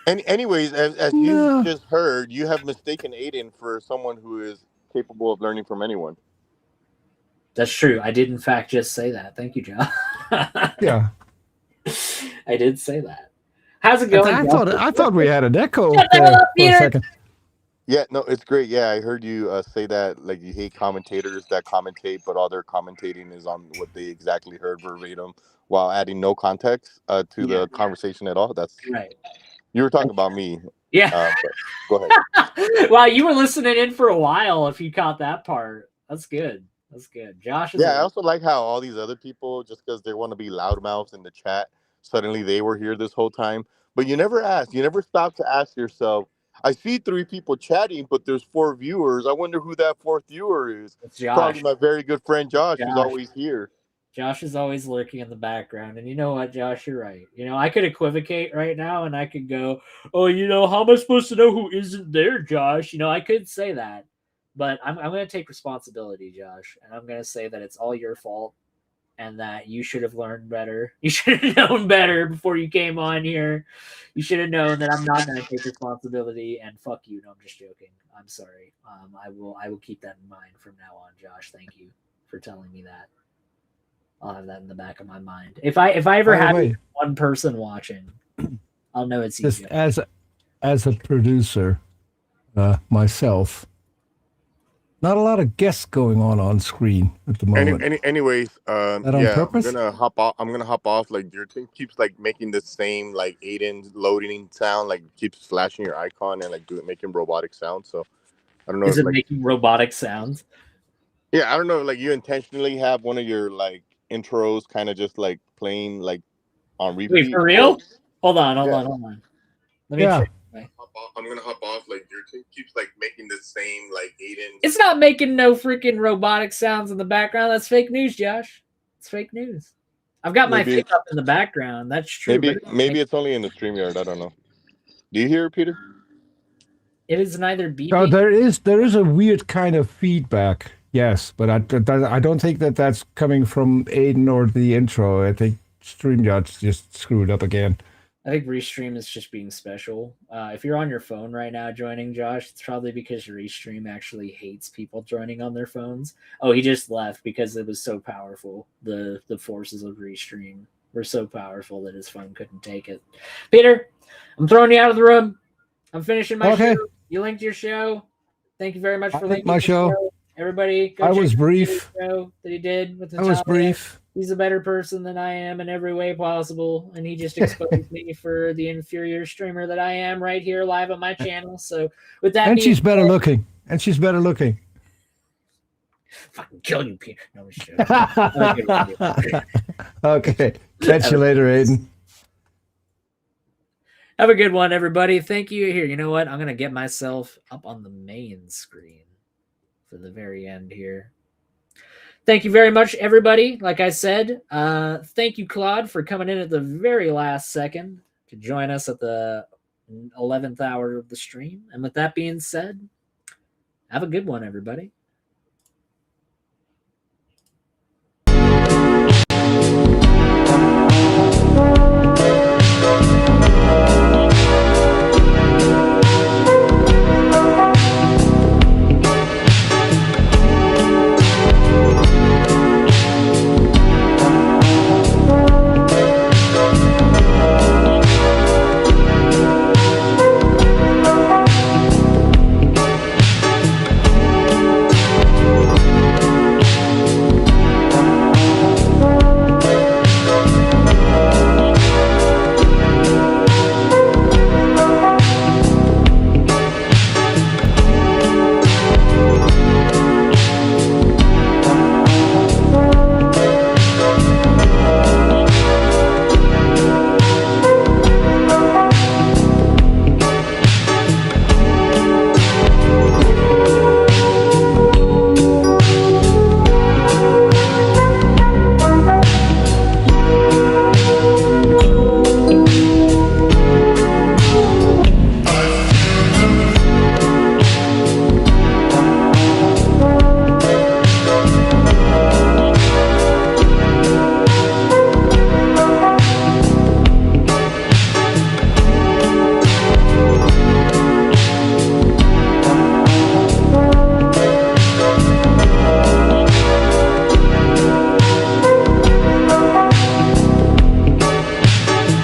And anyways, as you just heard, you have mistaken Aiden for someone who is capable of learning from anyone. That's true. I did in fact just say that. Thank you, John. Yeah, I did say that. How's it going? I thought we had an echo Shut the hell up, for a Peter. second. Yeah, no, it's great. Yeah, I heard you say that, like, you hate commentators that commentate, but all their commentating is on what they exactly heard verbatim while adding no context to the conversation at all. That's right. You were talking about me. Yeah. But go ahead. Wow, you were listening in for a while if you caught that part. That's good. That's good. Josh is I also like how all these other people, just because they want to be loudmouths in the chat, suddenly they were here this whole time. But you never asked. You never stopped to ask yourself, I see 3 people chatting, but there's 4 viewers. I wonder who that 4th viewer is. It's Josh. Probably my very good friend Josh, who's Josh. always here. Josh is always lurking in the background. And you know what, Josh, you're right. You know, I could equivocate right now and I could go, oh, you know, how am I supposed to know who isn't there, Josh? You know, I could say that. But I'm going to take responsibility, Josh. And I'm going to say that it's all your fault and that you should have learned better. You should have known better before you came on here. You should have known that I'm not going to take responsibility and fuck you. No, I'm just joking. I'm sorry. I will keep that in mind from now on, Josh. Thank you for telling me that. I'll have that in the back of my mind. If I ever have one person watching, I'll know it's Just easy. as a producer, myself, not a lot of guests going on screen at the moment. Anyways, That on yeah, purpose? I'm gonna hop off. Like your thing keeps like making the same like Aiden loading sound, like keeps flashing your icon and like making robotic sounds. So I don't know. Is if, it like, making robotic sounds? Yeah, I don't know. Like you intentionally have one of your like intros kind of just like playing like on repeat. Wait, for real? Hold on. Let me check. I'm gonna hop off. Like your thing keeps like making the same like Aiden. It's not making no freaking robotic sounds in the background. That's fake news, Josh. It's fake news. I've got my Maybe feet up in the background. That's true. Maybe it's only in the StreamYard. I don't know. Do you hear it, Peter? It is neither beeping. No, there is a weird kind of feedback. Yes, but I don't think that's coming from Aiden or the intro. I think StreamYard's just screwed up again. I think Restream is just being special. If you're on your phone right now joining, Josh, it's probably because Restream actually hates people joining on their phones. Oh, he just left because it was so powerful. The forces of Restream were so powerful that his phone couldn't take it. Peter, I'm throwing you out of the room. I'm finishing my show. You linked your show. Thank you very much for linking my the show. Everybody, go I check was out brief. the show that he did with the I was top brief. He's a better person than I am in every way possible, and he just exposed me for the inferior streamer that I am right here live on my channel. So with that, And being she's better said- looking. And she's better looking. Fucking kill you, Peter. No, I'm just joking. Have a good one, dude. Okay. Catch you later, Aiden. Have a good one, everybody. Thank you. Here, you know what? I'm gonna get myself up on the main screen for the very end here. Thank you very much, everybody. Like I said, thank you, Claude, for coming in at the very last second to join us at the 11th hour of the stream. And with that being said, have a good one, everybody.